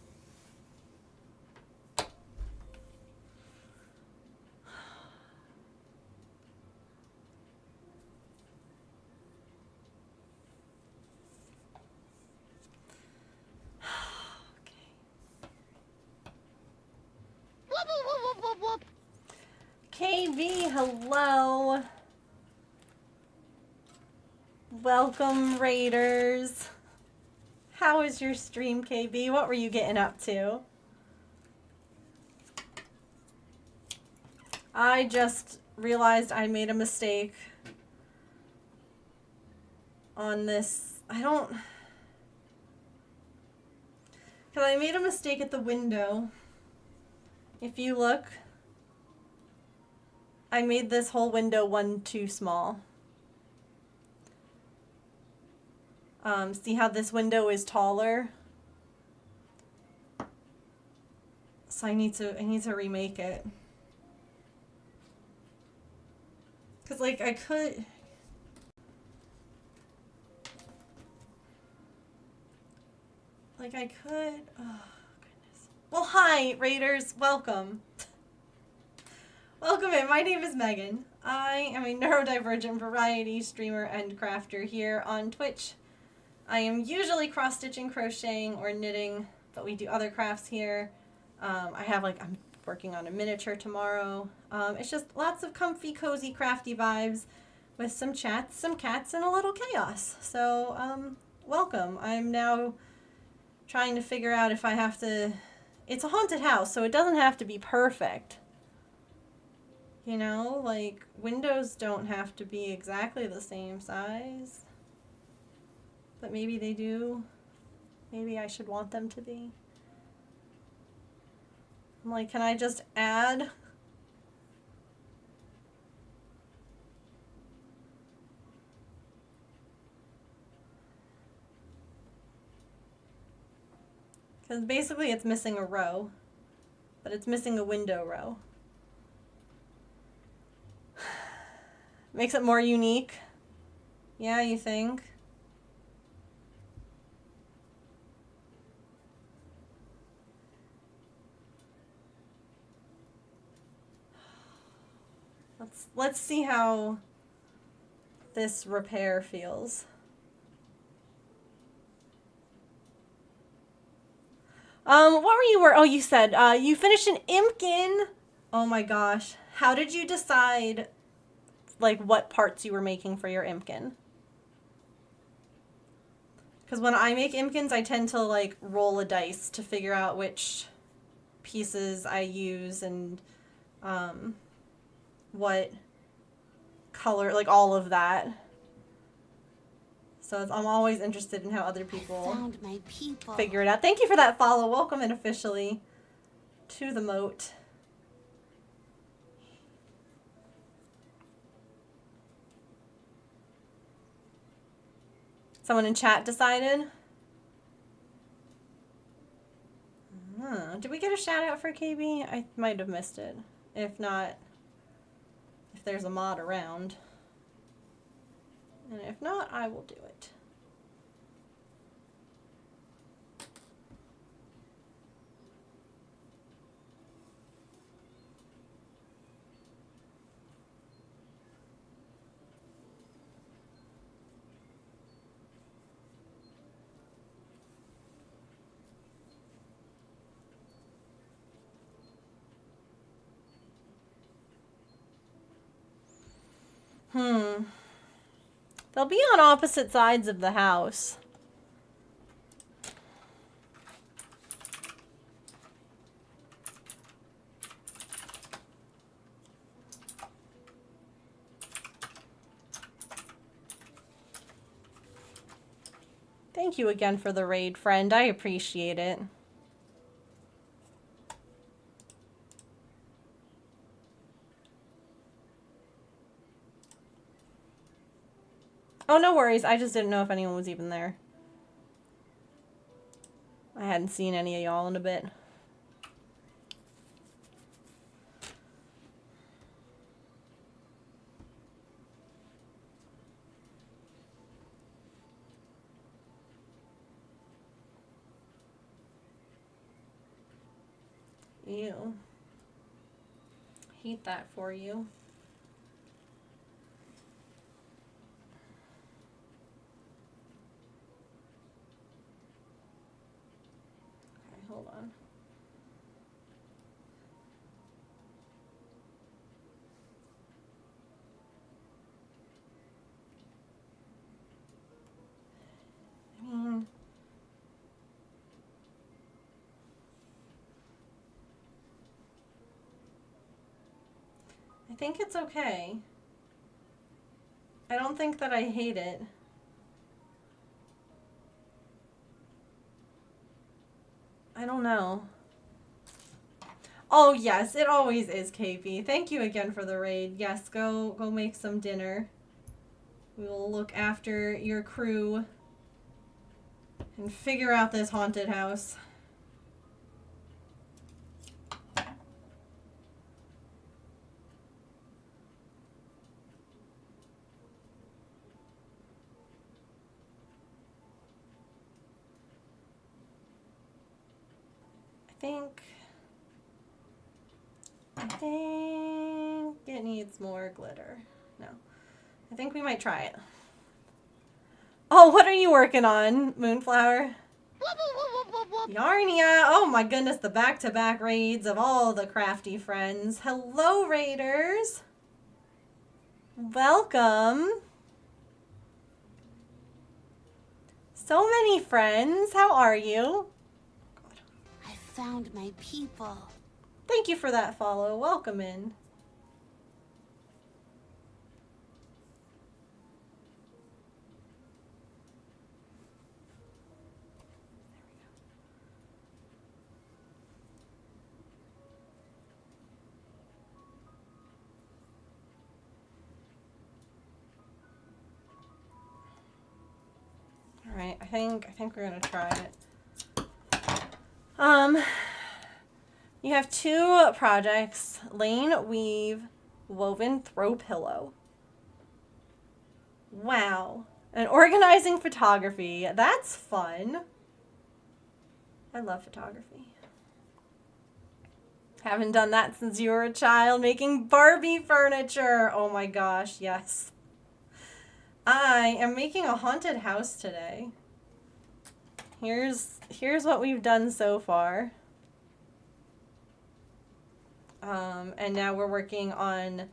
Whoop, whoop, whoop, whoop, whoop. KB, hello. Welcome, Raiders. How was your stream, KB? What were you getting up to? I just realized I made a mistake on this. Because I made a mistake at the window. If you look, I made this whole window one too small. See how this window is taller? So I need to remake it. Cause like I could. Like I could. Oh goodness. Well, hi Raiders, welcome. Welcome in. My name is Megan. I am a neurodivergent variety streamer and crafter here on Twitch. I am usually cross-stitching, crocheting, or knitting, but we do other crafts here. I'm working on a miniature tomorrow. It's just lots of comfy, cozy, crafty vibes with some chats, some cats, and a little chaos. So, welcome. I'm now trying to figure out if I have to... It's a haunted house, so it doesn't have to be perfect. You know, like, windows don't have to be exactly the same size. But maybe they do. Maybe I should want them to be. I'm like, can I just add? Because basically it's missing a row. But it's missing a window row. Makes it more unique. Yeah, you think? Let's see how this repair feels. What were you oh, you said you finished an Imkin. Oh my gosh. How did you decide like what parts you were making for your Imkin? Because when I make Imkins, I tend to like roll a dice to figure out which pieces I use and what color, like all of that. So I'm always interested in how other people Found my people. figure it out. Thank you for that follow. Welcome in officially to the moat. Someone in chat decided? Did we get a shout out for KB? I might have missed it. If not, if there's a mod around. And if not, I will do it. They'll be on opposite sides of the house. Thank you again for the raid, friend. I appreciate it. Oh, no worries. I just didn't know if anyone was even there. I hadn't seen any of y'all in a bit. Ew. Heat that for you. Okay, hold on. I mean, I think it's okay. I don't think that I hate it. I don't know. Oh yes, it always is, KP. Thank you again for the raid. Yes, go make some dinner. We will look after your crew and figure out this haunted house. I think it needs more glitter. No. I think we might try it. Oh, what are you working on, Moonflower? Whoop, whoop, whoop, whoop, whoop. Yarnia! Oh my goodness, the back-to-back raids of all the crafty friends. Hello, raiders! Welcome! So many friends. How are you? I found my people. Thank you for that follow. Welcome in. All right, I think we're gonna try it. You have two projects: Lane Weave, Woven Throw Pillow. Wow, and organizing photography. That's fun. I love photography. Haven't done that since you were a child. Making Barbie furniture. Oh my gosh, yes. I am making a haunted house today. Here's what we've done so far. And now we're working on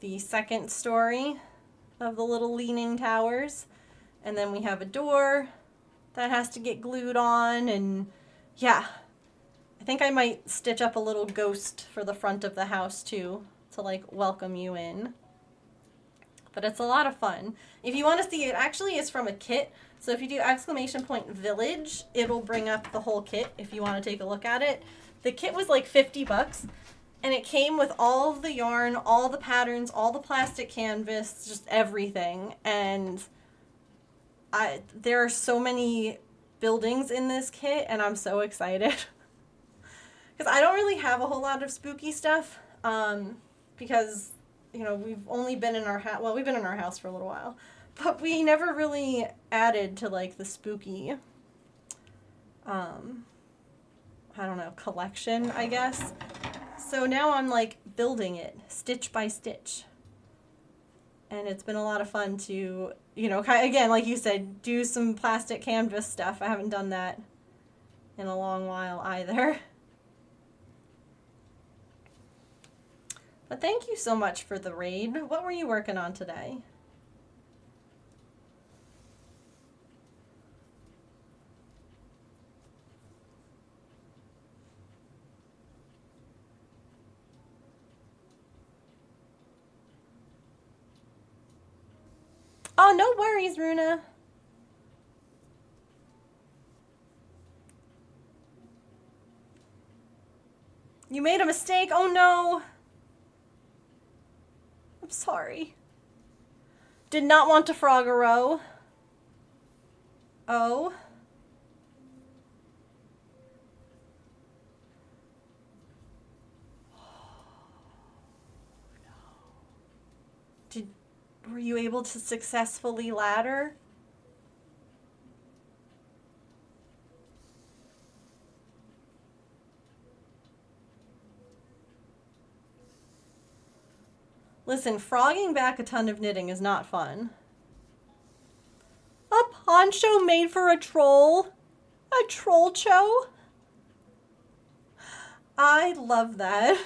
the second story of the little leaning towers. And then we have a door that has to get glued on, and yeah. I think I might stitch up a little ghost for the front of the house too, to like welcome you in. But it's a lot of fun. If you want to see, it actually is from a kit. So if you do !village, it'll bring up the whole kit if you want to take a look at it. The kit was like $50, and it came with all of the yarn, all the patterns, all the plastic canvas, just everything. And there are so many buildings in this kit, and I'm so excited. Because I don't really have a whole lot of spooky stuff, because, you know, we've only been in our house, well, we've been in our house for a little while, but we never really added to, like, the spooky, I don't know, collection, I guess. So now I'm, like, building it, stitch by stitch. And it's been a lot of fun to, you know, again, like you said, do some plastic canvas stuff. I haven't done that in a long while either. But thank you so much for the raid. What were you working on today? Oh, no worries, Runa. You made a mistake. Oh no. I'm sorry. Did not want to frog a row. Oh. Were you able to successfully ladder? Listen, frogging back a ton of knitting is not fun. A poncho made for a troll? A troll cho? I love that.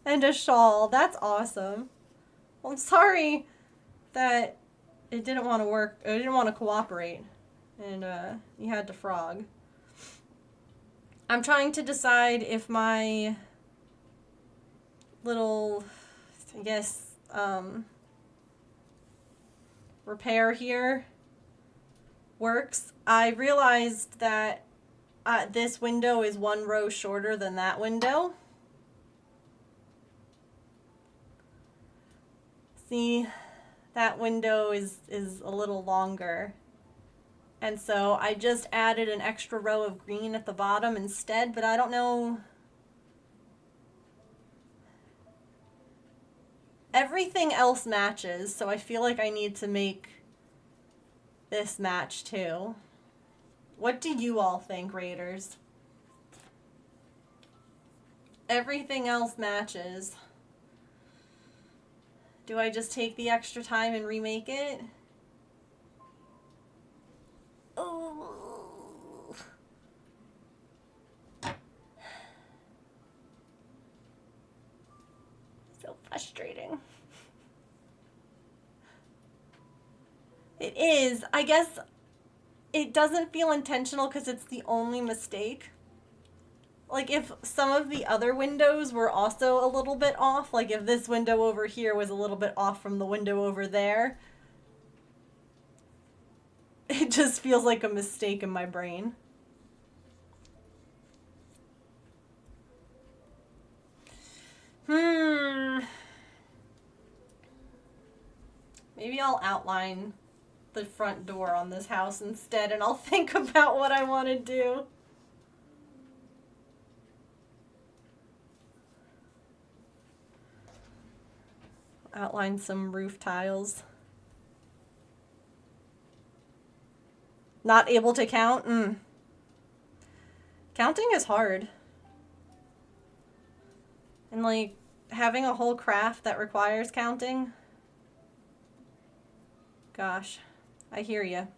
And a shawl. That's awesome. Well, I'm sorry that it didn't want to work. It didn't want to cooperate. And you had to frog. I'm trying to decide if my little, I guess, repair here works. I realized that this window is one row shorter than that window. See, that window is a little longer. And so I just added an extra row of green at the bottom instead, but I don't know. Everything else matches, so I feel like I need to make this match too. What do you all think, Raiders? Everything else matches. Do I just take the extra time and remake it? Oh. So frustrating. It is. I guess it doesn't feel intentional because it's the only mistake. Like if some of the other windows were also a little bit off, like if this window over here was a little bit off from the window over there, it just feels like a mistake in my brain. Maybe I'll outline the front door on this house instead and I'll think about what I want to do. Outline some roof tiles. Not able to count? Counting is hard. And like having a whole craft that requires counting. Gosh, I hear you.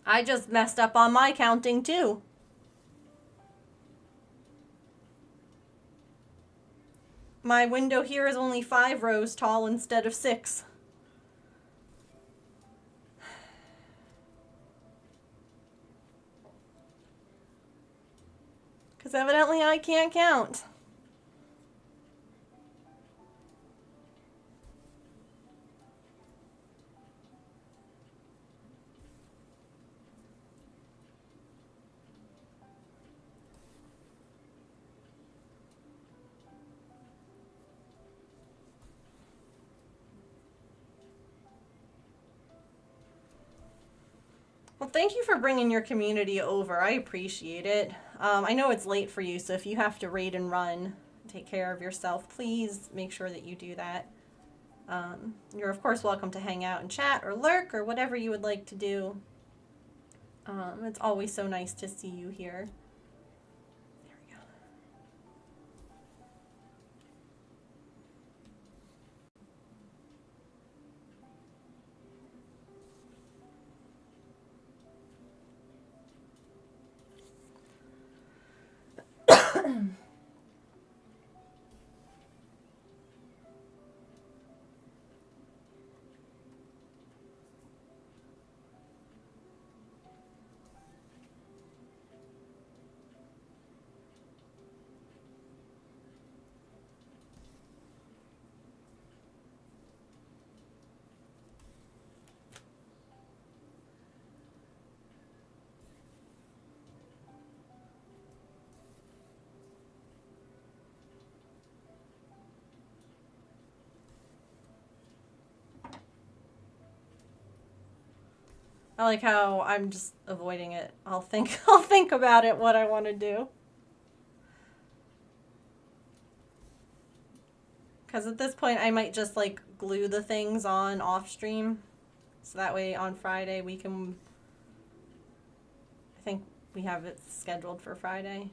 I just messed up on my counting too. My window here is only 5 rows tall instead of 6. Because evidently I can't count. Well, thank you for bringing your community over. I appreciate it. I know it's late for you, so if you have to raid and run, take care of yourself, please make sure that you do that. You're, of course, welcome to hang out and chat or lurk or whatever you would like to do. It's always so nice to see you here. There we go. I like how I'm just avoiding it. I'll think about it what I want to do. Cuz at this point I might just like glue the things on off stream. So that way on Friday we can, I think we have it scheduled for Friday.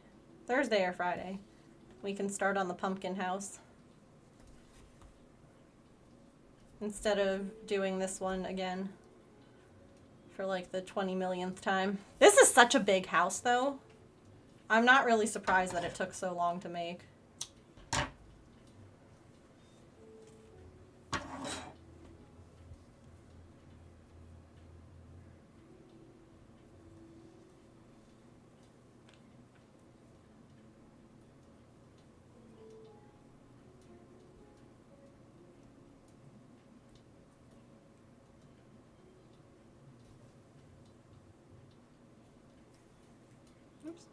Thursday or Friday. We can start on the pumpkin house. Instead of doing this one again for like the 20 millionth time. This is such a big house though. I'm not really surprised that it took so long to make. Oops.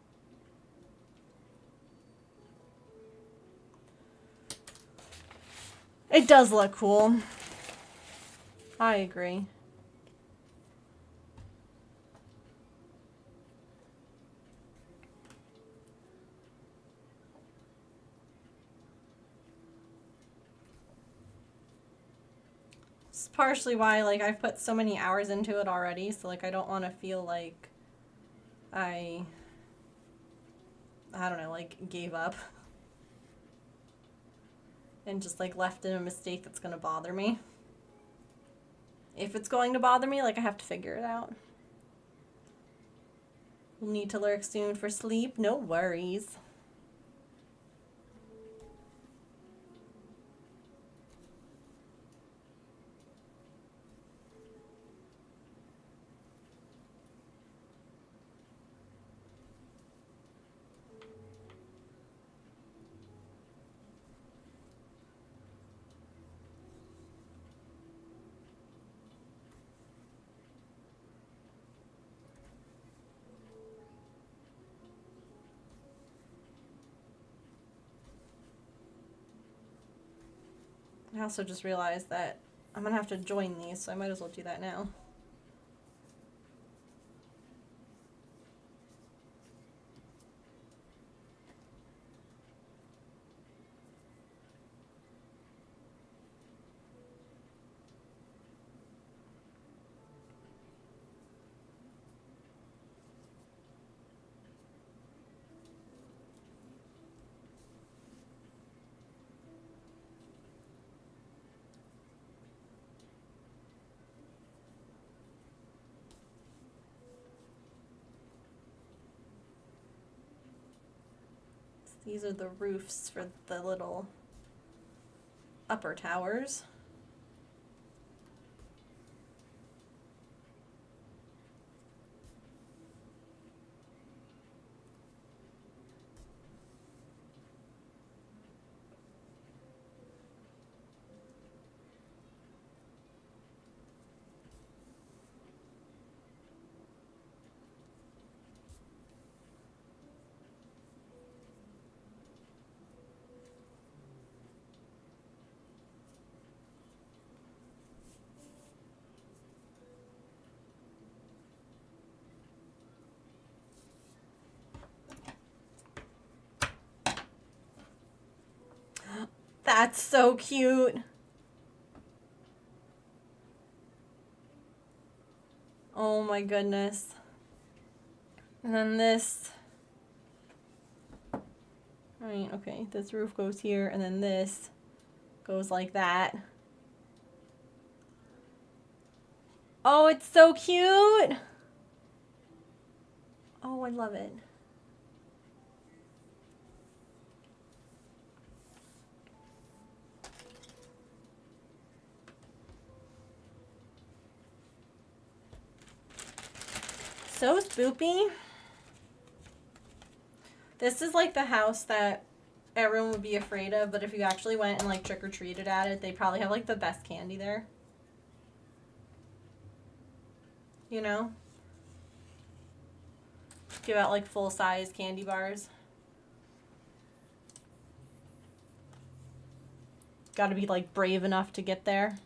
It does look cool. I agree. It's partially why like I've put so many hours into it already, so like I don't want to feel like I don't know, like gave up and just like left in a mistake that's gonna bother me. If it's going to bother me, like I have to figure it out. We'll need to lurk soon for sleep. No worries. I also just realized that I'm gonna have to join these, so I might as well do that now. These are the roofs for the little upper towers. That's so cute. Oh my goodness. And then this. Right, okay, this roof goes here, and then this goes like that. Oh, it's so cute. Oh, I love it. So spoopy. This is like the house that everyone would be afraid of, but if you actually went and like trick-or-treated at it, they probably have like the best candy there. You know? Give out like full-size candy bars. Gotta be like brave enough to get there.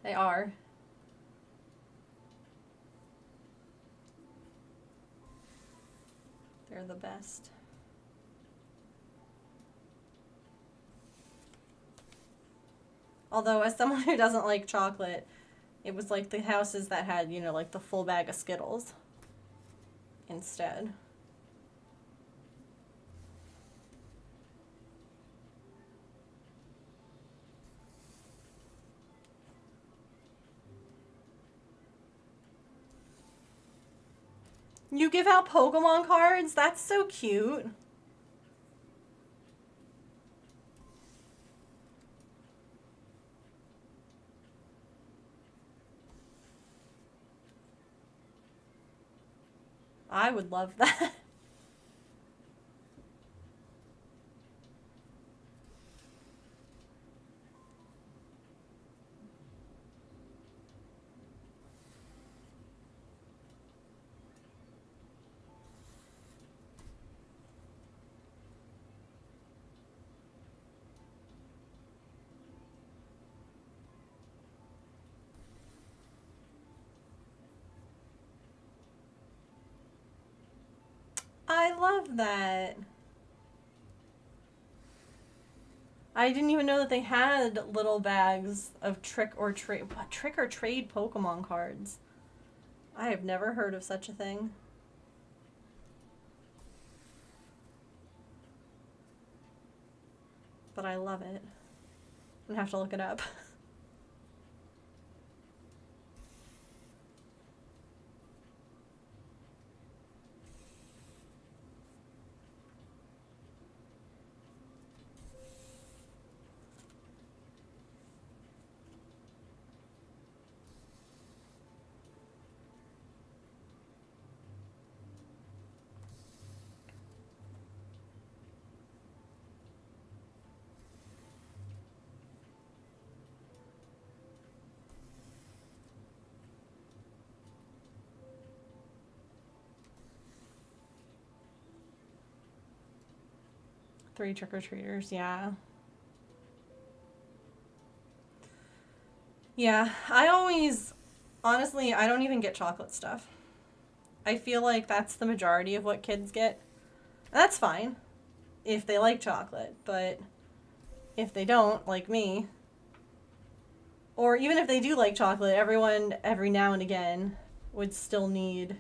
They are. They're the best. Although, as someone who doesn't like chocolate, it was like the houses that had, you know, like the full bag of Skittles instead. You give out Pokemon cards? That's so cute. I would love that. I love that. I didn't even know that they had little bags of trick or trade Pokemon cards. I have never heard of such a thing. But I love it. I'm gonna have to look it up. Three trick-or-treaters, yeah. Yeah, honestly, I don't even get chocolate stuff. I feel like that's the majority of what kids get. That's fine if they like chocolate, but if they don't, like me, or even if they do like chocolate, everyone every now and again would still need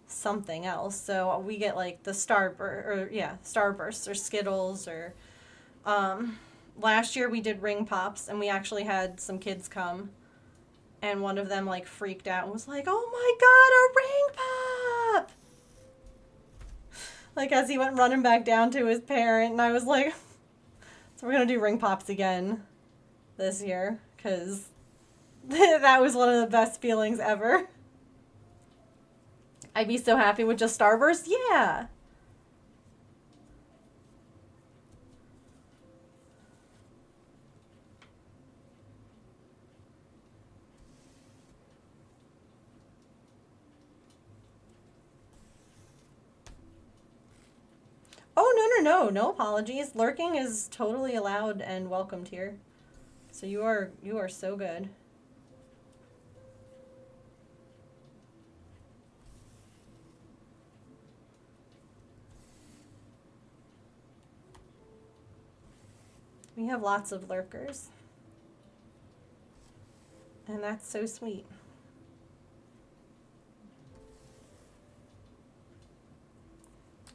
something else. So we get like the Starbursts or Skittles or last year we did ring pops, and we actually had some kids come, and one of them like freaked out and was like, "Oh my god, a ring pop!" Like as he went running back down to his parent, and I was like, so we're gonna do ring pops again this year, because that was one of the best feelings ever. I'd be so happy with just Starburst. Yeah. Oh, no apologies. Lurking is totally allowed and welcomed here. So you are so good. We have lots of lurkers. And that's so sweet.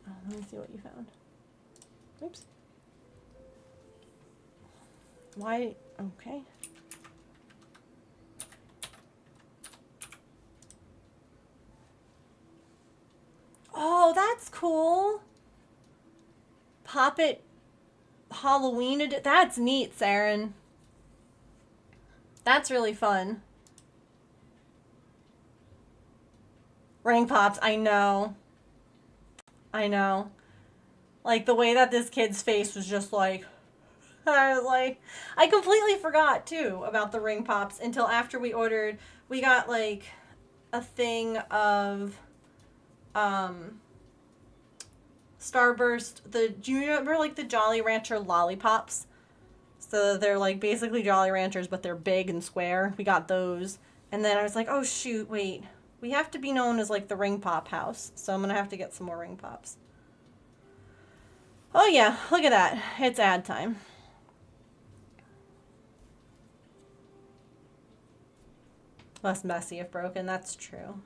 Oh, let me see what you found. Oops. Why? Okay. Oh, that's cool. Pop It Halloween. That's neat, Saren. That's really fun. Ring pops, I know. I know. Like the way that this kid's face was just like, I was like, I completely forgot too about the ring pops until after we ordered. We got like a thing of Starburst. Do you remember like the Jolly Rancher lollipops? So they're like basically Jolly Ranchers, but they're big and square. We got those. And then I was like, oh shoot, wait. We have to be known as like the Ring Pop house. So I'm going to have to get some more Ring Pops. Oh yeah, look at that. It's ad time. Less messy if broken, that's true.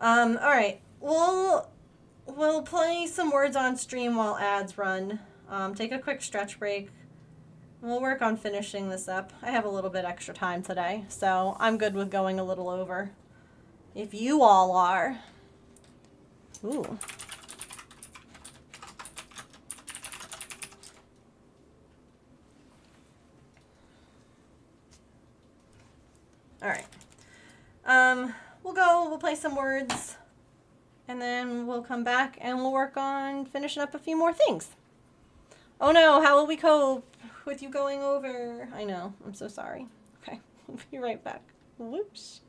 Alright. We'll play some words on stream while ads run. Take a quick stretch break. We'll work on finishing this up. I have a little bit extra time today, so I'm good with going a little over. If you all are. Ooh. Alright. We'll play some words, and then we'll come back and we'll work on finishing up a few more things. Oh no, how will we cope with you going over? I know, I'm so sorry. Okay, we'll be right back. Whoops.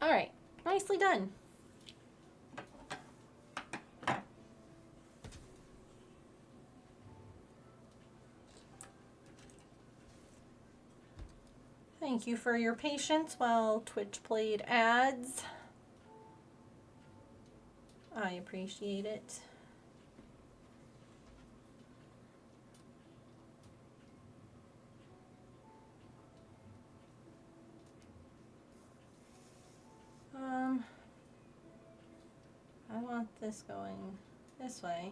All right, nicely done. Thank you for your patience while Twitch played ads. I appreciate it. I want this going this way.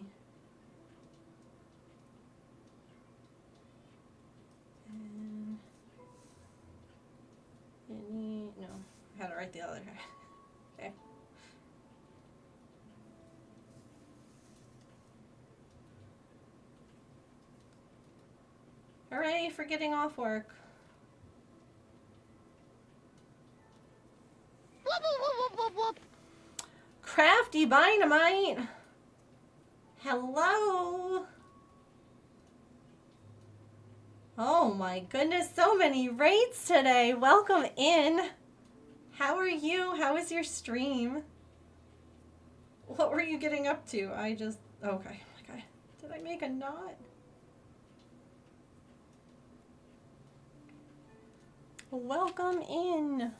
And no, I had it right the other way. Okay. Hooray for getting off work. Whoop, whoop, whoop, whoop, whoop. Crafty Dynamite. Hello. Oh my goodness, so many rates today. Welcome in. How are you? How was your stream? What were you getting up to? Okay. Did I make a knot? Welcome in.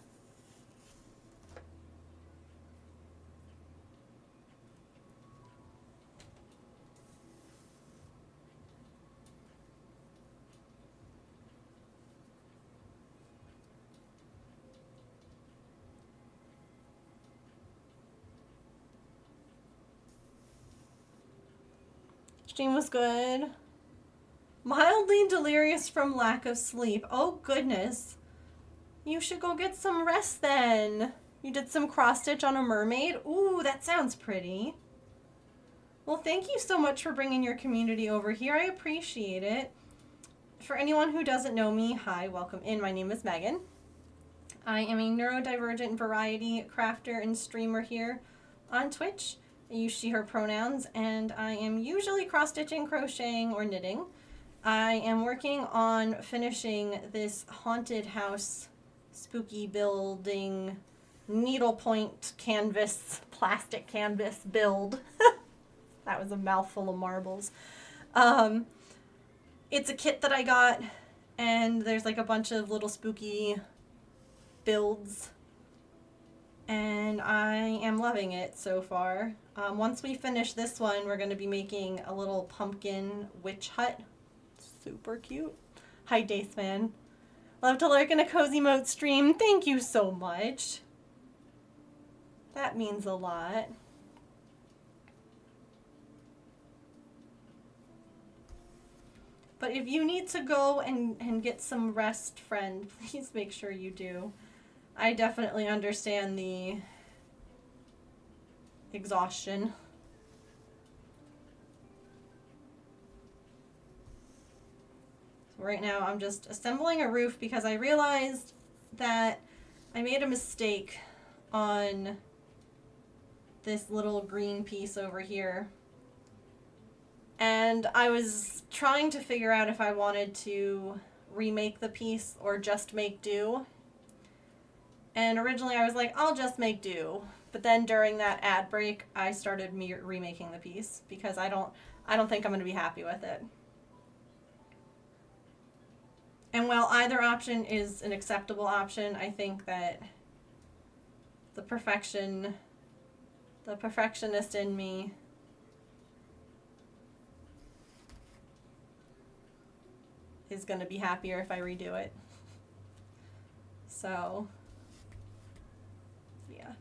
Stream was good. Mildly delirious from lack of sleep. Oh goodness. You should go get some rest then. You did some cross stitch on a mermaid. Ooh, that sounds pretty. Well, thank you so much for bringing your community over here. I appreciate it. For anyone who doesn't know me, hi, welcome in. My name is Megan. I am a neurodivergent variety crafter and streamer here on Twitch. I use she, her pronouns, and I am usually cross-stitching, crocheting, or knitting. I am working on finishing this haunted house, spooky building, needlepoint canvas, plastic canvas build. That was a mouthful of marbles. It's a kit that I got, and there's like a bunch of little spooky builds, and I am loving it so far. Once we finish this one, we're going to be making a little pumpkin witch hut. Super cute. Hi, Daceman. Love to lurk in a cozy moat stream. Thank you so much. That means a lot. But if you need to go and get some rest, friend, please make sure you do. I definitely understand the exhaustion. So right now I'm just assembling a roof because I realized that I made a mistake on this little green piece over here. And I was trying to figure out if I wanted to remake the piece or just make do. And originally I was like, I'll just make do. But then during that ad break, I started remaking the piece because I don't think I'm going to be happy with it. And while either option is an acceptable option, I think that the perfectionist in me is going to be happier if I redo it. So, yeah.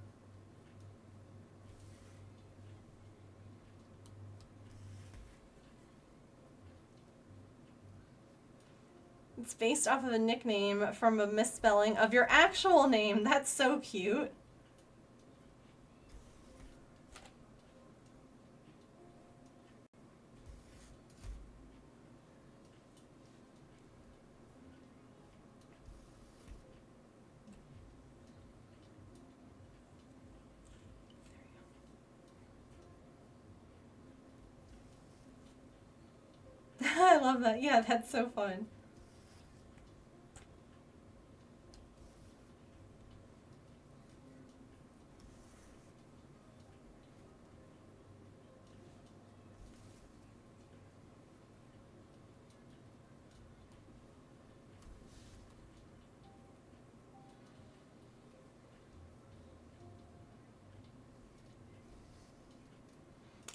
It's based off of a nickname from a misspelling of your actual name. That's so cute. I love that. Yeah, that's so fun.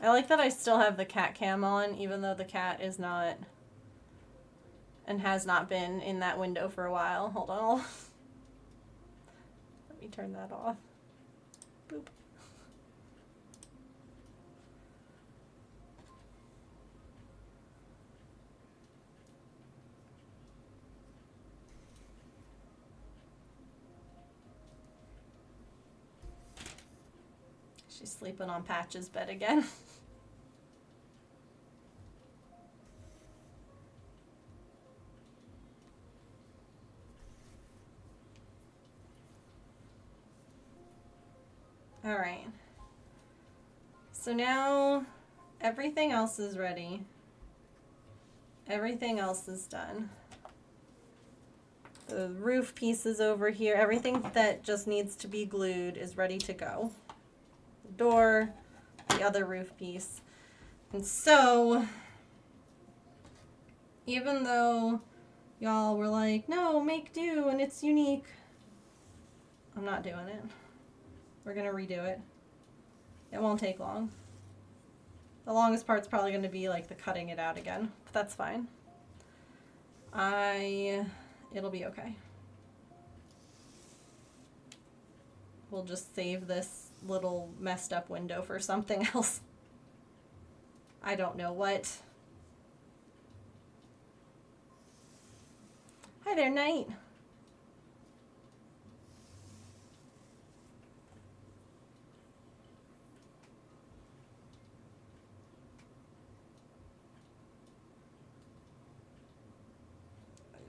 I like that I still have the cat cam on, even though the cat is not and has not been in that window for a while. Hold on. Let me turn that off. Boop. She's sleeping on Patch's bed again. All right. So now everything else is ready. Everything else is done. The roof piece is over here. Everything that just needs to be glued is ready to go. The door, the other roof piece. And so, even though y'all were like, no, make do and it's unique, I'm not doing it. We're going to redo it. It won't take long. The longest part's probably going to be like the cutting it out again, but that's fine. It'll be okay. We'll just save this little messed up window for something else. I don't know what. Hi there, Knight.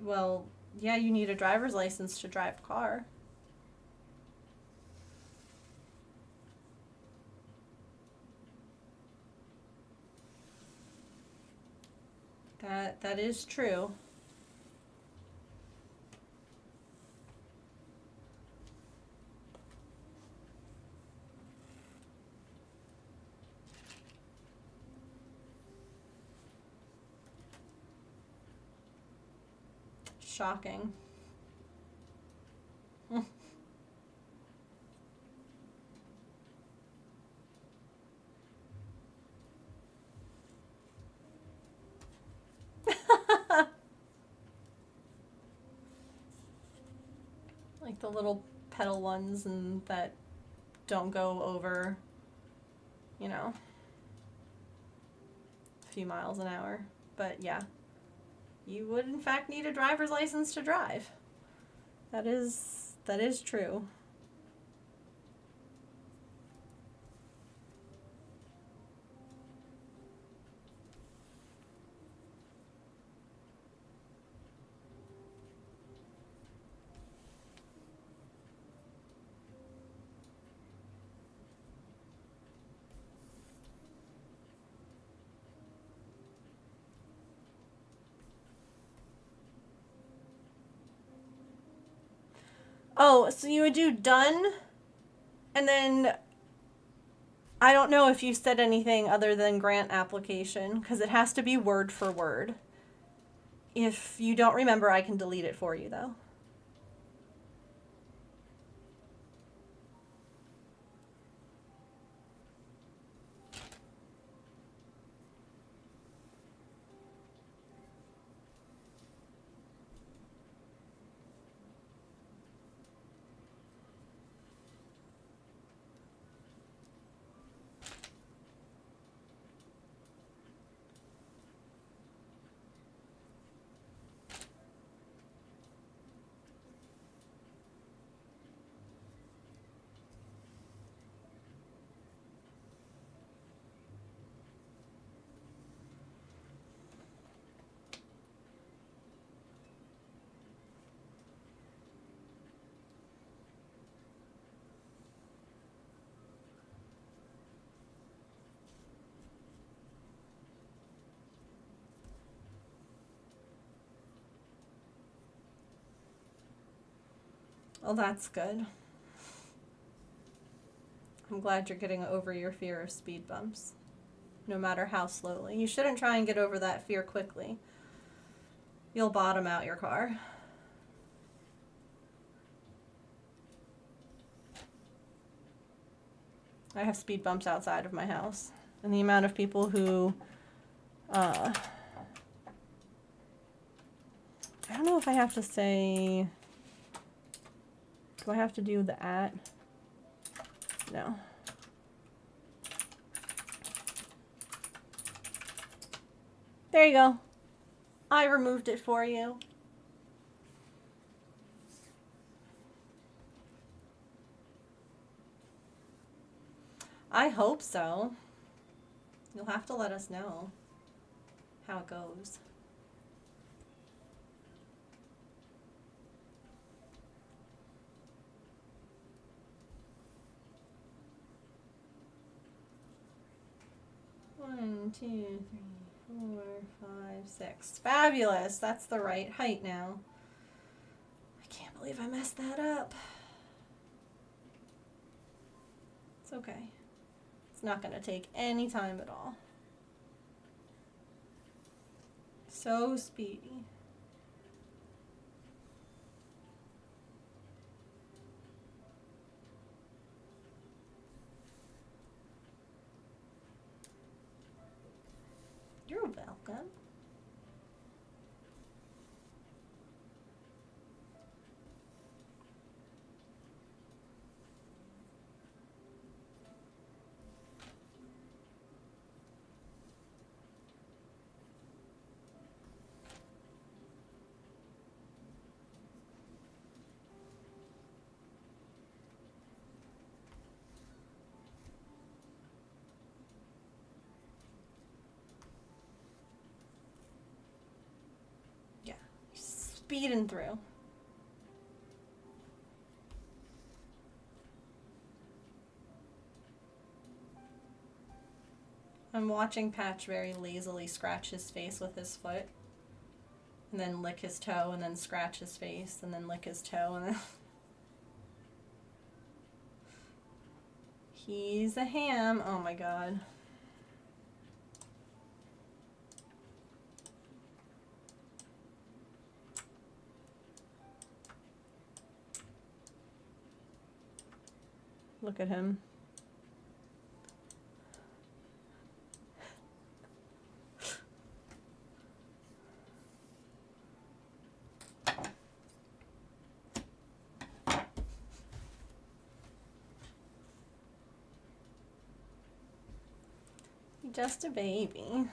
Well, yeah, you need a driver's license to drive a car. That is true. Shocking. Like the little pedal ones and that don't go over, you know, a few miles an hour. But yeah, you would in fact need a driver's license to drive. That is true. Oh, so you would do done, and then I don't know if you said anything other than grant application, because it has to be word for word. If you don't remember, I can delete it for you, though. Well, that's good. I'm glad you're getting over your fear of speed bumps, no matter how slowly. You shouldn't try and get over that fear quickly. You'll bottom out your car. I have speed bumps outside of my house. And the amount of people who, I don't know if I have to say, do I have to do the @ No. There you go. I removed it for you. I hope so. You'll have to let us know how it goes. One, two, 3, 4, 5, 6. Fabulous. That's the right height now. I can't believe I messed that up. It's okay. It's not going to take any time at all. So speedy. You're welcome. Speeding through. I'm watching Patch very lazily scratch his face with his foot, and then lick his toe, and then scratch his face, and then lick his toe, and then... He's a ham. Oh my god. Look at him. Just a baby.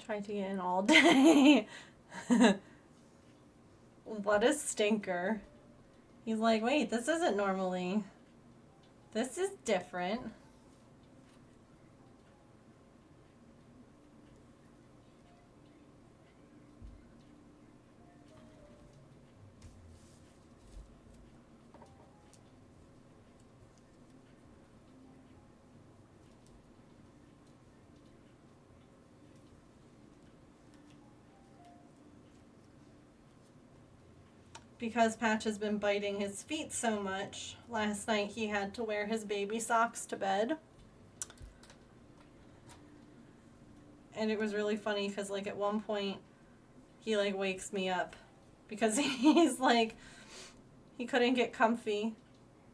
Tried to get in all day. What a stinker. He's like, wait, this isn't normally. This is different. Because Patch has been biting his feet so much, last night he had to wear his baby socks to bed. And it was really funny because, like, at one point, he, like, wakes me up because he's, like, he couldn't get comfy.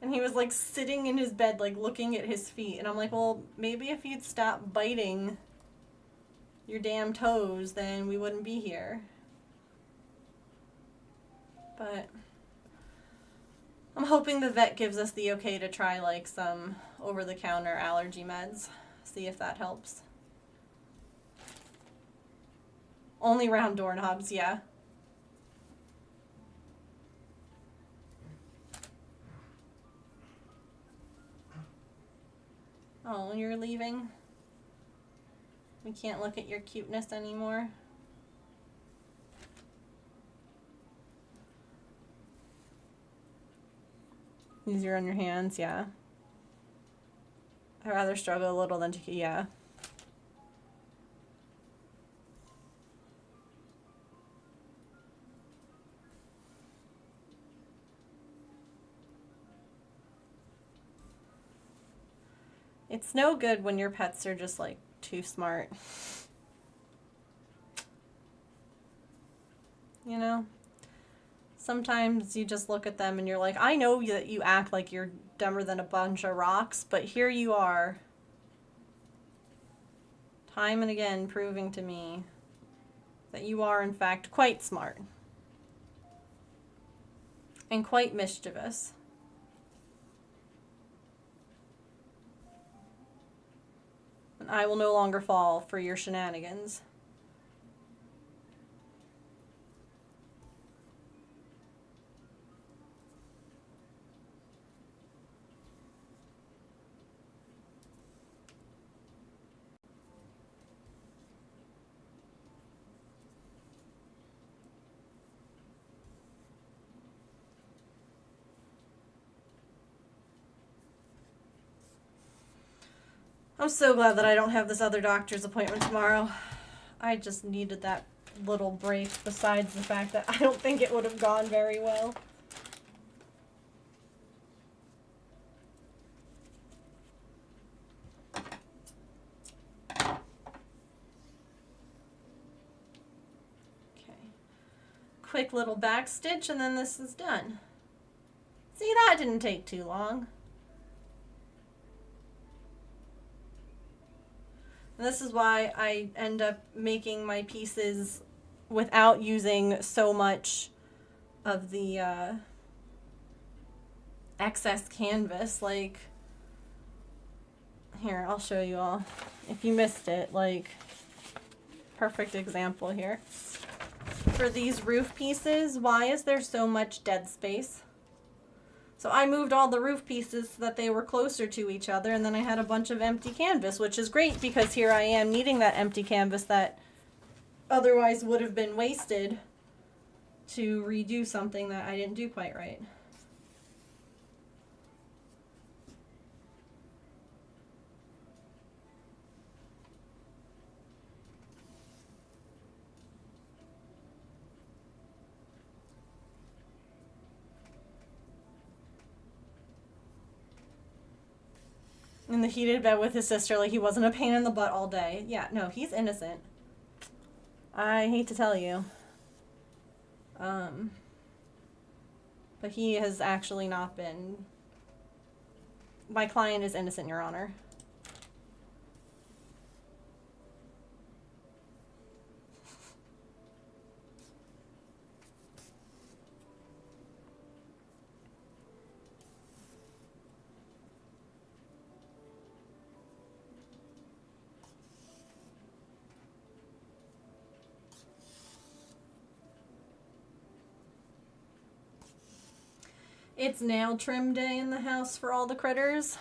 And he was, like, sitting in his bed, like, looking at his feet. And I'm like, well, maybe if you'd stop biting your damn toes, then we wouldn't be here. But I'm hoping the vet gives us the okay to try, like, some over-the-counter allergy meds. See if that helps. Only round doorknobs, yeah. Oh, you're leaving? We can't look at your cuteness anymore? Easier on your hands, yeah. I'd rather struggle a little than to, yeah. It's no good when your pets are just, like, too smart. you know? Sometimes you just look at them and you're like, I know that you act like you're dumber than a bunch of rocks, but here you are. Time and again proving to me that you are, in fact, quite smart. And quite mischievous. And I will no longer fall for your shenanigans. I'm so glad that I don't have this other doctor's appointment tomorrow. I just needed that little break, besides the fact that I don't think it would have gone very well. Okay. Quick little back stitch and then this is done. See, that didn't take too long. And this is why I end up making my pieces without using so much of the excess canvas. Like, here, I'll show you all. If you missed it, like, perfect example here. For these roof pieces, why is there so much dead space? So I moved all the roof pieces so that they were closer to each other, and then I had a bunch of empty canvas, which is great because here I am needing that empty canvas that otherwise would have been wasted to redo something that I didn't do quite right. In the heated bed with his sister, like he wasn't a pain in the butt all day. Yeah, no, he's innocent. I hate to tell you. But he has actually not been. My client is innocent, Your Honor. It's nail trim day in the house for all the critters.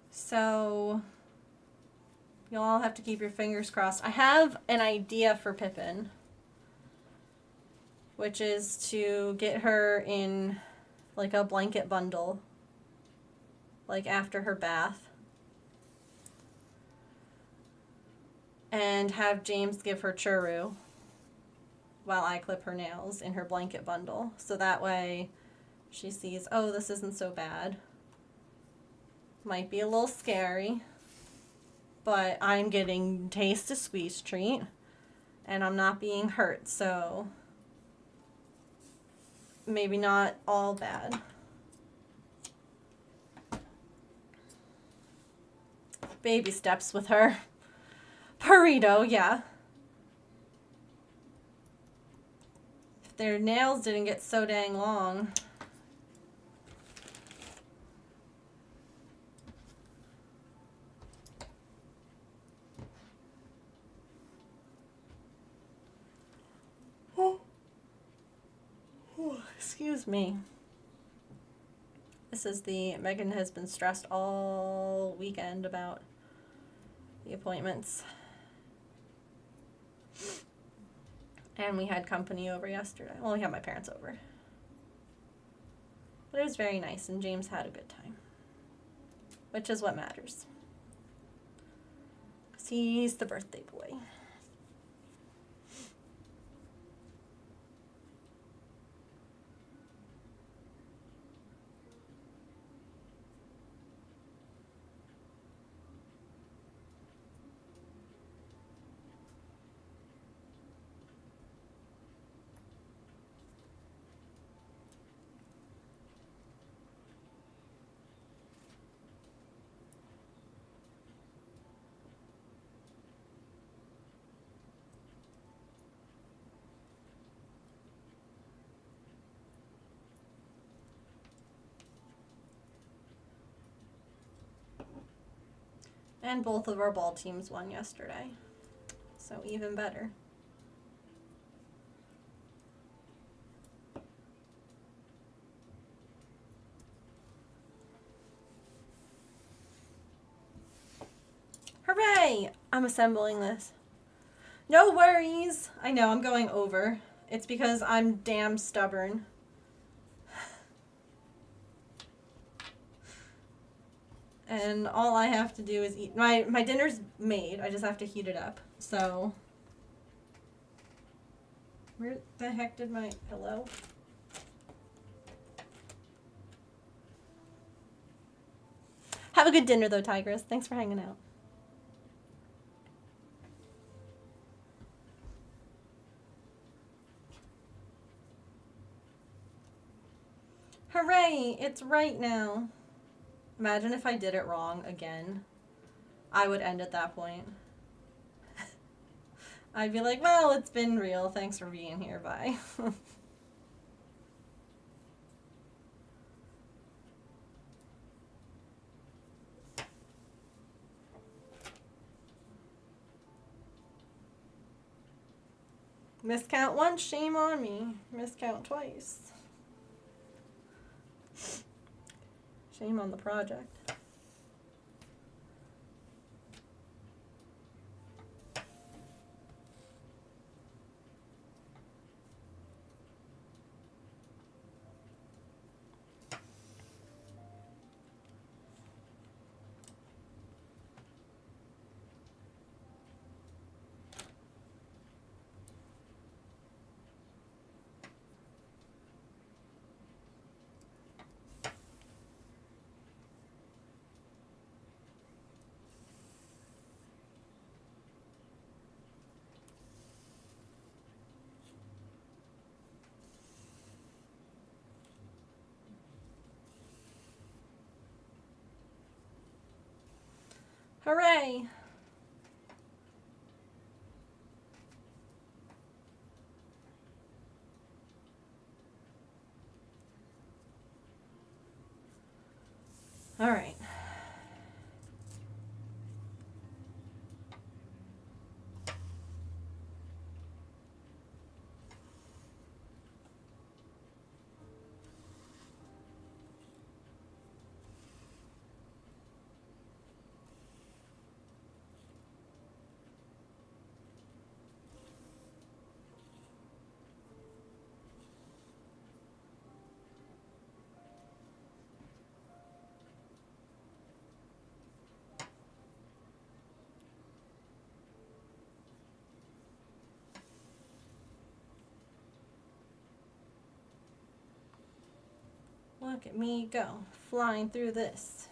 So you'll all have to keep your fingers crossed. I have an idea for Pippin, which is to get her in like a blanket bundle, like after her bath, and have James give her churu while I clip her nails in her blanket bundle. So that way she sees, oh, this isn't so bad. Might be a little scary, but I'm getting taste of squeeze treat and I'm not being hurt, so maybe not all bad. Baby steps with her. Burrito, yeah. Their nails didn't get so dang long. Oh, excuse me. This is Megan has been stressed all weekend about the appointments. And we had company over yesterday. Well, we had my parents over. But it was very nice, and James had a good time. Which is what matters. Because he's the birthday boy. And both of our ball teams won yesterday. So even better. Hooray! I'm assembling this. No worries. I know, I'm going over. It's because I'm damn stubborn. And all I have to do is eat. My dinner's made. I just have to heat it up. So, where the heck did my hello? Have a good dinner though, Tigress. Thanks for hanging out. Hooray! It's right now. Imagine if I did it wrong again. I would end at that point. I'd be like, well, it's been real. Thanks for being here. Bye. Miscount once, shame on me. Miscount twice. Shame on the project. Hooray! All right. Look at me go, flying through this.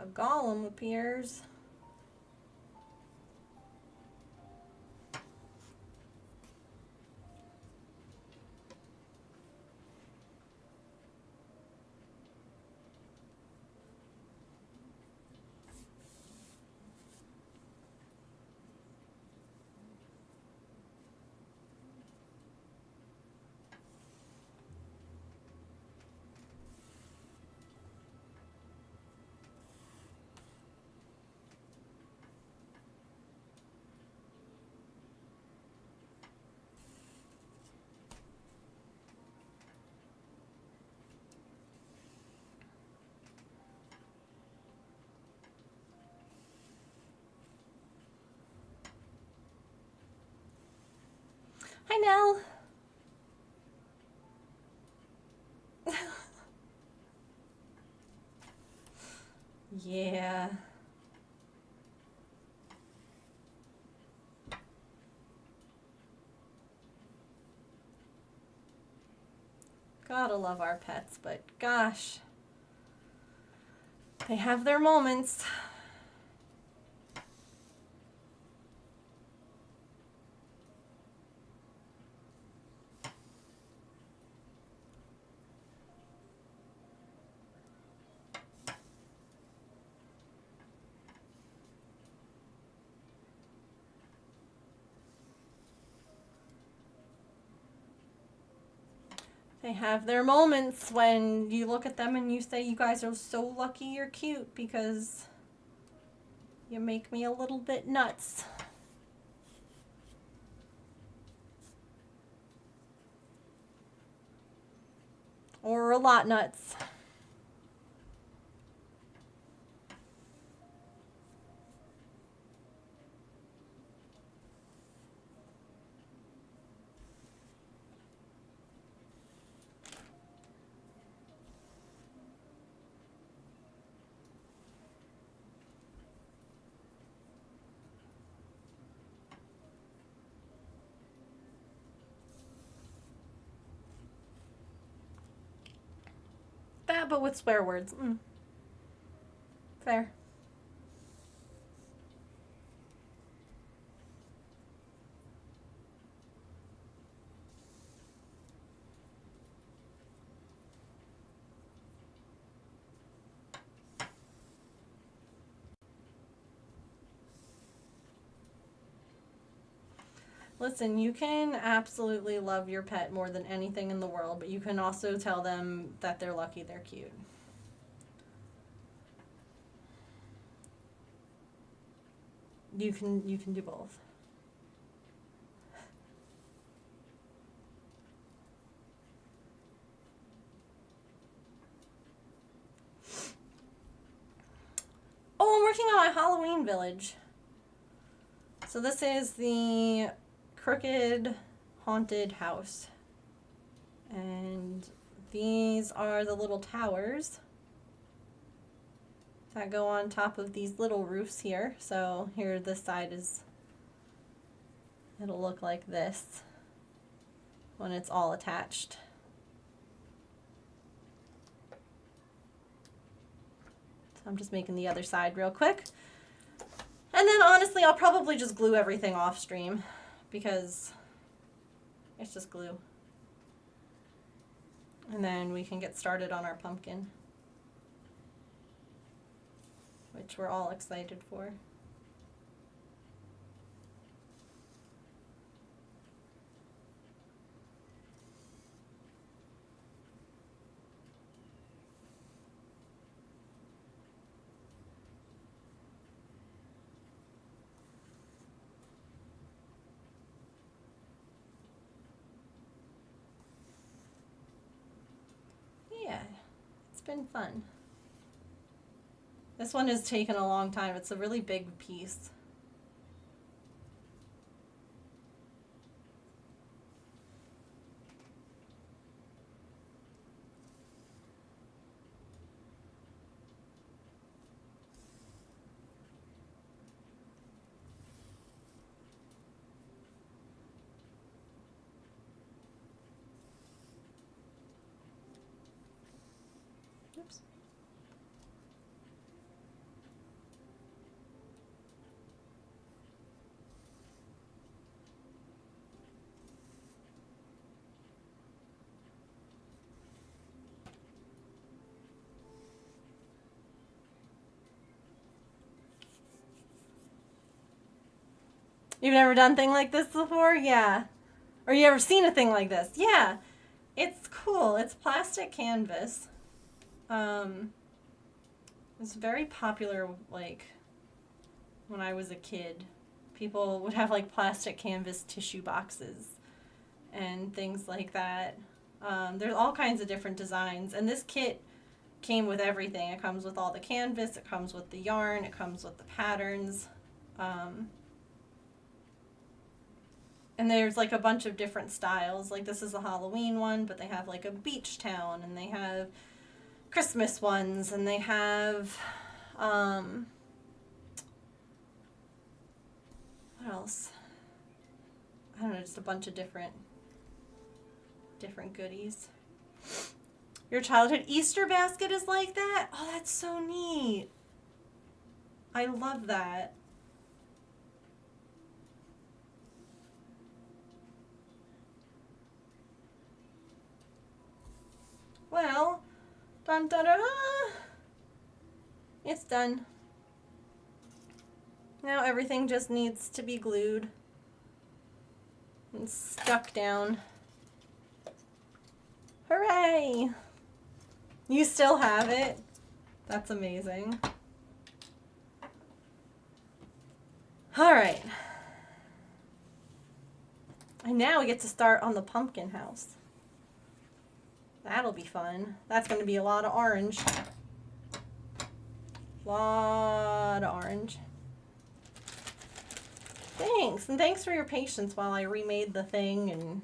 A golem appears. Hi, Nell. Yeah. Gotta love our pets, but gosh, They have their moments. They have their moments when you look at them and you say, you guys are so lucky you're cute because you make me a little bit nuts. Or a lot nuts. That, but with swear words. Fair. Listen, you can absolutely love your pet more than anything in the world, but you can also tell them that they're lucky they're cute. You can do both. Oh, I'm working on my Halloween village. So this is the Crooked Haunted House. And these are the little towers that go on top of these little roofs here. So here this side is, it'll look like this when it's all attached. So I'm just making the other side real quick. And then honestly, I'll probably just glue everything off stream because it's just glue. And then we can get started on our pumpkin, which we're all excited for. Yeah, it's been fun. This one has taken a long time. It's a really big piece. Oops. You've never done a thing like this before? Yeah. Or you ever seen a thing like this? Yeah. It's cool. It's plastic canvas. It's very popular, like, when I was a kid. People would have, like, plastic canvas tissue boxes and things like that. There's all kinds of different designs. And this kit came with everything. It comes with all the canvas. It comes with the yarn. It comes with the patterns. And there's like a bunch of different styles. Like this is a Halloween one, but they have like a beach town, and they have Christmas ones, and they have what else? I don't know, just a bunch of different goodies. Your childhood Easter basket is like that? Oh, that's so neat. I love that. Well, dun da da da. It's done. Now everything just needs to be glued and stuck down. Hooray! You still have it? That's amazing. All right. And now we get to start on the pumpkin house. That'll be fun. That's going to be a lot of orange. Lot of orange. Thanks, and thanks for your patience while I remade the thing and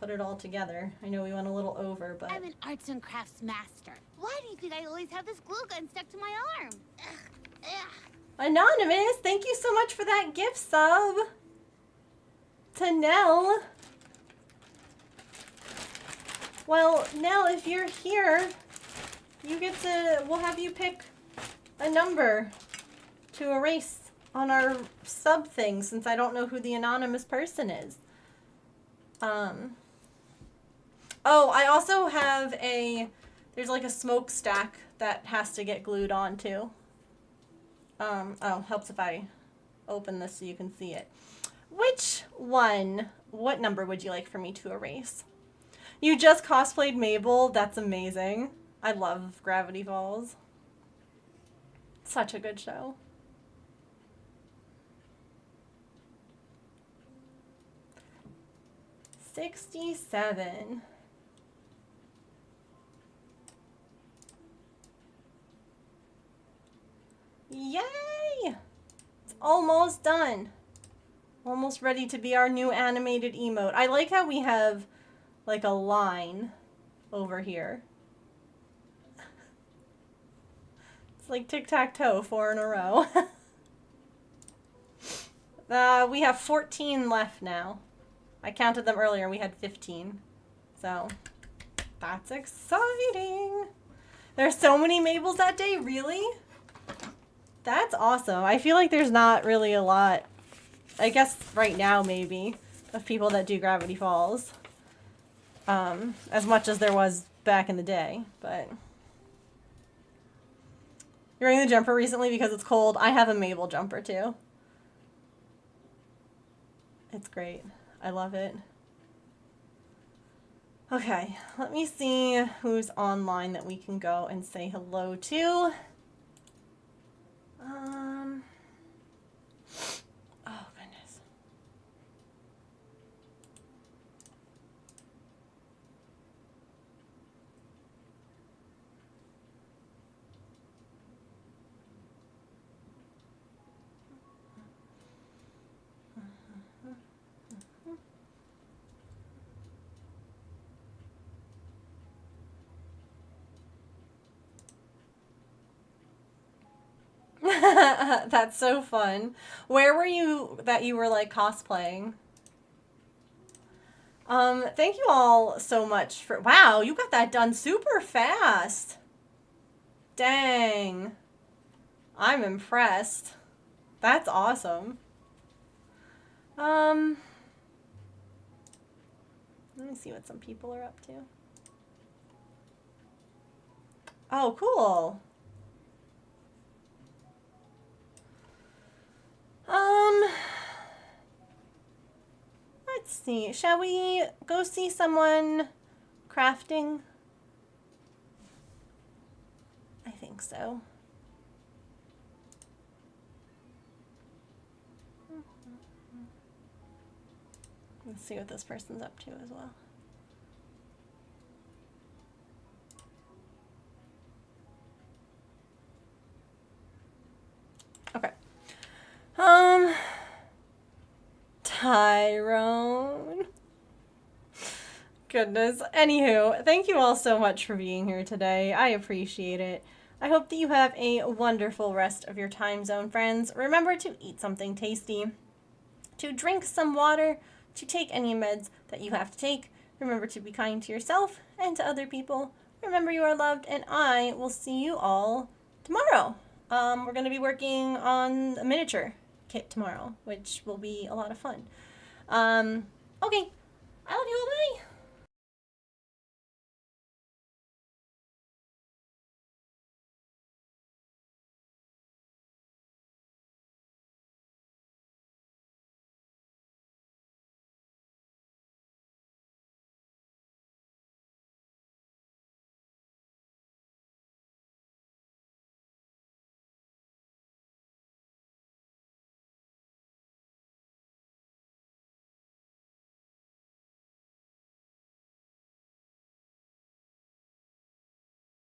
put it all together. I know we went a little over, but... I'm an arts and crafts master. Why do you think I always have this glue gun stuck to my arm? Ugh, ugh. Anonymous, thank you so much for that gift sub. To Nell. Well, Nell, if you're here, you get to... We'll have you pick a number to erase on our sub thing, since I don't know who the anonymous person is. Oh, I also have there's like a smokestack that has to get glued on too. Oh, helps if I open this so you can see it. What number would you like for me to erase? You just cosplayed Mabel? That's amazing. I love Gravity Falls. Such a good show. $67. Yay! It's almost done. Almost ready to be our new animated emote. I like how we have like a line over here. It's like tic-tac-toe, 4 in a row. We have 14 left now. I counted them earlier and we had 15. So, that's exciting. There's so many Mabels that day, really? That's awesome. I feel like there's not really a lot, I guess right now maybe, of people that do Gravity Falls. As much as there was back in the day, but... You're wearing the jumper recently because it's cold. I have a Mabel jumper too. It's great. I love it. Okay, let me see who's online that we can go and say hello to. Oh, goodness. That's so fun. Where were you that you were like cosplaying? Thank you all so much for... Wow, you got that done super fast. Dang. I'm impressed. That's awesome. Let me see what some people are up to. Oh, cool. Let's see. Shall we go see someone crafting? I think so. Let's see what this person's up to as well. Okay. Tyrone. Goodness. Anywho, thank you all so much for being here today. I appreciate it. I hope that you have a wonderful rest of your time zone, friends. Remember to eat something tasty, to drink some water, to take any meds that you have to take, Remember to be kind to yourself and to other people. Remember you are loved, and I will see you all tomorrow. We're going to be working on a miniature kit tomorrow, which will be a lot of fun. Okay. I love you all. Bye.